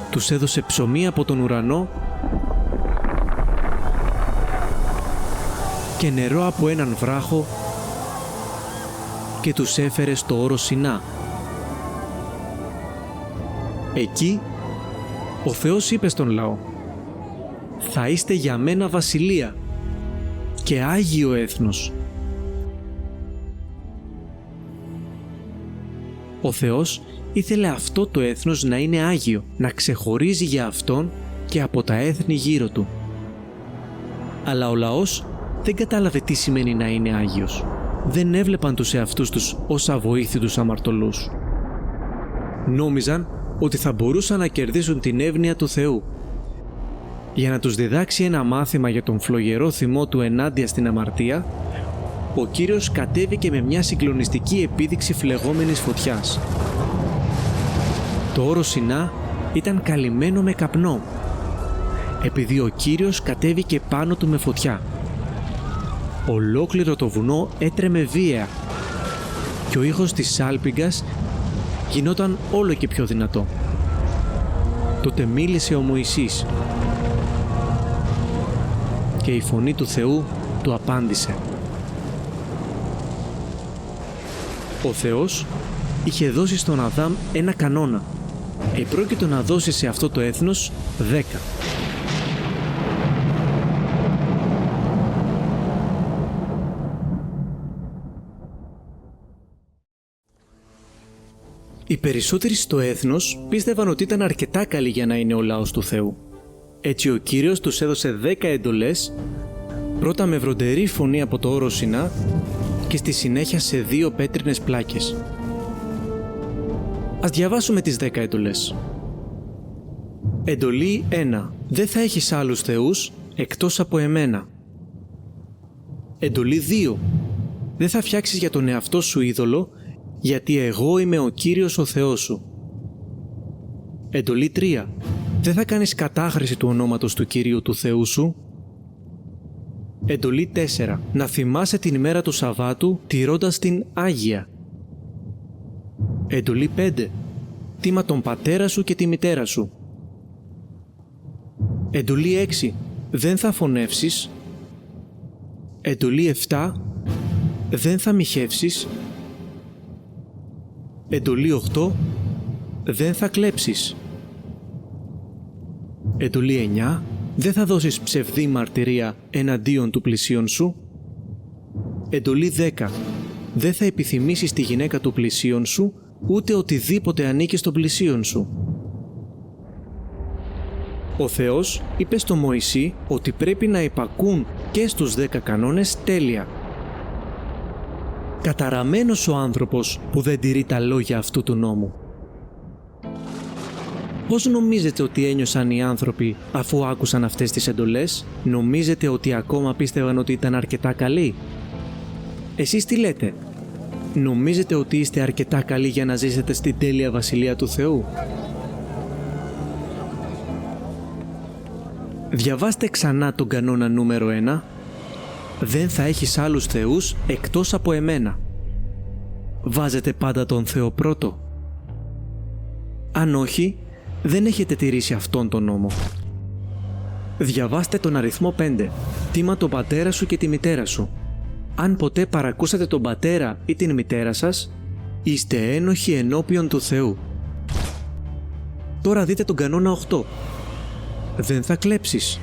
[SPEAKER 1] Τους έδωσε ψωμί από τον ουρανό και νερό από έναν βράχο και τους έφερε στο όρο Σινά. Εκεί ο Θεός είπε στον λαό «Θα είστε για μένα βασιλεία και Άγιο έθνος». Ο Θεός ήθελε αυτό το έθνος να είναι Άγιο, να ξεχωρίζει για Αυτόν και από τα έθνη γύρω Του. Αλλά ο λαός δεν κατάλαβε τι σημαίνει να είναι Άγιος. Δεν έβλεπαν τους εαυτούς τους ως αβοήθητους αμαρτωλούς. Νόμιζαν ότι θα μπορούσαν να κερδίσουν την εύνοια του Θεού. Για να τους διδάξει ένα μάθημα για τον φλογερό θυμό Του ενάντια στην αμαρτία, ο Κύριος κατέβηκε με μια συγκλονιστική επίδειξη φλεγόμενης φωτιάς. Το όρος Σινά ήταν καλυμμένο με καπνό, επειδή ο Κύριος κατέβηκε πάνω του με φωτιά. Ολόκληρο το βουνό έτρεμε βίαια και ο ήχος της σάλπιγγας γινόταν όλο και πιο δυνατό. Τότε μίλησε ο Μωυσής και η φωνή του Θεού του απάντησε. Ο Θεός είχε δώσει στον Αδάμ ένα κανόνα. Επρόκειτο να δώσει σε αυτό το έθνος 10. Οι περισσότεροι στο έθνος πίστευαν ότι ήταν αρκετά καλοί για να είναι ο λαός του Θεού. Έτσι ο Κύριος τους έδωσε 10 εντολές, πρώτα με βροντερή φωνή από το όρο Σινά και στη συνέχεια σε 2 πέτρινες πλάκες. Ας διαβάσουμε τις 10 εντολές. Εντολή 1. Δεν θα έχεις άλλους θεούς εκτός από εμένα. Εντολή 2. Δεν θα φτιάξεις για τον εαυτό σου είδωλο, γιατί εγώ είμαι ο Κύριος ο Θεός σου. Εντολή 3. Δεν θα κάνεις κατάχρηση του ονόματος του Κυρίου του Θεού σου. Εντολή 4. Να θυμάσαι την ημέρα του Σαββάτου τηρώντας την Άγια. Εντολή 5. Τίμα τον πατέρα σου και τη μητέρα σου. Εντολή 6. Δεν θα φωνεύσεις. Εντολή 7. Δεν θα μοιχεύσεις. Εντολή 8. Δεν θα κλέψεις. Εντολή 9. Δεν θα δώσεις ψευδή μαρτυρία εναντίον του πλησίον σου. Εντολή 10. Δεν θα επιθυμήσεις τη γυναίκα του πλησίον σου, ούτε οτιδήποτε ανήκει στον πλησίον σου. Ο Θεός είπε στο Μωυσή ότι πρέπει να υπακούν και στους 10 κανόνες τέλεια. Καταραμένος ο άνθρωπος που δεν τηρεί τα λόγια αυτού του νόμου.
[SPEAKER 2] Πώς νομίζετε ότι ένιωσαν οι άνθρωποι αφού άκουσαν αυτές τις εντολές? Νομίζετε ότι ακόμα πίστευαν ότι ήταν αρκετά καλοί? Εσείς τι λέτε? Νομίζετε ότι είστε αρκετά καλοί για να ζήσετε στην τέλεια βασιλεία του Θεού? Διαβάστε ξανά τον κανόνα νούμερο 1. Δεν θα έχεις άλλους θεούς εκτός από εμένα. Βάζετε πάντα τον Θεό πρώτο? Αν όχι, δεν έχετε τηρήσει αυτόν τον νόμο. Διαβάστε τον αριθμό 5. Τίμα τον πατέρα σου και τη μητέρα σου. Αν ποτέ παρακούσατε τον πατέρα ή την μητέρα σας, είστε ένοχοι ενώπιον του Θεού. Τώρα δείτε τον κανόνα 8. Δεν θα κλέψεις.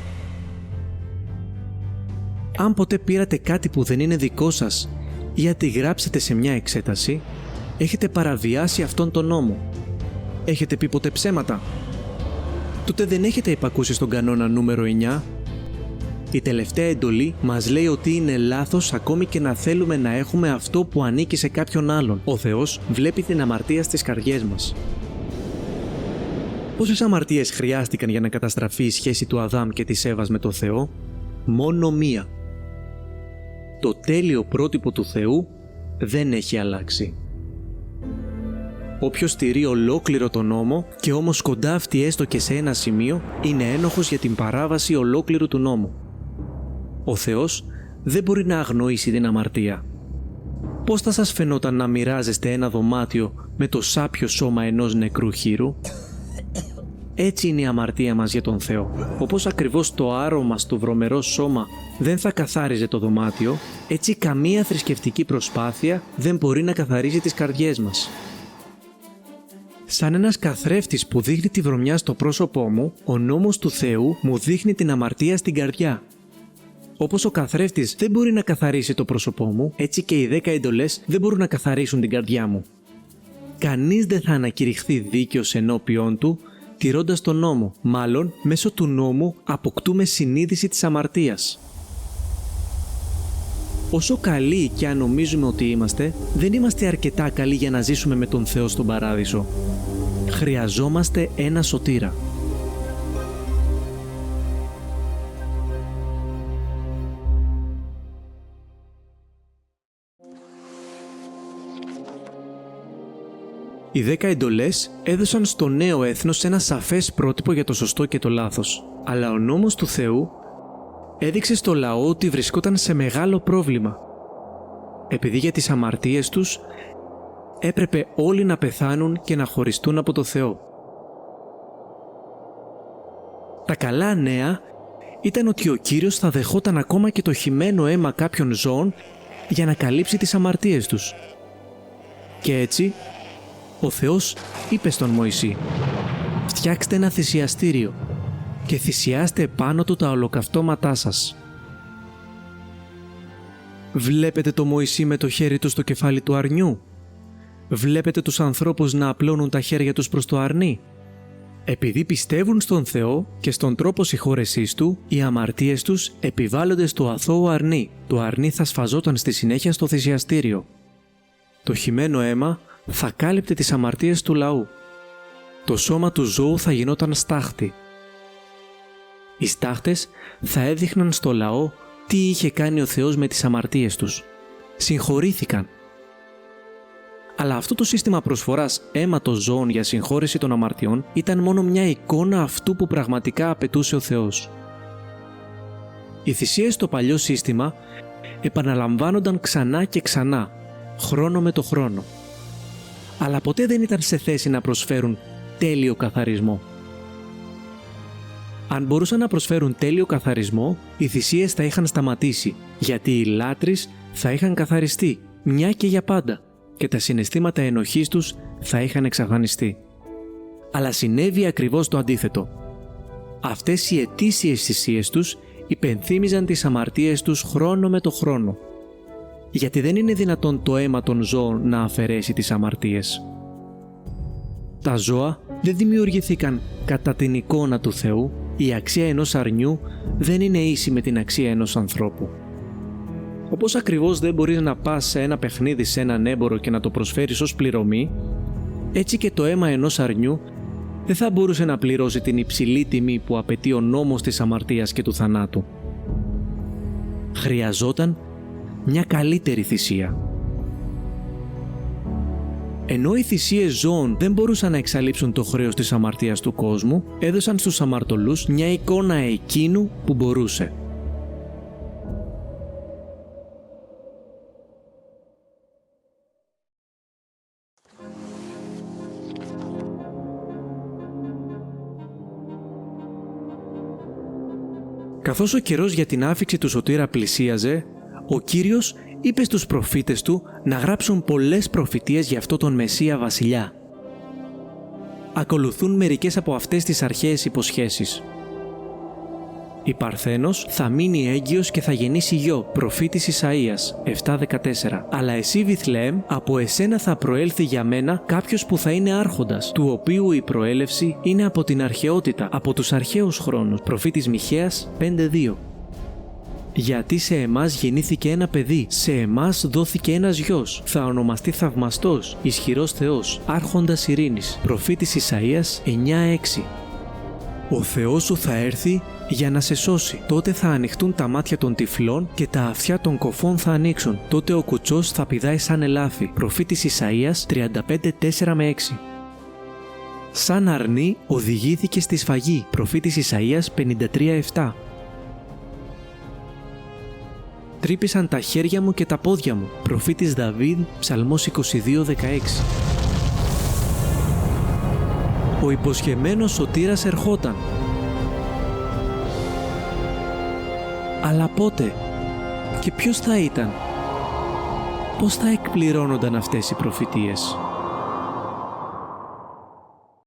[SPEAKER 2] Αν ποτέ πήρατε κάτι που δεν είναι δικό σας ή αντιγράψετε σε μια εξέταση, έχετε παραβιάσει αυτόν τον νόμο. Έχετε πει ποτέ ψέματα? Τότε δεν έχετε υπακούσει στον κανόνα νούμερο 9. Η τελευταία εντολή μας λέει ότι είναι λάθος ακόμη και να θέλουμε να έχουμε αυτό που ανήκει σε κάποιον άλλον. Ο Θεός βλέπει την αμαρτία στις καρδιές μας. Πόσες αμαρτίες χρειάστηκαν για να καταστραφεί η σχέση του Αδάμ και της Εύας με το Θεό? Μόνο μία. Το τέλειο πρότυπο του Θεού δεν έχει αλλάξει. Όποιος τηρεί ολόκληρο τον νόμο και όμως σκοντάφτει έστω και σε ένα σημείο, είναι ένοχος για την παράβαση ολόκληρου του νόμου. Ο Θεός δεν μπορεί να αγνοήσει την αμαρτία. Πώς θα σας φαινόταν να μοιράζεστε ένα δωμάτιο με το σάπιο σώμα ενός νεκρού χήρου? Έτσι είναι η αμαρτία μας για τον Θεό. Όπως ακριβώς το άρωμα στο βρωμερό σώμα δεν θα καθάριζε το δωμάτιο, έτσι καμία θρησκευτική προσπάθεια δεν μπορεί να καθαρίζει τις καρδιές μας. Σαν ένας καθρέφτης που δείχνει τη βρωμιά στο πρόσωπό μου, ο νόμος του Θεού μου δείχνει την αμαρτία στην καρδιά. Όπως ο καθρέφτης δεν μπορεί να καθαρίσει το πρόσωπό μου, έτσι και οι 10 εντολές δεν μπορούν να καθαρίσουν την καρδιά μου. Κανείς δεν θα ανακηρυχθεί δίκαιος ενώπιον του, τηρώντας τον νόμο. Μάλλον, μέσω του νόμου αποκτούμε συνείδηση της αμαρτίας. Όσο καλοί και αν νομίζουμε ότι είμαστε, δεν είμαστε αρκετά καλοί για να ζήσουμε με τον Θεό στον παράδεισο. Χρειαζόμαστε ένα σωτήρα. Οι 10 εντολές έδωσαν στο νέο έθνος ένα σαφές πρότυπο για το σωστό και το λάθος. Αλλά ο νόμος του Θεού έδειξε στο λαό ότι βρισκόταν σε μεγάλο πρόβλημα. Επειδή για τις αμαρτίες τους έπρεπε όλοι να πεθάνουν και να χωριστούν από το Θεό. Τα καλά νέα ήταν ότι ο Κύριος θα δεχόταν ακόμα και το χυμένο αίμα κάποιων ζώων για να καλύψει τις αμαρτίες τους. Και έτσι, ο Θεός είπε στον Μωυσή: «Φτιάξτε ένα θυσιαστήριο και θυσιάστε πάνω του τα ολοκαυτώματά σας». Βλέπετε το Μωυσή με το χέρι του στο κεφάλι του αρνιού? Βλέπετε τους ανθρώπους να απλώνουν τα χέρια τους προς το αρνί? Επειδή πιστεύουν στον Θεό και στον τρόπο συγχώρεσής Του, οι αμαρτίες τους επιβάλλονται στο αθώο αρνί. Το αρνί θα σφαζόταν στη συνέχεια στο θυσιαστήριο. Το χυμένο αίμα θα κάλυπτε τις αμαρτίες του λαού. Το σώμα του ζώου θα γινόταν στάχτη. Οι στάχτες θα έδειχναν στο λαό τι είχε κάνει ο Θεός με τις αμαρτίες τους. Συγχωρήθηκαν. Αλλά αυτό το σύστημα προσφοράς αίματος ζώων για συγχώρεση των αμαρτιών ήταν μόνο μια εικόνα αυτού που πραγματικά απαιτούσε ο Θεός. Οι θυσίες στο παλιό σύστημα επαναλαμβάνονταν ξανά και ξανά, χρόνο με το χρόνο. Αλλά ποτέ δεν ήταν σε θέση να προσφέρουν τέλειο καθαρισμό. Αν μπορούσαν να προσφέρουν τέλειο καθαρισμό, οι θυσίες θα είχαν σταματήσει, γιατί οι λάτρεις θα είχαν καθαριστεί μια και για πάντα και τα συναισθήματα ενοχής τους θα είχαν εξαφανιστεί. Αλλά συνέβη ακριβώς το αντίθετο. Αυτές οι ετήσιες θυσίες τους υπενθύμιζαν τις αμαρτίες τους χρόνο με το χρόνο. Γιατί δεν είναι δυνατόν το αίμα των ζώων να αφαιρέσει τις αμαρτίες. Τα ζώα δεν δημιουργηθήκαν κατά την εικόνα του Θεού. Η αξία ενός αρνιού δεν είναι ίση με την αξία ενός ανθρώπου. Όπως ακριβώς δεν μπορείς να πας σε ένα παιχνίδι σε έναν έμπορο και να το προσφέρεις ως πληρωμή, έτσι και το αίμα ενός αρνιού
[SPEAKER 1] δεν θα μπορούσε να πληρώσει την υψηλή τιμή που απαιτεί ο νόμος της αμαρτίας και του θανάτου. Χρειαζόταν μια καλύτερη θυσία. Ενώ οι θυσίες ζώων δεν μπορούσαν να εξαλείψουν το χρέος της αμαρτίας του κόσμου, έδωσαν στους αμαρτωλούς μια εικόνα εκείνου που μπορούσε. Καθώς ο καιρός για την άφιξη του σωτήρα πλησίαζε, ο Κύριος είπε στους προφήτες του να γράψουν πολλές προφητείες για αυτό τον Μεσσία βασιλιά. Ακολουθούν μερικές από αυτές τις αρχαίες υποσχέσεις. Η Παρθένος θα μείνει έγκυος και θα γεννήσει γιο, προφήτης Ισαΐας 7:14. Αλλά εσύ Βιθλεέμ, από εσένα θα προέλθει για μένα κάποιος που θα είναι άρχοντας, του οποίου η προέλευση είναι από την αρχαιότητα, από τους αρχαίους χρόνους, προφήτης Μιχαίας 5:2. Γιατί σε εμάς γεννήθηκε ένα παιδί, σε εμάς δόθηκε ένας γιος, θα ονομαστεί θαυμαστός, ισχυρός Θεός, άρχοντας ειρήνης, προφήτης Ισαΐας 9:6. Ο Θεός σου θα έρθει για να σε σώσει. Τότε θα ανοιχτούν τα μάτια των τυφλών και τα αυτιά των κοφών θα ανοίξουν. Τότε ο κουτσός θα πηδάει σαν ελάφι. Προφήτης Ισαΐας 35:4-6. Σαν αρνί οδηγήθηκε στη σφαγή. Προφήτης Ισαΐας 53:7. Τρύπησαν τα χέρια μου και τα πόδια μου. Προφήτης Δαβίδ, Ψαλμός 22:16. Ο υποσχεμένος σωτήρας ερχόταν. Αλλά πότε και ποιος θα ήταν? Πώς θα εκπληρώνονταν αυτές οι προφητείες?